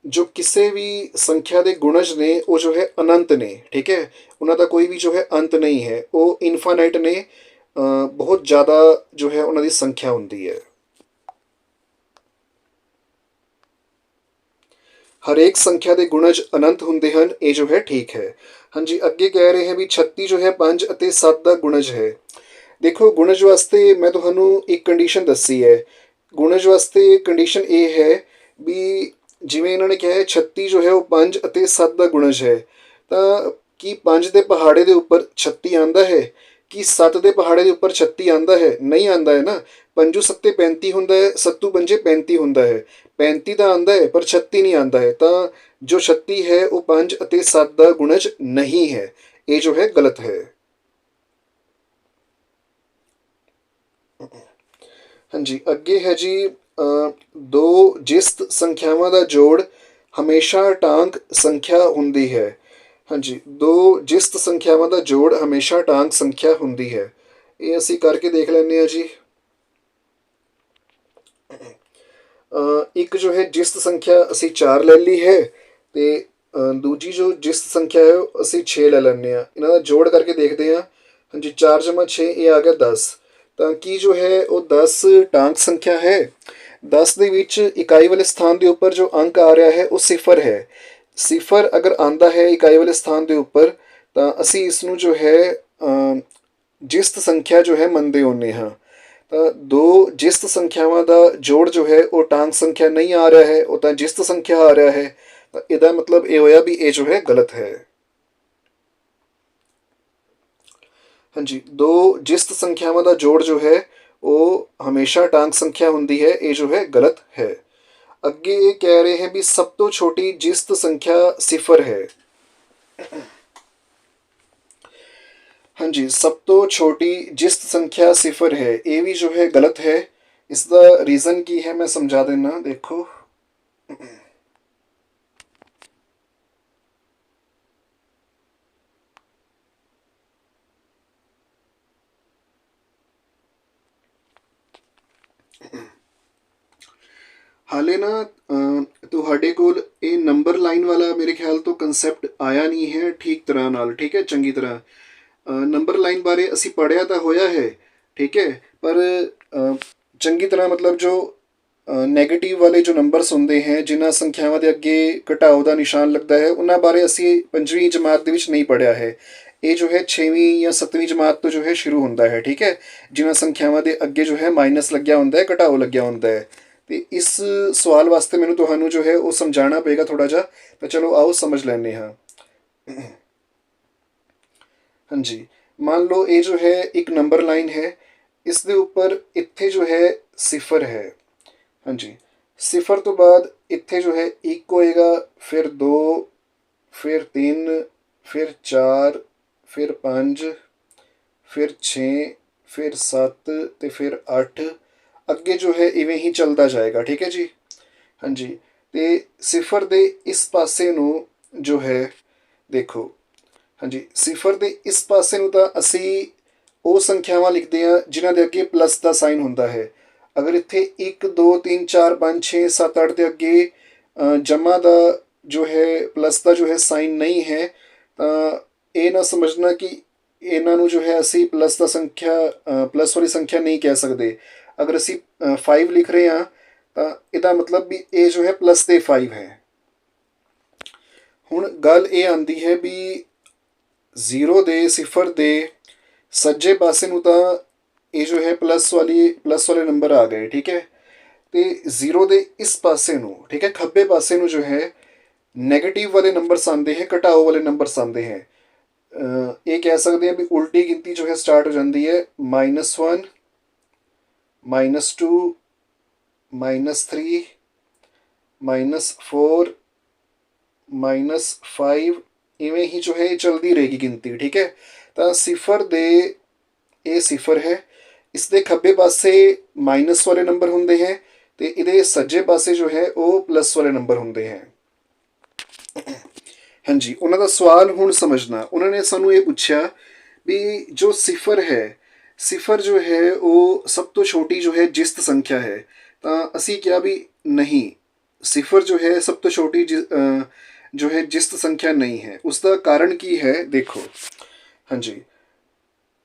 A: ਜੋ ਕਿਸੇ ਵੀ ਸੰਖਿਆ ਦੇ ਗੁਣਜ ਨੇ ਉਹ ਜੋ ਹੈ ਅਨੰਤ ਨੇ, ਠੀਕ ਹੈ, ਉਹਨਾਂ ਦਾ ਕੋਈ ਵੀ ਜੋ ਹੈ ਅੰਤ ਨਹੀਂ ਹੈ, ਉਹ ਇਨਫਾਨਾਈਟ ਨੇ, ਬਹੁਤ ਜ਼ਿਆਦਾ ਜੋ ਹੈ ਉਹਨਾਂ ਦੀ ਸੰਖਿਆ ਹੁੰਦੀ ਹੈ। ਹਰੇਕ ਸੰਖਿਆ ਦੇ ਗੁਣਜ ਅਨੰਤ ਹੁੰਦੇ ਹਨ, ਇਹ ਜੋ ਹੈ ਠੀਕ ਹੈ। ਹਾਂਜੀ, ਅੱਗੇ ਕਹਿ ਰਹੇ ਹੈ ਵੀ 36 ਜੋ ਹੈ 5 ਅਤੇ 7 ਦਾ ਗੁਣਜ ਹੈ। ਦੇਖੋ ਗੁਣਜ ਵਾਸਤੇ ਮੈਂ ਤੁਹਾਨੂੰ ਇੱਕ ਕੰਡੀਸ਼ਨ ਦੱਸੀ ਹੈ। ਗੁਣਜ ਵਾਸਤੇ ਕੰਡੀਸ਼ਨ ਇਹ ਹੈ ਵੀ ਜਿਵੇਂ ਇਹਨਾਂ ਨੇ ਕਿਹਾ ਹੈ 36 ਜੋ ਹੈ ਉਹ 5 ਅਤੇ 7 ਦਾ ਗੁਣਜ ਹੈ, ਤਾਂ ਕੀ 5 ਦੇ ਪਹਾੜੇ ਦੇ ਉੱਪਰ 36 ਆਉਂਦਾ ਹੈ? ਕੀ 7 ਦੇ ਪਹਾੜੇ ਦੇ ਉੱਪਰ 36 ਆਉਂਦਾ ਹੈ? ਨਹੀਂ ਆਉਂਦਾ ਹੈ ਨਾ। ਪੰਜੂ ਸੱਤੇ 35 ਹੁੰਦਾ ਹੈ, ਸੱਤੂ ਪੰਜੇ 35 ਹੁੰਦਾ ਹੈ, 35 ਤਾਂ ਆਉਂਦਾ ਹੈ ਪਰ 36 ਨਹੀਂ ਆਉਂਦਾ ਹੈ। ਤਾਂ ਜੋ 36 ਹੈ ਉਹ 5 ਅਤੇ 7 ਦਾ ਗੁਣਜ ਨਹੀਂ ਹੈ, ਇਹ ਜੋ ਹੈ ਗਲਤ ਹੈ। ਹਾਂਜੀ, ਅੱਗੇ ਹੈ ਜੀ ਦੋ ਜਿਸਤ ਸੰਖਿਆਵਾਂ ਦਾ ਜੋੜ ਹਮੇਸ਼ਾ ਟਾਂਕ ਸੰਖਿਆ ਹੁੰਦੀ ਹੈ। ਹਾਂਜੀ, ਦੋ ਜਿਸਤ ਸੰਖਿਆਵਾਂ ਦਾ ਜੋੜ ਹਮੇਸ਼ਾ ਟਾਂਕ ਸੰਖਿਆ ਹੁੰਦੀ ਹੈ। ਇਹ ਅਸੀਂ ਕਰਕੇ ਦੇਖ ਲੈਂਦੇ ਹਾਂ ਜੀ। ਇੱਕ ਜੋ ਹੈ ਜਿਸਤ ਸੰਖਿਆ ਅਸੀਂ 4 ਲੈ ਲਈ ਹੈ ਤੇ ਦੂਜੀ ਜੋ ਜਿਸਤ ਸੰਖਿਆ ਹੈ ਉਹ ਅਸੀਂ 6 ਲੈ ਲੈਂਦੇ ਹਾਂ। ਇਹਨਾਂ ਦਾ ਜੋੜ ਕਰਕੇ ਦੇਖਦੇ ਹਾਂ। ਹਾਂਜੀ, 4 ਜਮਾ 6 ਇਹ ਆ ਗਿਆ 10। ਤਾਂ ਕੀ ਜੋ ਹੈ ਉਹ 10 ਟਾਂਕ ਸੰਖਿਆ ਹੈ? 10 ਦੇ ਵਿੱਚ ਇਕਾਈ ਵਾਲੇ ਸਥਾਨ ਦੇ ਉੱਪਰ ਜੋ ਅੰਕ ਆ ਰਿਹਾ ਹੈ ਉਹ ਸਿਫਰ ਹੈ। ਸਿਫਰ ਅਗਰ ਆਂਦਾ ਹੈ ਇਕਾਈ ਵਾਲੇ ਸਥਾਨ ਦੇ ਉੱਪਰ ਤਾਂ ਅਸੀਂ ਇਸ ਨੂੰ ਜੋ ਹੈ ਜਿਸਤ ਸੰਖਿਆ ਜੋ ਹੈ ਮੰਨਦੇ ਹੁੰਦੇ ਹਾਂ। ਤਾਂ ਦੋ ਜਿਸਤ ਸੰਖਿਆਵਾਂ ਦਾ ਜੋੜ ਜੋ ਹੈ ਉਹ ਟਾਂਕ ਸੰਖਿਆ ਨਹੀਂ ਆ ਰਿਹਾ ਹੈ, ਉਹ ਤਾਂ ਜਿਸਤ ਸੰਖਿਆ ਆ ਰਿਹਾ ਹੈ। ਤਾਂ ਇਹਦਾ ਮਤਲਬ ਇਹ ਹੋਇਆ ਵੀ ਇਹ ਜੋ ਹੈ ਗਲਤ ਹੈ। ਹਾਂਜੀ, ਦੋ ਜਿਸਤ ਸੰਖਿਆਵਾਂ ਦਾ ਜੋੜ ਜੋ ਹੈ ਉਹ ਹਮੇਸ਼ਾ ਟਾਂਕ ਸੰਖਿਆ ਹੁੰਦੀ ਹੈ, ਇਹ ਜੋ ਹੈ ਗਲਤ ਹੈ। ਅੱਗੇ ਇਹ ਕਹਿ ਰਹੇ हैं ਵੀ ਸਭ ਤੋਂ ਛੋਟੀ ਜਿਸਤ ਸੰਖਿਆ ਸਿਫਰ ਹੈ। ਹਾਂਜੀ, ਸਭ ਤੋਂ ਛੋਟੀ ਜਿਸਤ ਸੰਖਿਆ ਸਿਫਰ ਹੈ, ਇਹ ਵੀ ਜੋ ਹੈ ਗਲਤ ਹੈ। ਇਸ ਦਾ ਰੀਜ਼ਨ ਕੀ ਹੈ ਮੈਂ ਸਮਝਾ ਦੇਣਾ, ਦੇਖੋ। ਹਾਲੇ ਨਾ ਤੁਹਾਡੇ ਕੋਲ ਇਹ ਨੰਬਰ ਲਾਈਨ ਵਾਲਾ ਮੇਰੇ ਖਿਆਲ ਤੋਂ ਕੰਸੈਪਟ ਆਇਆ ਨਹੀਂ ਹੈ ਠੀਕ ਤਰ੍ਹਾਂ ਨਾਲ, ਠੀਕ ਹੈ, ਚੰਗੀ ਤਰ੍ਹਾਂ। ਨੰਬਰ ਲਾਈਨ ਬਾਰੇ ਅਸੀਂ ਪੜ੍ਹਿਆ ਤਾਂ ਹੋਇਆ ਹੈ, ਠੀਕ ਹੈ, ਪਰ ਚੰਗੀ ਤਰ੍ਹਾਂ ਮਤਲਬ ਜੋ ਨੈਗੇਟਿਵ ਵਾਲੇ ਜੋ ਨੰਬਰਸ ਹੁੰਦੇ ਹੈ ਜਿਨ੍ਹਾਂ ਸੰਖਿਆਵਾਂ ਦੇ ਅੱਗੇ ਘਟਾਓ ਦਾ ਨਿਸ਼ਾਨ ਲੱਗਦਾ ਹੈ ਉਹਨਾਂ ਬਾਰੇ ਅਸੀਂ 5ਵੀਂ ਜਮਾਤ ਦੇ ਵਿੱਚ ਨਹੀਂ ਪੜ੍ਹਿਆ ਹੈ। ਇਹ ਜੋ ਹੈ 6ਵੀਂ ਜਾਂ 7ਵੀਂ ਜਮਾਤ ਤੋਂ ਜੋ ਹੈ ਸ਼ੁਰੂ ਹੁੰਦਾ ਹੈ, ਠੀਕ ਹੈ, ਜਿਨ੍ਹਾਂ ਸੰਖਿਆਵਾਂ ਦੇ ਅੱਗੇ ਜੋ ਹੈ ਮਾਈਨਸ ਲੱਗਿਆ ਹੁੰਦਾ ਹੈ, ਘਟਾਓ ਲੱਗਿਆ ਹੁੰਦਾ ਹੈ। ਅਤੇ ਇਸ ਸਵਾਲ ਵਾਸਤੇ ਮੈਨੂੰ ਤੁਹਾਨੂੰ ਜੋ ਹੈ ਉਹ ਸਮਝਾਉਣਾ ਪਏਗਾ ਥੋੜ੍ਹਾ ਜਿਹਾ। ਤਾਂ ਚਲੋ ਆਓ ਸਮਝ ਲੈਂਦੇ ਹਾਂ। ਹਾਂਜੀ, ਮੰਨ ਲਓ ਇਹ ਜੋ ਹੈ ਇੱਕ ਨੰਬਰ ਲਾਈਨ ਹੈ, ਇਸ ਦੇ ਉੱਪਰ ਇੱਥੇ ਜੋ ਹੈ ਸਿਫਰ ਹੈ। ਹਾਂਜੀ, ਸਿਫਰ ਤੋਂ ਬਾਅਦ ਇੱਥੇ ਜੋ ਹੈ 1 ਹੋਏਗਾ, ਫਿਰ 2, फिर 3, फिर 4, फिर 5, फिर 6, फिर 7 ਤੇ ਫਿਰ 8 ਅੱਗੇ ਜੋ ਹੈ ਇਵੇਂ ਹੀ ਚੱਲਦਾ ਜਾਏਗਾ। ਠੀਕ ਹੈ ਜੀ। ਹਾਂਜੀ, ਤੇ ਸਿਫਰ ਦੇ ਇਸ ਪਾਸੇ ਨੂੰ ਜੋ ਹੈ ਦੇਖੋ, ਹਾਂਜੀ, ਸਿਫਰ ਦੇ ਇਸ ਪਾਸੇ ਨੂੰ ਤਾਂ ਅਸੀਂ ਉਹ ਸੰਖਿਆਵਾਂ ਲਿਖਦੇ ਹਾਂ ਜਿਨ੍ਹਾਂ ਦੇ ਅੱਗੇ ਪਲੱਸ ਦਾ ਸਾਈਨ ਹੁੰਦਾ ਹੈ। ਅਗਰ ਇੱਥੇ 1 2 3 4 5 6 7 8 ਦੇ ਅੱਗੇ ਜਮਾ ਦਾ ਜੋ ਹੈ ਪਲੱਸ ਦਾ ਜੋ ਹੈ ਸਾਈਨ ਨਹੀਂ ਹੈ ਤਾਂ ਇਹ ਨਾ ਸਮਝਣਾ ਕਿ ਇਹਨਾਂ ਨੂੰ ਜੋ ਹੈ ਅਸੀਂ ਪਲੱਸ ਦਾ ਸੰਖਿਆ ਪਲੱਸ ਵਾਲੀ ਸੰਖਿਆ ਨਹੀਂ ਕਹਿ ਸਕਦੇ। ਅਗਰ ਅਸੀਂ 5 ਲਿਖ ਰਹੇ ਹਾਂ ਤਾਂ ਇਹਦਾ ਮਤਲਬ ਵੀ ਇਹ ਜੋ ਹੈ ਪਲੱਸ ਦੇ 5 ਹੈ। ਹੁਣ ਗੱਲ ਇਹ ਆਉਂਦੀ ਹੈ ਵੀ ਜ਼ੀਰੋ ਦੇ ਸਿਫਰ ਦੇ ਸੱਜੇ ਪਾਸੇ ਨੂੰ ਤਾਂ ਇਹ ਜੋ ਹੈ ਪਲੱਸ ਵਾਲੇ ਨੰਬਰ ਆ ਗਏ। ਠੀਕ ਹੈ, ਤੇ ਜ਼ੀਰੋ ਦੇ ਇਸ ਪਾਸੇ ਨੂੰ, ਠੀਕ ਹੈ, ਖੱਬੇ ਪਾਸੇ ਨੂੰ ਜੋ ਹੈ ਨੈਗੇਟਿਵ ਵਾਲੇ ਨੰਬਰਸ ਆਉਂਦੇ ਹੈ, ਘਟਾਓ ਵਾਲੇ ਨੰਬਰਸ ਆਉਂਦੇ ਹੈ। ਇਹ ਕਹਿ ਸਕਦੇ ਹਾਂ ਵੀ ਉਲਟੀ ਗਿਣਤੀ ਜੋ ਹੈ ਸਟਾਰਟ ਹੋ ਜਾਂਦੀ ਹੈ -1 -2 -3 -4 -5 ਇਵੇਂ ਹੀ ਜੋ ਹੈ ਇਹ ਚਲਦੀ ਰਹੇਗੀ ਗਿਣਤੀ। ਠੀਕ ਹੈ, ਤਾਂ ਸਿਫਰ ਦੇ ਇਹ ਸਿਫਰ ਹੈ, ਇਸ ਦੇ ਖੱਬੇ ਪਾਸੇ ਮਾਈਨਸ ਵਾਲੇ ਨੰਬਰ ਹੁੰਦੇ ਹੈ ਤੇ ਇਹਦੇ ਸੱਜੇ ਪਾਸੇ ਜੋ ਹੈ ਉਹ ਪਲੱਸ ਵਾਲੇ ਨੰਬਰ ਹੁੰਦੇ ਹੈ। ਹਾਂਜੀ, ਉਹਨਾਂ ਦਾ ਸਵਾਲ ਹੁਣ ਸਮਝਣਾ। ਉਹਨਾਂ ਨੇ ਸਾਨੂੰ ਇਹ ਪੁੱਛਿਆ ਵੀ ਜੋ ਸਿਫਰ ਹੈ, ਸਿਫਰ ਜੋ ਹੈ ਉਹ ਸਭ ਤੋਂ ਛੋਟੀ ਜੋ ਹੈ ਜਿਸਤ ਸੰਖਿਆ ਹੈ। ਤਾਂ ਅਸੀਂ ਕਿਹਾ ਵੀ ਨਹੀਂ, ਸਿਫਰ ਜੋ ਹੈ ਸਭ ਤੋਂ ਛੋਟੀ ਜੋ ਹੈ ਜਿਸਤ ਸੰਖਿਆ ਨਹੀਂ ਹੈ। ਉਸ ਦਾ ਕਾਰਨ ਕੀ ਹੈ ਦੇਖੋ। ਹਾਂਜੀ,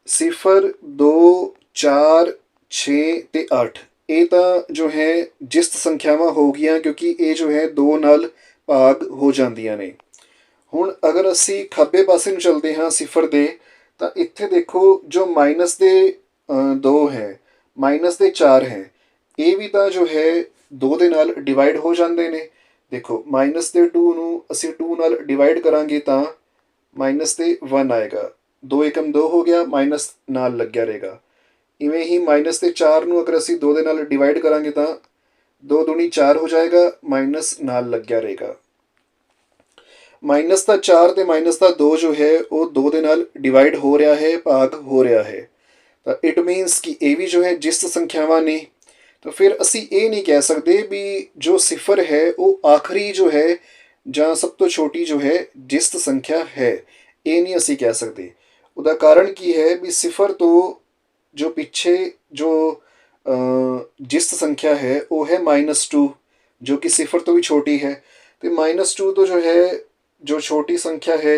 A: ਸਿਫਰ 2 4 6 ਤੇ 8 ਇਹ ਤਾਂ ਜੋ ਹੈ ਜਿਸਤ ਸੰਖਿਆਵਾਂ ਹੋ ਗਈਆਂ ਕਿਉਂਕਿ ਇਹ ਜੋ ਹੈ 2 ਨਾਲ ਭਾਗ ਹੋ ਜਾਂਦੀਆਂ ਨੇ। ਹੁਣ ਅਗਰ ਅਸੀਂ ਖੱਬੇ ਪਾਸੇ ਨੂੰ ਚਲਦੇ ਹਾਂ ਸਿਫਰ ਦੇ ਤਾਂ ਇੱਥੇ ਦੇਖੋ ਜੋ ਮਾਈਨਸ ਦੇ 2 ਹੈ, ਮਾਈਨਸ ਦੇ 4 ਹੈ, ਇਹ ਵੀ ਤਾਂ ਜੋ ਹੈ 2 ਦੇ ਨਾਲ ਡਿਵਾਈਡ ਹੋ ਜਾਂਦੇ ਨੇ। ਦੇਖੋ ਮਾਈਨਸ ਦੇ 2 ਨੂੰ ਅਸੀਂ 2 ਨਾਲ ਡਿਵਾਈਡ ਕਰਾਂਗੇ ਤਾਂ ਮਾਈਨਸ ਦੇ 1 ਆਏਗਾ, 2 ਏਕਮ 2 ਹੋ ਗਿਆ, ਮਾਈਨਸ ਨਾਲ ਲੱਗਿਆ ਰਹੇਗਾ। ਇਵੇਂ ਹੀ ਮਾਈਨਸ ਦੇ 4 ਨੂੰ ਅਗਰ ਅਸੀਂ 2 ਦੇ ਨਾਲ ਡਿਵਾਈਡ ਕਰਾਂਗੇ ਤਾਂ 2 ਦੂਣੀ 4 ਹੋ ਜਾਏਗਾ, ਮਾਈਨਸ ਨਾਲ ਲੱਗਿਆ ਰਹੇਗਾ। ਮਾਈਨਸ ਦਾ 4 ਤੇ ਮਾਈਨਸ ਦਾ 2 ਜੋ ਹੈ ਉਹ 2 ਦੇ ਨਾਲ ਡਿਵਾਈਡ ਹੋ ਰਿਹਾ ਹੈ, ਭਾਗ ਹੋ ਰਿਹਾ ਹੈ। ਤਾਂ ਇਟ ਮੀਨਸ ਕਿ ਇਹ ਵੀ ਜੋ ਹੈ ਜਿਸਤ ਸੰਖਿਆਵਾਂ ਨੇ। ਤਾਂ ਫਿਰ ਅਸੀਂ ਇਹ ਨਹੀਂ ਕਹਿ ਸਕਦੇ ਵੀ ਜੋ ਸਿਫਰ ਹੈ ਉਹ ਆਖਰੀ ਜੋ ਹੈ ਜਾਂ ਸਭ ਤੋਂ ਛੋਟੀ ਜੋ ਹੈ ਜਿਸਤ ਸੰਖਿਆ ਹੈ, ਇਹ ਨਹੀਂ ਅਸੀਂ ਕਹਿ ਸਕਦੇ। ਉਹਦਾ ਕਾਰਨ ਕੀ ਹੈ ਵੀ ਸਿਫਰ ਤੋਂ ਜੋ ਪਿੱਛੇ ਜੋ ਜਿਸਤ ਸੰਖਿਆ ਹੈ ਉਹ ਹੈ -2 ਜੋ ਕਿ ਸਿਫਰ ਤੋਂ ਵੀ ਛੋਟੀ ਹੈ, ਤੇ -2 ਤੋਂ ਜੋ ਹੈ ਜੋ ਛੋਟੀ ਸੰਖਿਆ ਹੈ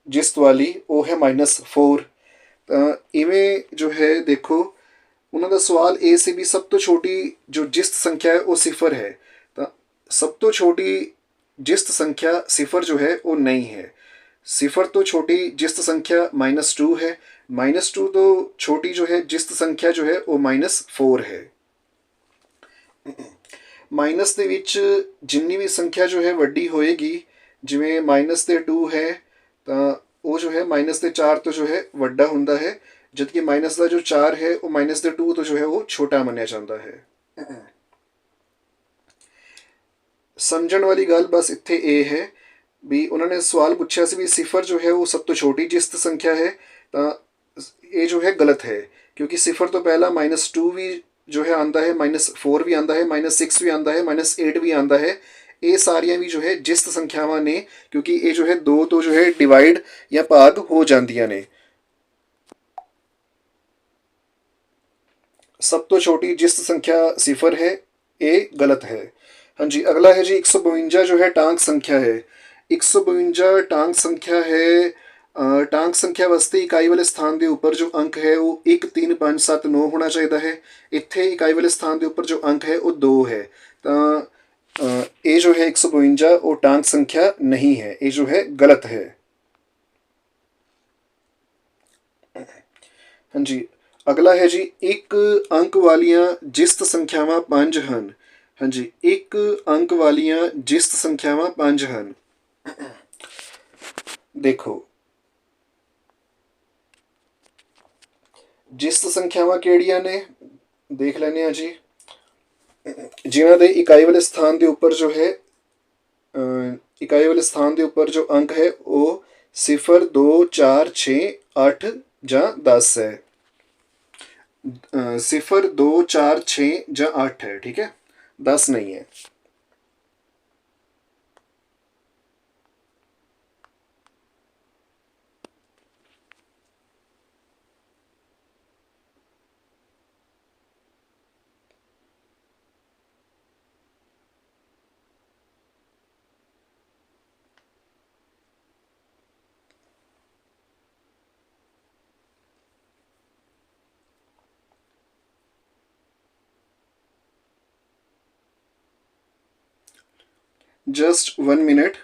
A: ਜਿਸਤ ਵਾਲੀ ਉਹ ਹੈ -4। ਤਾਂ ਇਵੇਂ ਜੋ ਹੈ ਦੇਖੋ ਉਹਨਾਂ ਦਾ ਸਵਾਲ ਇਹ ਸੀ ਵੀ ਸਭ ਤੋਂ ਛੋਟੀ ਜੋ ਜਿਸਤ ਸੰਖਿਆ ਹੈ ਉਹ ਸਿਫਰ ਹੈ, ਤਾਂ ਸਭ ਤੋਂ ਛੋਟੀ ਜਿਸਤ ਸੰਖਿਆ ਸਿਫਰ ਜੋ ਹੈ ਉਹ ਨਹੀਂ ਹੈ। ਸਿਫਰ ਤੋਂ ਛੋਟੀ ਜਿਸਤ ਸੰਖਿਆ -2 ਹੈ, -2 ਤੋਂ ਛੋਟੀ ਜੋ ਹੈ ਜਿਸਤ ਸੰਖਿਆ ਜੋ ਹੈ ਉਹ -4 ਹੈ। ਮਾਈਨਸ ਦੇ ਵਿੱਚ ਜਿੰਨੀ ਵੀ ਸੰਖਿਆ ਜੋ ਹੈ ਵੱਡੀ ਹੋਏਗੀ, ਜਿਵੇਂ ਮਾਈਨਸ ਦੇ 2 ਹੈ ਤਾਂ ਉਹ ਜੋ ਹੈ ਮਾਈਨਸ ਦੇ 4 ਤੋਂ ਜੋ ਹੈ ਵੱਡਾ ਹੁੰਦਾ ਹੈ, ਜਦਕਿ ਮਾਈਨਸ ਦਾ ਜੋ 4 ਹੈ ਉਹ ਮਾਈਨਸ ਦੇ 2 ਤੋਂ ਜੋ ਹੈ ਉਹ ਛੋਟਾ ਮੰਨਿਆ ਜਾਂਦਾ ਹੈ। ਸਮਝਣ ਵਾਲੀ ਗੱਲ ਬਸ ਇੱਥੇ ਇਹ ਹੈ ਵੀ ਉਹਨਾਂ ਨੇ ਸਵਾਲ ਪੁੱਛਿਆ ਸੀ ਵੀ ਸਿਫਰ ਜੋ ਹੈ ਉਹ ਸਭ ਤੋਂ ਛੋਟੀ ਜਿਸਤ ਸੰਖਿਆ ਹੈ, ਤਾਂ ਇਹ ਜੋ ਹੈ ਗਲਤ ਹੈ ਕਿਉਂਕਿ ਸਿਫਰ ਤੋਂ ਪਹਿਲਾਂ -2 ਵੀ ਜੋ ਹੈ ਆਉਂਦਾ ਹੈ, -4 ਵੀ ਆਉਂਦਾ ਹੈ, -6 ਵੀ ਆਉਂਦਾ ਹੈ, -8 ਵੀ ਆਉਂਦਾ ਹੈ। ਇਹ ਸਾਰੀਆਂ ਵੀ ਜੋ ਹੈ ਜਿਸਤ ਸੰਖਿਆਵਾਂ ਨੇ ਕਿਉਂਕਿ ਇਹ ਜੋ ਹੈ 2 ਤੋਂ ਜੋ ਹੈ ਡਿਵਾਈਡ ਜਾਂ ਭਾਗ ਹੋ ਜਾਂਦੀਆਂ ਨੇ। ਸਭ ਤੋਂ ਛੋਟੀ ਜਿਸਤ ਸੰਖਿਆ ਸਿਫਰ ਹੈ, ਇਹ ਗਲਤ ਹੈ। ਹਾਂਜੀ, ਅਗਲਾ ਹੈ ਜੀ 152 ਜੋ ਹੈ ਟਾਂਕ ਸੰਖਿਆ ਹੈ। 152 ਟਾਂਕ ਸੰਖਿਆ ਹੈ। ਟਾਂਕ ਸੰਖਿਆ ਵਾਸਤੇ ਇਕਾਈ ਵਾਲੇ ਸਥਾਨ ਦੇ ਉੱਪਰ ਜੋ ਅੰਕ ਹੈ ਉਹ 1 3 5 7 9 ਹੋਣਾ ਚਾਹੀਦਾ ਹੈ। ਇੱਥੇ ਇਕਾਈ ਵਾਲੇ ਸਥਾਨ ਦੇ ਉੱਪਰ ਜੋ ਅੰਕ ਹੈ ਉਹ 2 ਹੈ, ਤਾਂ ਇਹ ਜੋ ਹੈ 152 ਉਹ ਟਾਂਕ ਸੰਖਿਆ ਨਹੀਂ ਹੈ, ਇਹ ਜੋ ਹੈ ਗਲਤ ਹੈ। ਹਾਂਜੀ, ਅਗਲਾ ਹੈ ਜੀ ਇੱਕ ਅੰਕ ਵਾਲੀਆਂ ਜਿਸਤ ਸੰਖਿਆਵਾਂ 5 ਹਨ। ਹਾਂਜੀ, ਇੱਕ ਅੰਕ ਵਾਲੀਆਂ ਜਿਸਤ ਸੰਖਿਆਵਾਂ 5 ਹਨ। ਦੇਖੋ ਜਿਸਤ ਸੰਖਿਆਵਾਂ ਕਿਹੜੀਆਂ ਨੇ ਦੇਖ ਲੈਂਦੇ ਹਾਂ ਜੀ, ਜਿਨ੍ਹਾਂ ਦੇ ਇਕਾਈ ਵਾਲੇ ਸਥਾਨ ਦੇ ਉੱਪਰ ਜੋ ਹੈ इकाई वाले स्थान के उपर जो अंक है वो 0 2 4 6 8 ਜਾਂ 10 है। 0 2 4 6 ਜਾਂ 8 है, ठीक है, 10 नहीं है। Just 1 minute.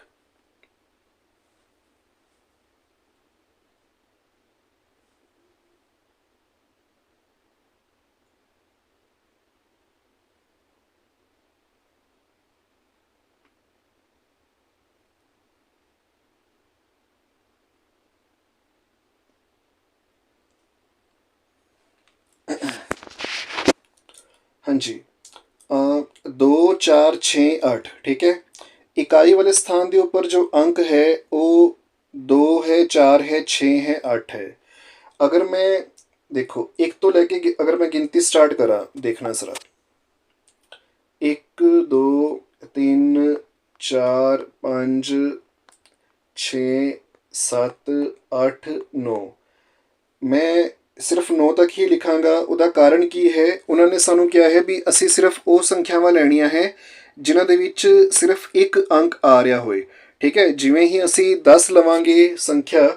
A: हाँ जी, 2 4 6 8, ठीक है। इकाई वाले स्थान के ऊपर जो अंक है वो 2 है, 4 है, 6 है, 8 है। अगर मैं देखो एक तो लेके अगर मैं गिनती स्टार्ट करा, देखना जरा, 1 2 3 4 5 6 7 8 9। ਮੈਂ ਸਿਰਫ 9 ਤੱਕ ਹੀ ਲਿਖਾਂਗਾ। ਉਹਦਾ ਕਾਰਨ ਕੀ ਹੈ, ਉਹਨਾਂ ਨੇ ਸਾਨੂੰ ਕਿਹਾ ਹੈ ਵੀ ਅਸੀਂ ਸਿਰਫ ਉਹ ਸੰਖਿਆਵਾਂ ਲੈਣੀਆਂ ਹੈ ਜਿਨ੍ਹਾਂ ਦੇ ਵਿੱਚ ਸਿਰਫ ਇੱਕ ਅੰਕ ਆ ਰਿਹਾ ਹੋਏ, ਠੀਕ ਹੈ। ਜਿਵੇਂ ਹੀ ਅਸੀਂ 10 ਲਵਾਂਗੇ ਸੰਖਿਆ,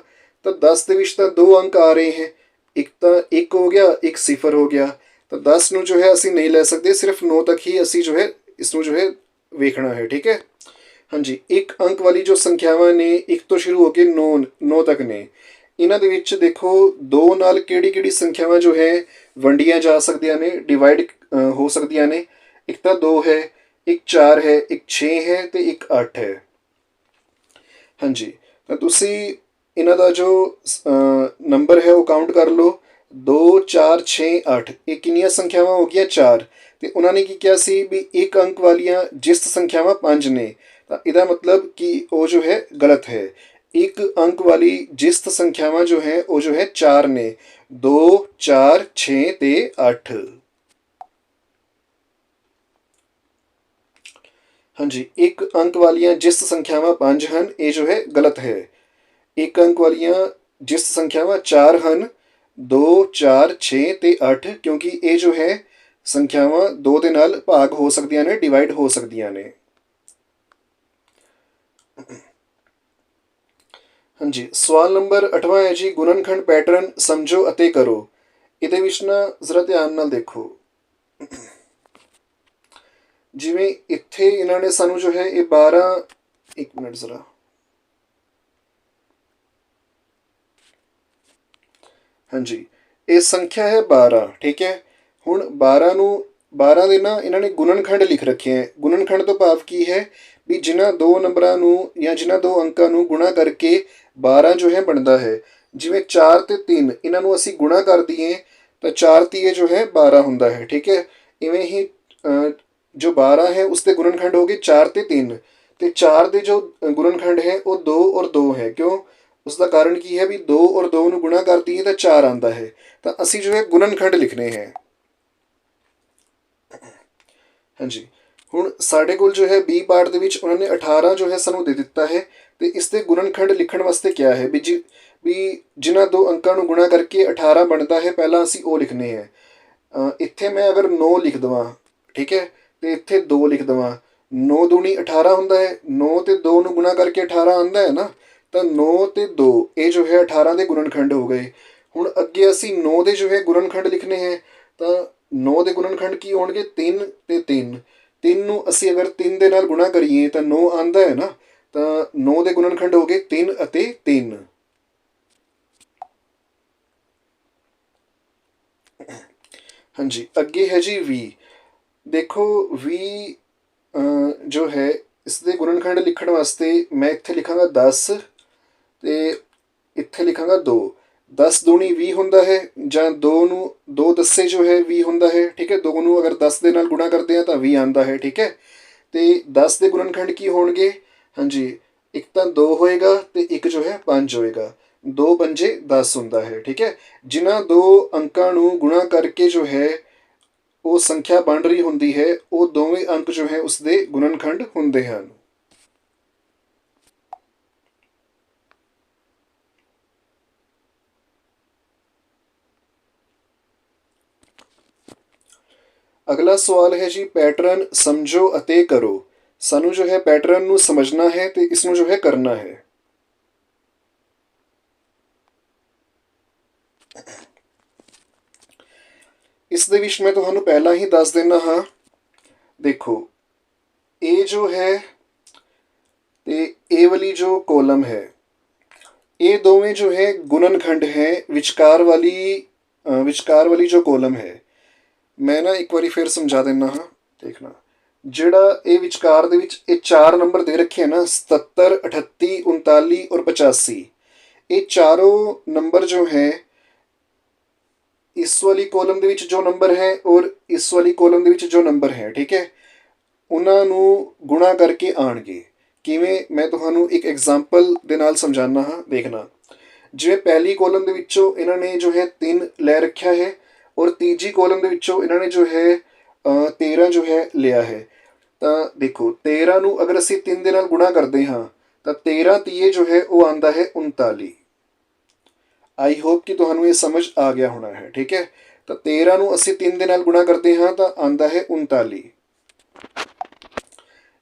A: ਤਾਂ 10 ਦੇ ਵਿੱਚ ਤਾਂ ਦੋ ਅੰਕ ਆ ਰਹੇ ਹੈ, ਇੱਕ ਤਾਂ 1 ਹੋ ਗਿਆ, ਇੱਕ 0 ਹੋ ਗਿਆ। ਤਾਂ 10 ਨੂੰ ਜੋ ਹੈ ਅਸੀਂ ਨਹੀਂ ਲੈ ਸਕਦੇ, ਸਿਰਫ 9 ਤੱਕ ਹੀ ਅਸੀਂ ਜੋ ਹੈ ਇਸ ਨੂੰ ਜੋ ਹੈ ਵੇਖਣਾ ਹੈ, ਠੀਕ ਹੈ। ਹਾਂਜੀ, ਇੱਕ ਅੰਕ ਵਾਲੀ ਜੋ ਸੰਖਿਆਵਾਂ ਨੇ 1 ਤੋਂ ਸ਼ੁਰੂ ਹੋ ਕੇ 9 ਤੱਕ ਨੇ। ਇਹਨਾਂ ਦੇ ਵਿੱਚ ਦੇਖੋ 2 ਨਾਲ ਕਿਹੜੀ ਕਿਹੜੀ ਸੰਖਿਆਵਾਂ ਜੋ ਹੈ ਵੰਡੀਆਂ ਜਾ ਸਕਦੀਆਂ ਨੇ, ਡਿਵਾਈਡ ਹੋ ਸਕਦੀਆਂ ਨੇ। ਇੱਕ ਤਾਂ 2 ਹੈ, ਇੱਕ 4 ਹੈ, ਇੱਕ 6 ਹੈ ਤੇ ਇੱਕ 8 ਹੈ। ਹਾਂਜੀ, ਤਾਂ ਤੁਸੀਂ ਇਹਨਾਂ ਦਾ ਜੋ ਨੰਬਰ ਹੈ ਉਹ ਕਾਊਂਟ ਕਰ ਲਓ। 2 4 6 8, ਇਹ ਕਿੰਨੀਆਂ ਸੰਖਿਆਵਾਂ ਹੋ ਗਈਆਂ? 4। ਤੇ ਉਹਨਾਂ ਨੇ ਕੀ ਕਿਹਾ ਸੀ ਵੀ ਇੱਕ ਅੰਕ ਵਾਲੀਆਂ ਜਿਸਤ ਸੰਖਿਆਵਾਂ 5 ਨੇ, ਤਾਂ ਇਹਦਾ ਮਤਲਬ ਕਿ ਉਹ ਜੋ ਹੈ ਗਲਤ ਹੈ। ਇੱਕ ਅੰਕ ਵਾਲੀ ਜਿਸਤ ਸੰਖਿਆਵਾਂ ਜੋ ਹੈ ਉਹ ਜੋ ਹੈ 4 ਨੇ, 2 4 6 ਤੇ 8। ਹਾਂਜੀ, ਇੱਕ ਅੰਕ ਵਾਲੀਆਂ ਜਿਸਤ ਸੰਖਿਆਵਾਂ 5 ਹਨ, ਇਹ ਜੋ ਹੈ ਗਲਤ ਹੈ। ਇੱਕ ਅੰਕ ਵਾਲੀਆਂ ਜਿਸਤ ਸੰਖਿਆਵਾਂ 4 ਹਨ, 2 4 6 ਤੇ 8, ਕਿਉਂਕਿ ਇਹ ਜੋ ਹੈ ਸੰਖਿਆਵਾਂ 2 ਦੇ ਨਾਲ ਭਾਗ ਹੋ ਸਕਦੀਆਂ ਨੇ, ਡਿਵਾਈਡ ਹੋ ਸਕਦੀਆਂ ਨੇ। ਹਾਂਜੀ, ਸਵਾਲ ਨੰਬਰ 8ਵਾਂ ਹੈ ਜੀ, ਗੁਣਨਖੰਡ ਪੈਟਰਨ ਸਮਝੋ ਅਤੇ ਕਰੋ। ਇਹਦੇ ਵਿੱਚ ਨਾ ਜ਼ਰਾ ਧਿਆਨ ਨਾਲ ਦੇਖੋ। ਜਿਵੇਂ ਇੱਥੇ ਇਹਨਾਂ ਨੇ ਸਾਨੂੰ ਜੋ ਹੈ ਇਹ 12, 1 ਮਿੰਟ ਜ਼ਰਾ, ਹਾਂਜੀ, ਇਹ ਸੰਖਿਆ ਹੈ 12, ਠੀਕ ਹੈ। ਹੁਣ 12 ਦੇ ਨਾ ਇਹਨਾਂ ਨੇ ਗੁਣਨਖੰਡ ਲਿਖ ਰੱਖੇ ਹੈ। ਗੁਣਨਖੰਡ ਤੋਂ ਭਾਵ ਕੀ ਹੈ ਵੀ ਜਿਨ੍ਹਾਂ ਦੋ ਨੰਬਰਾਂ ਨੂੰ ਜਾਂ ਜਿਨ੍ਹਾਂ ਦੋ ਅੰਕਾਂ ਨੂੰ ਗੁਣਾ ਕਰਕੇ 12 ਜੋ ਹੈ ਬਣਦਾ ਹੈ। ਜਿਵੇਂ 4 ਤੇ 3, ਇਹਨਾਂ ਨੂੰ ਅਸੀਂ ਗੁਣਾ ਕਰ ਦਈਏ ਤਾਂ 4 ਤੀਏ ਜੋ ਹੈ 12 ਹੁੰਦਾ ਹੈ, ਠੀਕ ਹੈ। ਇਵੇਂ ਹੀ ਜੋ 12 ਹੈ ਉਸ ਦੇ ਗੁਣਨਖੰਡ ਹੋ ਗਏ 4 ਤੇ 3, ਤੇ 4 ਦੇ ਜੋ ਗੁਣਨਖੰਡ ਹੈ ਉਹ 2 ਔਰ 2 ਹੈ। ਕਿਉਂ? ਉਸ ਦਾ ਕਾਰਨ ਕੀ ਹੈ ਵੀ 2 ਔਰ 2 ਨੂੰ ਗੁਣਾ ਕਰ ਦਈਏ ਤਾਂ 4 ਆਉਂਦਾ ਹੈ। ਤਾਂ ਅਸੀਂ ਜੋ ਹੈ ਗੁਣਨਖੰਡ ਲਿਖਣੇ ਹੈ। ਹਾਂਜੀ, ਹੁਣ ਸਾਡੇ ਕੋਲ ਜੋ ਹੈ ਬੀ ਪਾਰਟ ਦੇ ਵਿੱਚ ਉਹਨਾਂ ਨੇ 18 ਜੋ ਹੈ ਸਾਨੂੰ ਦੇ ਦਿੱਤਾ ਹੈ, ਤੇ ਇਸ ਦੇ ਗੁਣਨਖੰਡ ਲਿਖਣ ਵਾਸਤੇ ਕਿਹਾ ਹੈ ਵੀ ਜਿਨ੍ਹਾਂ ਦੋ ਅੰਕਾਂ ਨੂੰ ਗੁਣਾ ਕਰਕੇ 18 ਬਣਦਾ ਹੈ, ਪਹਿਲਾਂ ਅਸੀਂ ਉਹ ਲਿਖਣੇ ਹੈ। ਇੱਥੇ ਮੈਂ ਅਗਰ 9 ਲਿਖ ਦੇਵਾਂ, ਠੀਕ ਹੈ, ਤੇ ਇੱਥੇ 2 ਲਿਖ ਦੇਵਾਂ, 9 ਦੂਣੀ 18 ਹੁੰਦਾ ਹੈ। 9 ਤੇ 2 ਨੂੰ ਗੁਣਾ ਕਰਕੇ 18 ਆਉਂਦਾ ਹੈ ਨਾ, ਤਾਂ 9 ਤੇ 2 ਇਹ ਜੋ ਹੈ 18 ਦੇ ਗੁਣਨਖੰਡ ਹੋ ਗਏ। ਹੁਣ ਅੱਗੇ ਅਸੀਂ 9 ਦੇ ਜੋ ਹੈ ਗੁਣਨਖੰਡ ਲਿਖਣੇ ਹੈ, ਤਾਂ 9 ਦੇ ਗੁਣਨਖੰਡ ਕੀ ਹੋਣਗੇ? 3 ਤੇ 3। 3 ਨੂੰ ਅਸੀਂ ਅਗਰ 3 ਦੇ ਨਾਲ ਗੁਣਾ ਕਰੀਏ ਤਾਂ 9 ਆਉਂਦਾ ਹੈ ਨਾ, ਤਾਂ 9 ਦੇ ਗੁਣਨਖੰਡ ਹੋ ਗਏ 3 ਅਤੇ 3। ਹਾਂਜੀ, ਅੱਗੇ ਹੈ ਜੀ 20। ਦੇਖੋ 20 ਜੋ ਹੈ ਇਸ ਦੇ ਗੁਣਨਖੰਡ ਲਿਖਣ ਵਾਸਤੇ ਮੈਂ ਇੱਥੇ ਲਿਖਾਂਗਾ 10 ਤੇ ਇੱਥੇ ਲਿਖਾਂਗਾ 2। 10 ਦੂਣੀ 20 ਹੁੰਦਾ ਹੈ, ਜਾਂ 2 ਨੂੰ 2 ਦੱਸੇ ਜੋ ਹੈ 20 ਹੁੰਦਾ ਹੈ, ਠੀਕ ਹੈ। 2 ਨੂੰ ਅਗਰ 10 ਦੇ ਨਾਲ ਗੁਣਾ ਕਰਦੇ ਹਾਂ ਤਾਂ 20 ਆਉਂਦਾ ਹੈ, ਠੀਕ ਹੈ। ਤੇ 10 ਦੇ ਗੁਣਨਖੰਡ ਕੀ ਹੋਣਗੇ? ਹਾਂਜੀ, ਇੱਕ ਤਾਂ 2 ਹੋਏਗਾ ਤੇ ਇੱਕ ਜੋ ਹੈ 5 ਹੋਏਗਾ। 2 ਪੰਜੇ 10 ਹੁੰਦਾ ਹੈ, ਠੀਕ ਹੈ। ਜਿਨ੍ਹਾਂ ਦੋ ਅੰਕਾਂ ਨੂੰ ਗੁਣਾ ਕਰਕੇ ਜੋ ਹੈ ਉਹ ਸੰਖਿਆ ਬਣ ਰਹੀ ਹੁੰਦੀ ਹੈ, ਉਹ ਦੋਵੇਂ ਅੰਕ ਜੋ ਹੈ ਉਸਦੇ ਗੁਣਨਖੰਡ ਹੁੰਦੇ ਹਨ। ਅਗਲਾ ਸਵਾਲ ਹੈ ਜੀ, ਪੈਟਰਨ ਸਮਝੋ ਅਤੇ ਕਰੋ। ਸਾਨੂੰ ਜੋ ਹੈ ਪੈਟਰਨ ਨੂੰ ਸਮਝਣਾ ਹੈ ਤੇ ਇਸ ਨੂੰ ਜੋ ਹੈ ਕਰਨਾ ਹੈ। ਇਸ ਦੇ ਵਿੱਚ ਮੈਂ ਤੁਹਾਨੂੰ ਪਹਿਲਾਂ ਹੀ ਦੱਸ ਦਿੰਦਾ ਹਾਂ। ਦੇਖੋ, ਇਹ ਜੋ ਹੈ ਤੇ ਇਹ ਵਾਲੀ ਜੋ ਕੋਲਮ ਹੈ, ਇਹ ਦੋਵੇਂ ਜੋ ਹੈ ਗੁਣਨਖੰਡ ਹੈ। ਵਿਚਕਾਰ ਵਾਲੀ ਜੋ ਕੋਲਮ ਹੈ, ਮੈਂ ਨਾ ਇੱਕ ਵਾਰੀ ਫਿਰ ਸਮਝਾ ਦਿੰਦਾ ਹਾਂ। ਦੇਖਣਾ, ਜਿਹੜਾ ਇਹ ਵਿਚਕਾਰ ਦੇ ਵਿੱਚ ਇਹ 4 ਨੰਬਰ ਦੇ ਰੱਖੇ ਨਾ, 77, 38, 39 ਔਰ 85, ਇਹ ਚਾਰੋਂ ਨੰਬਰ ਜੋ ਹੈ ਇਸ ਵਾਲੀ ਕੋਲਮ ਦੇ ਵਿੱਚ ਜੋ ਨੰਬਰ ਹੈ ਔਰ ਇਸ ਵਾਲੀ ਕੋਲਮ ਦੇ ਵਿੱਚ ਜੋ ਨੰਬਰ ਹੈ, ਠੀਕ ਹੈ, ਉਹਨਾਂ ਨੂੰ ਗੁਣਾ ਕਰਕੇ ਆਣਗੇ। ਕਿਵੇਂ, ਮੈਂ ਤੁਹਾਨੂੰ ਇੱਕ ਐਗਜ਼ਾਮਪਲ ਦੇ ਨਾਲ ਸਮਝਾਉਣਾ ਹਾਂ। ਦੇਖਣਾ, ਜਿਵੇਂ ਪਹਿਲੀ ਕੋਲਮ ਦੇ ਵਿੱਚੋਂ ਇਹਨਾਂ ਨੇ ਜੋ ਹੈ 3 ਲੈ ਰੱਖਿਆ ਹੈ ਔਰ ਤੀਜੀ ਕੋਲਮ ਦੇ ਵਿੱਚੋਂ ਇਹਨਾਂ ਨੇ ਜੋ ਹੈ 13 ਜੋ ਹੈ ਲਿਆ ਹੈ। ਤਾਂ ਦੇਖੋ, 13 ਨੂੰ ਅਗਰ ਅਸੀਂ 3 ਦੇ ਨਾਲ ਗੁਣਾ ਕਰਦੇ ਹਾਂ ਤਾਂ 13 ਤੀਏ ਜੋ ਹੈ ਉਹ ਆਉਂਦਾ ਹੈ 39। ਆਈ ਹੋਪ ਕਿ ਤੁਹਾਨੂੰ ਇਹ ਸਮਝ ਆ ਗਿਆ ਹੋਣਾ ਹੈ, ਠੀਕ ਹੈ। ਤਾਂ 13 ਨੂੰ ਅਸੀਂ 3 ਦੇ ਨਾਲ ਗੁਣਾ ਕਰਦੇ ਹਾਂ ਤਾਂ ਆਉਂਦਾ ਹੈ 39।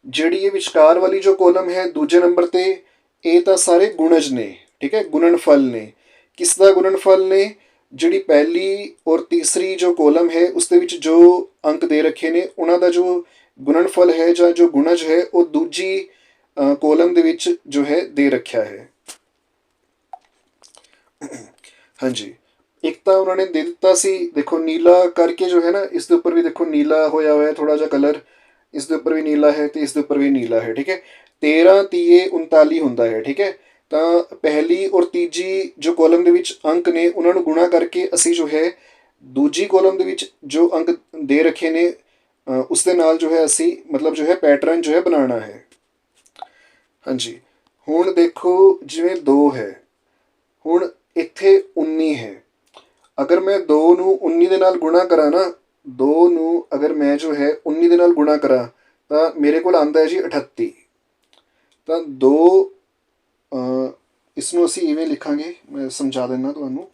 A: ਜਿਹੜੀ ਇਹ ਵਿਚਕਾਰ ਵਾਲੀ ਜੋ ਕੋਲਮ ਹੈ ਦੂਜੇ ਨੰਬਰ ਤੇ, ਇਹ ਤਾਂ ਸਾਰੇ ਗੁਣਜ ਨੇ, ਠੀਕ ਹੈ, ਗੁਣਨਫਲ ਨੇ। ਕਿਸ ਦਾ ਗੁਣਨਫਲ ਨੇ? ਜਿਹੜੀ ਪਹਿਲੀ ਔਰ ਤੀਸਰੀ ਜੋ ਕੋਲਮ ਹੈ ਉਸ ਦੇ ਵਿੱਚ ਜੋ ਅੰਕ ਦੇ ਰੱਖੇ ਨੇ, ਉਹਨਾਂ ਦਾ ਜੋ ਗੁਣਨਫਲ ਹੈ ਜਾਂ ਜੋ ਗੁਣਜ ਹੈ ਉਹ ਦੂਜੀ ਕੋਲਮ ਦੇ ਵਿੱਚ ਜੋ ਹੈ ਦੇ ਰੱਖਿਆ ਹੈ। ਹਾਂਜੀ, ਇੱਕ ਤਾਂ ਉਹਨਾਂ ਨੇ ਦੇ ਦਿੱਤਾ ਸੀ, ਦੇਖੋ ਨੀਲਾ ਕਰਕੇ ਜੋ ਹੈ ਨਾ, ਇਸ ਦੇ ਉੱਪਰ ਵੀ ਦੇਖੋ ਨੀਲਾ ਹੋਇਆ ਹੋਇਆ ਥੋੜਾ ਜਿਹਾ ਕਲਰ, ਇਸ ਦੇ ਉੱਪਰ ਵੀ ਨੀਲਾ ਹੈ ਤੇ ਇਸ ਦੇ ਉੱਪਰ ਵੀ ਨੀਲਾ ਹੈ, ਠੀਕ ਹੈ। 13 ਤੀਏ 39 ਹੁੰਦਾ ਹੈ, ਠੀਕ ਹੈ। ਤਾਂ ਪਹਿਲੀ ਔਰ ਤੀਜੀ ਜੋ ਕੋਲਮ ਦੇ ਵਿੱਚ ਅੰਕ ਨੇ ਉਹਨਾਂ ਨੂੰ ਗੁਣਾ ਕਰਕੇ ਅਸੀਂ ਜੋ ਹੈ ਦੂਜੀ ਕੋਲਮ ਦੇ ਵਿੱਚ ਜੋ ਅੰਕ ਦੇ ਰੱਖੇ ਨੇ ਉਸ ਦੇ ਨਾਲ ਜੋ ਹੈ ਅਸੀਂ ਮਤਲਬ ਜੋ ਹੈ ਪੈਟਰਨ ਜੋ ਹੈ ਬਣਾਉਣਾ ਹੈ। ਹਾਂਜੀ, ਹੁਣ ਦੇਖੋ, ਜਿਵੇਂ 2 ਹੈ, ਹੁਣ ਇੱਥੇ 19 ਹੈ। ਅਗਰ ਮੈਂ 2 ਨੂੰ 19 ਦੇ ਨਾਲ ਗੁਣਾ ਕਰਾਂ ਨਾ, 2 ਨੂੰ ਅਗਰ ਮੈਂ ਜੋ ਹੈ 19 ਦੇ ਨਾਲ ਗੁਣਾ ਕਰਾਂ ਤਾਂ ਮੇਰੇ ਕੋਲ ਆਉਂਦਾ ਹੈ ਜੀ 38। ਤਾਂ 2 ਇਸ ਨੂੰ ਅਸੀਂ ਇਵੇਂ ਲਿਖਾਂਗੇ, ਮੈਂ ਸਮਝਾ ਦਿੰਦਾ ਤੁਹਾਨੂੰ।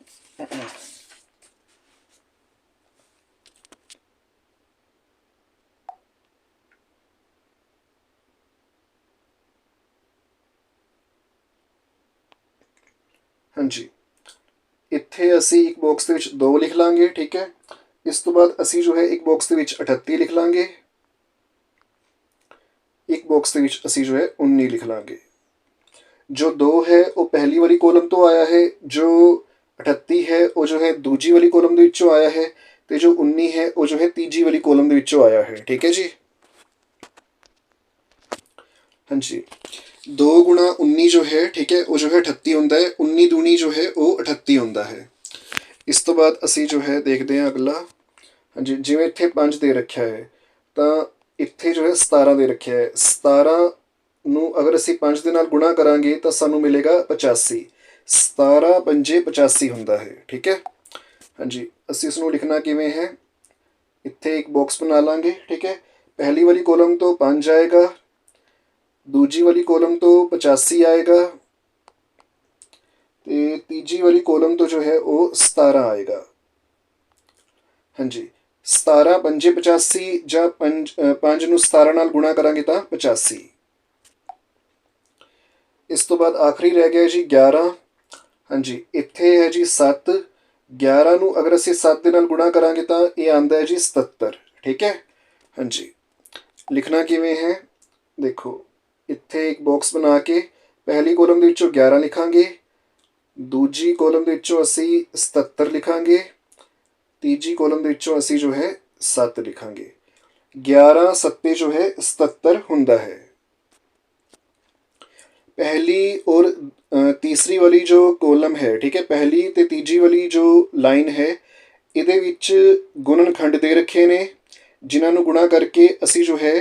A: ਹਾਂਜੀ, ਇੱਥੇ ਅਸੀਂ ਇੱਕ ਬਾਕਸ ਦੇ ਵਿੱਚ 2 ਲਿਖ ਲਾਂਗੇ, ਠੀਕ ਹੈ। ਇਸ ਤੋਂ ਬਾਅਦ ਅਸੀਂ ਜੋ ਹੈ ਇੱਕ ਬਾਕਸ ਦੇ ਵਿੱਚ 38 ਲਿਖ ਲਾਂਗੇ, ਇੱਕ ਬਾਕਸ ਦੇ ਵਿੱਚ ਅਸੀਂ ਜੋ ਹੈ 19 ਲਿਖ ਲਾਂਗੇ। ਜੋ 2 ਹੈ ਉਹ ਪਹਿਲੀ ਵਾਲੀ ਕੋਲਮ ਤੋਂ ਆਇਆ ਹੈ, ਜੋ 38 ਹੈ ਉਹ ਜੋ ਹੈ ਦੂਜੀ ਵਾਲੀ ਕੋਲਮ ਦੇ ਵਿੱਚੋਂ ਆਇਆ ਹੈ ਤੇ ਜੋ 19 ਹੈ ਉਹ ਜੋ ਹੈ ਤੀਜੀ ਵਾਲੀ ਕੋਲਮ ਦੇ ਵਿੱਚੋਂ ਆਇਆ ਹੈ, ਠੀਕ ਹੈ ਜੀ। ਹਾਂਜੀ, 2 ਗੁਣਾ 19 ਜੋ ਹੈ, ਠੀਕ ਹੈ, ਉਹ ਜੋ ਹੈ 38 ਹੁੰਦਾ ਹੈ। 19 ਦੂਣੀ ਜੋ ਹੈ ਉਹ 38 ਹੁੰਦਾ ਹੈ। ਇਸ ਤੋਂ ਬਾਅਦ ਅਸੀਂ ਜੋ ਹੈ ਦੇਖਦੇ ਹਾਂ ਅਗਲਾ। ਹਾਂਜੀ, ਜਿਵੇਂ ਇੱਥੇ 5 ਦੇ ਰੱਖਿਆ ਹੈ ਤਾਂ ਇੱਥੇ ਜੋ ਹੈ 17 ਦੇ ਰੱਖਿਆ ਹੈ। 17 ਨੂੰ ਅਗਰ ਅਸੀਂ 5 ਦੇ ਨਾਲ ਗੁਣਾ ਕਰਾਂਗੇ ਤਾਂ ਸਾਨੂੰ ਮਿਲੇਗਾ 85। 17 ਪੰਜੇ 85 ਹੁੰਦਾ ਹੈ, ਠੀਕ ਹੈ। ਹਾਂਜੀ, ਅਸੀਂ ਇਸ ਨੂੰ ਲਿਖਣਾ ਕਿਵੇਂ ਹੈ? ਇੱਥੇ ਇੱਕ ਬਾਕਸ ਬਣਾ ਲਾਂਗੇ, ਠੀਕ ਹੈ। ਪਹਿਲੀ ਵਾਲੀ ਕੋਲਮ ਤੋਂ 5 ਆਏਗਾ, ਦੂਜੀ ਵਾਲੀ ਕੋਲਮ ਤੋਂ 85 ਆਏਗਾ ਤੇ ਤੀਜੀ ਵਾਲੀ ਕੋਲਮ ਤੋਂ ਜੋ ਹੈ ਉਹ 17 ਆਏਗਾ। ਹਾਂਜੀ, 17 ਪੰਜੇ 85 ਜਾਂ 5 ਨੂੰ 17 ਨਾਲ ਗੁਣਾ ਕਰਾਂਗੇ ਤਾਂ 85। ਇਸ ਤੋਂ ਬਾਅਦ ਆਖਰੀ ਰਹਿ ਗਿਆ ਜੀ 11। ਹਾਂਜੀ, ਇੱਥੇ ਹੈ ਜੀ 7। 11 ਨੂੰ ਅਗਰ ਅਸੀਂ 7 ਦੇ ਨਾਲ ਗੁਣਾ ਕਰਾਂਗੇ ਤਾਂ ਇਹ ਆਉਂਦਾ ਹੈ ਜੀ 77, ਠੀਕ ਹੈ। ਹਾਂਜੀ, ਲਿਖਣਾ ਕਿਵੇਂ ਹੈ? ਦੇਖੋ, ਇੱਥੇ ਇੱਕ ਬਾਕਸ ਬਣਾ ਕੇ ਪਹਿਲੀ ਕੋਲਮ ਦੇ ਵਿੱਚੋਂ 11 ਲਿਖਾਂਗੇ, ਦੂਜੀ ਕੋਲਮ ਦੇ ਵਿੱਚੋਂ ਅਸੀਂ 77 ਲਿਖਾਂਗੇ, ਤੀਜੀ ਕੋਲਮ ਦੇ ਵਿੱਚੋਂ ਅਸੀਂ ਜੋ ਹੈ 7 ਲਿਖਾਂਗੇ। 11 ਸੱਤੇ ਜੋ ਹੈ 77 ਹੁੰਦਾ ਹੈ। ਪਹਿਲੀ ਔਰ ਤੀਸਰੀ ਵਾਲੀ ਜੋ ਕੋਲਮ ਹੈ, ਠੀਕ ਹੈ, ਪਹਿਲੀ ਤੇ ਤੀਜੀ ਵਾਲੀ ਜੋ ਲਾਈਨ ਹੈ ਇਹਦੇ ਵਿੱਚ ਗੁਣਨਖੰਡ ਦੇ ਰੱਖੇ ਨੇ, ਜਿਨ੍ਹਾਂ ਨੂੰ ਗੁਣਾ ਕਰਕੇ ਅਸੀਂ ਜੋ ਹੈ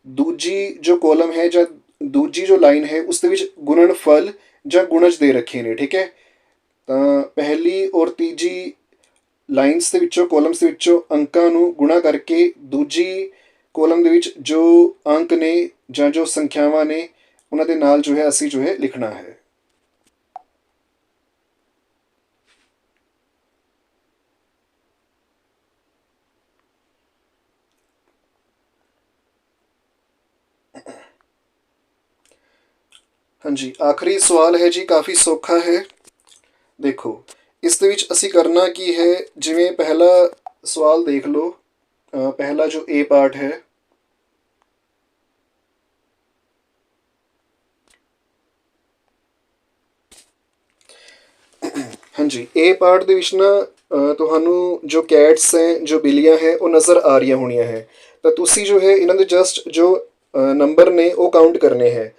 A: ਦੂਜੀ ਜੋ ਕੋਲਮ ਹੈ ਜਾਂ ਦੂਜੀ ਜੋ ਲਾਈਨ ਹੈ ਉਸ ਦੇ ਵਿੱਚ ਗੁਣਨਫਲ ਜਾਂ ਗੁਣਜ ਦੇ ਰੱਖੇ ਨੇ, ਠੀਕ ਹੈ। ਤਾਂ ਪਹਿਲੀ ਔਰ ਤੀਜੀ ਲਾਈਨਸ ਦੇ ਵਿੱਚੋਂ, ਕੋਲਮਸ ਦੇ ਵਿੱਚੋਂ ਅੰਕਾਂ ਨੂੰ ਗੁਣਾ ਕਰਕੇ ਦੂਜੀ ਕੋਲਮ ਦੇ ਵਿੱਚ ਜੋ ਅੰਕ ਨੇ ਜਾਂ ਜੋ ਸੰਖਿਆਵਾਂ ਨੇ ਉਹਨਾਂ ਦੇ ਨਾਲ ਜੋ ਹੈ ਅਸੀਂ ਜੋ ਹੈ ਲਿਖਣਾ ਹੈ। ਹਾਂਜੀ, ਆਖਰੀ ਸਵਾਲ ਹੈ ਜੀ, ਕਾਫੀ ਸੌਖਾ ਹੈ। ਦੇਖੋ ਇਸ ਦੇ ਵਿੱਚ ਅਸੀਂ ਕਰਨਾ ਕੀ ਹੈ, ਜਿਵੇਂ ਪਹਿਲਾ ਸਵਾਲ ਦੇਖ ਲਓ, ਪਹਿਲਾ ਜੋ ਏ ਪਾਰਟ ਹੈ, ਹਾਂਜੀ ਏ ਪਾਰਟ ਦੇ ਵਿੱਚ ਨਾ ਤੁਹਾਨੂੰ ਜੋ ਕੈਟਸ ਹੈ, ਜੋ ਬਿੱਲੀਆਂ ਹੈ ਉਹ ਨਜ਼ਰ ਆ ਰਹੀਆਂ ਹੋਣੀਆਂ ਹੈ। ਤਾਂ ਤੁਸੀਂ ਜੋ ਹੈ ਇਹਨਾਂ ਦੇ ਜਸਟ ਜੋ ਨੰਬਰ ਨੇ ਉਹ ਕਾਊਂਟ ਕਰਨੇ ਹੈ।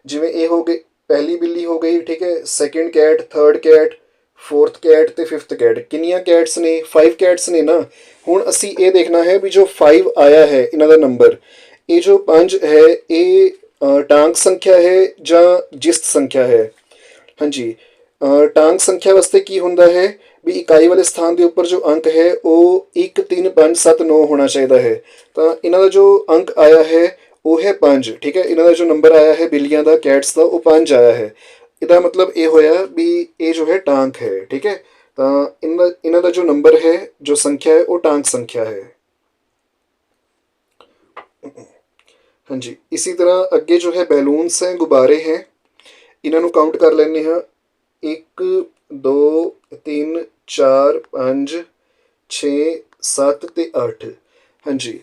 A: ਜਿਵੇਂ ਇਹ ਹੋ ਗਏ, ਪਹਿਲੀ ਬਿੱਲੀ ਹੋ ਗਈ, ਠੀਕ ਹੈ, second cat, third cat, fourth cat ਤੇ ਫਿਫਥ ਕੈਟ। ਕਿੰਨੀਆਂ ਕੈਟਸ ਨੇ? 5 ਕੈਟਸ ਨੇ ਨਾ। ਹੁਣ ਅਸੀਂ ਇਹ ਦੇਖਣਾ ਹੈ ਵੀ ਜੋ 5 ਆਇਆ ਹੈ ਇਹਨਾਂ ਦਾ ਨੰਬਰ, ਇਹ ਜੋ 5 ਹੈ ਇਹ ਟਾਂਕ ਸੰਖਿਆ ਹੈ ਜਾਂ ਜਿਸਤ ਸੰਖਿਆ ਹੈ। ਹਾਂਜੀ, ਟਾਂਕ ਸੰਖਿਆ ਵਾਸਤੇ ਕੀ ਹੁੰਦਾ ਹੈ ਵੀ ਇਕਾਈ ਵਾਲੇ ਸਥਾਨ ਦੇ ਉੱਪਰ ਜੋ ਅੰਕ ਹੈ ਉਹ 1 3 5 7 9 ਹੋਣਾ ਚਾਹੀਦਾ ਹੈ। ਤਾਂ ਇਹਨਾਂ ਦਾ ਜੋ ਅੰਕ ਆਇਆ ਹੈ ਉਹ ਹੈ 5, ਠੀਕ ਹੈ। ਇਹਨਾਂ ਦਾ ਜੋ ਨੰਬਰ ਆਇਆ ਹੈ ਬਿੱਲੀਆਂ ਦਾ, ਕੈਟਸ ਦਾ, ਉਹ 5 ਆਇਆ ਹੈ। ਇਹਦਾ ਮਤਲਬ ਇਹ ਹੋਇਆ ਵੀ ਇਹ ਜੋ ਹੈ ਟਾਂਕ ਹੈ, ਠੀਕ ਹੈ। ਤਾਂ ਇਹਨਾਂ ਦਾ ਜੋ ਨੰਬਰ ਹੈ, ਜੋ ਸੰਖਿਆ ਹੈ, ਉਹ ਟਾਂਕ ਸੰਖਿਆ ਹੈ। ਹਾਂਜੀ, ਇसी ਤਰ੍ਹਾਂ ਅੱਗੇ ਜੋ ਹੈ ਬੈਲੂਨਸ ਹੈ, ਗੁਬਾਰੇ ਹੈ, ਇਹਨਾਂ ਨੂੰ ਕਾਊਂਟ ਕਰ ਲੈਂਦੇ ਹਾਂ। 1 2 3 4 5 6 7 ਤੇ 8। ਹਾਂਜੀ,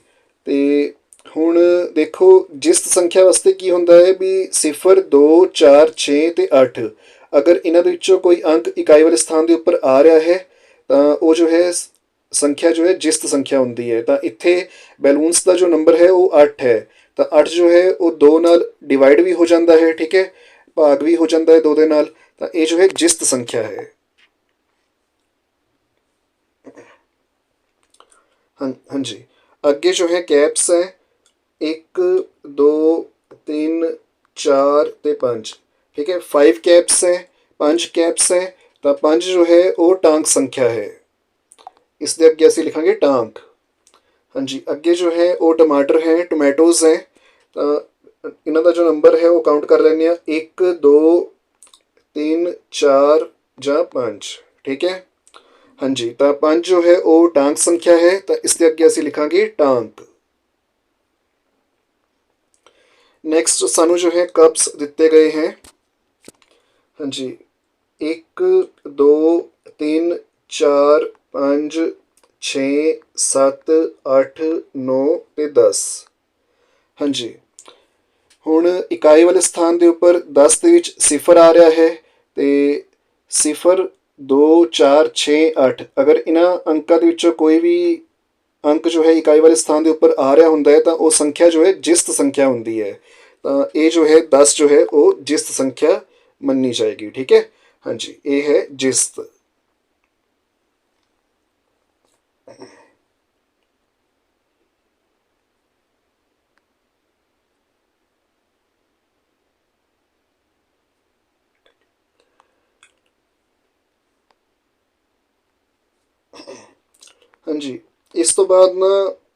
A: ਤੇ ਹੁਣ ਦੇਖੋ ਜਿਸਤ ਸੰਖਿਆ ਵਾਸਤੇ ਕੀ ਹੁੰਦਾ ਹੈ ਵੀ 0 2 4 6 ਤੇ 8। ਅਗਰ ਇਹਨਾਂ ਦੇ ਵਿੱਚੋਂ ਕੋਈ ਅੰਕ ਇਕਾਈ ਵਾਲੇ ਸਥਾਨ ਦੇ ਉੱਪਰ ਆ ਰਿਹਾ ਹੈ ਤਾਂ ਉਹ ਜੋ ਹੈ ਸੰਖਿਆ ਜੋ ਹੈ ਜਿਸਤ ਸੰਖਿਆ ਹੁੰਦੀ ਹੈ। ਤਾਂ ਇੱਥੇ ਬੈਲੂਨਸ ਦਾ ਜੋ ਨੰਬਰ ਹੈ ਉਹ 8 ਹੈ। ਤਾਂ 8 ਜੋ ਹੈ ਉਹ 2 ਨਾਲ ਡਿਵਾਈਡ ਵੀ ਹੋ ਜਾਂਦਾ ਹੈ, ਠੀਕ ਹੈ, ਭਾਗ ਵੀ ਹੋ ਜਾਂਦਾ ਹੈ 2 ਦੇ ਨਾਲ। ਤਾਂ ਇਹ ਜੋ ਹੈ ਜਿਸਤ ਸੰਖਿਆ ਹੈ। ਹਾਂਜੀ, ਅੱਗੇ ਜੋ ਹੈ ਕੈਪਸ ਹੈ, 1 2 3 4 ਤੇ 5, ਠੀਕ ਹੈ। 5 ਕੈਪਸ ਹੈ, 5 ਕੈਪਸ ਹੈ। ਤਾਂ 5 ਜੋ ਹੈ ਉਹ ਟਾਂਕ ਸੰਖਿਆ ਹੈ। ਇਸ ਦੇ ਅੱਗੇ ਅਸੀਂ ਲਿਖਾਂਗੇ ਟਾਂਕ। ਹਾਂਜੀ, ਅੱਗੇ ਜੋ ਹੈ ਉਹ ਟਮਾਟਰ ਹੈ, ਟੋਮੈਟੋਜ਼ ਹੈ। ਤਾਂ ਇਹਨਾਂ ਦਾ ਜੋ ਨੰਬਰ ਹੈ ਉਹ ਕਾਊਂਟ ਕਰ ਲੈਂਦੇ ਹਾਂ, 1 2 3 4 ਜਾਂ 5, ਠੀਕ ਹੈ। ਹਾਂਜੀ, ਤਾਂ 5 ਜੋ ਹੈ ਉਹ ਟਾਂਕ ਸੰਖਿਆ ਹੈ। ਤਾਂ ਇਸ ਦੇ ਅੱਗੇ ਅਸੀਂ ਲਿਖਾਂਗੇ ਟਾਂਕ। ਨੈਕਸਟ ਸਾਨੂੰ ਜੋ ਹੈ ਕਪਸ ਦਿੱਤੇ ਗਏ ਹੈ। ਹਾਂਜੀ, 1 2 3 4 5 6 7 8 9 ਤੇ 10। ਹਾਂਜੀ, ਹੁਣ ਇਕਾਈ ਵਾਲੇ ਸਥਾਨ ਦੇ ਉੱਪਰ 10 ਦੇ ਵਿੱਚ 0 ਆ ਰਿਹਾ ਹੈ ਤੇ 0 2 4 6 8। ਅਗਰ ਇਹਨਾਂ ਅੰਕਾਂ ਦੇ ਵਿੱਚੋਂ ਕੋਈ ਵੀ ਅੰਕ ਜੋ ਹੈ ਇਕਾਈ ਵਾਲੇ ਸਥਾਨ ਦੇ ਉੱਪਰ ਆ ਰਿਹਾ ਹੁੰਦਾ ਹੈ ਤਾਂ ਉਹ ਸੰਖਿਆ ਜੋ ਹੈ ਜਿਸਤ ਸੰਖਿਆ ਹੁੰਦੀ ਹੈ। ਤਾਂ ਇਹ ਜੋ ਹੈ 10 ਜੋ ਹੈ ਉਹ ਜਿਸਤ ਸੰਖਿਆ ਮੰਨੀ ਜਾਏਗੀ, ਠੀਕ ਹੈ। ਹਾਂਜੀ, ਇਹ ਹੈ ਜਿਸਤ। ਹਾਂਜੀ, ਇਸ ਤੋਂ ਬਾਅਦ ਨਾ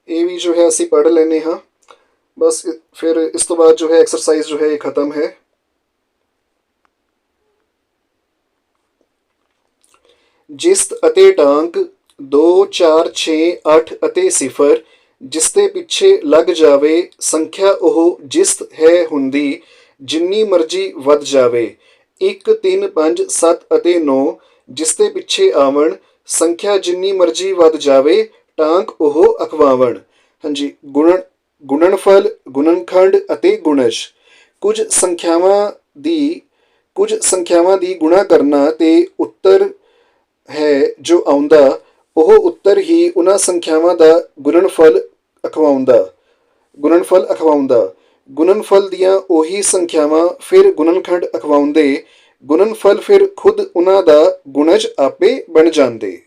A: ਇਹ ਵੀ ਜੋ ਹੈ ਅਸੀਂ ਪੜ੍ਹ ਲੈਂਦੇ ਹਾਂ। ਬਸ ਫਿਰ ਇਸ ਤੋਂ ਬਾਅਦ ਜੋ ਹੈ ਐਕਸਰਸਾਈਜ਼ ਜੋ ਹੈ ਇਹ ਖਤਮ ਹੈ। ਜਿਸਤ ਅਤੇ ਟਾਂਕ 2 4 6 8 ਅਤੇ 0 ਜਿਸ ਦੇ ਪਿੱਛੇ ਲੱਗ ਜਾਵੇ ਸੰਖਿਆ ਉਹ ਜਿਸਤ ਹੈ ਹੁੰਦੀ, ਜਿੰਨੀ ਮਰਜ਼ੀ ਵੱਧ ਜਾਵੇ। 1 3 5 7 ਅਤੇ 9 ਜਿਸ ਦੇ ਪਿੱਛੇ ਆਵਣ ਸੰਖਿਆ ਜਿੰਨੀ ਮਰਜ਼ੀ ਵੱਧ ਜਾਵੇ, ਟਾਂਕ ਉਹ ਅਖਵਾਵਣ। ਹਾਂਜੀ, ਗੁਣਨਫਲ, ਗੁਣਨਖੰਡ ਅਤੇ ਗੁਣਜ। ਕੁਝ ਸੰਖਿਆਵਾਂ ਦੀ ਗੁਣਾ ਕਰਨਾ ਤੇ ਉੱਤਰ ਹੈ ਜੋ ਆਉਂਦਾ, ਉਹ ਉੱਤਰ ਹੀ ਉਹਨਾਂ ਸੰਖਿਆਵਾਂ ਦਾ ਗੁਣਨਫਲ ਅਖਵਾਉਂਦਾ। ਗੁਣਨਫਲ ਦੀਆਂ ਉਹੀ ਸੰਖਿਆਵਾਂ ਫਿਰ ਗੁਣਨਖੰਡ ਅਖਵਾਉਂਦੇ, ਗੁਣਨਫਲ ਫਿਰ ਖੁਦ ਉਹਨਾਂ ਦਾ ਗੁਣਜ ਆਪੇ ਬਣ ਜਾਂਦੇ।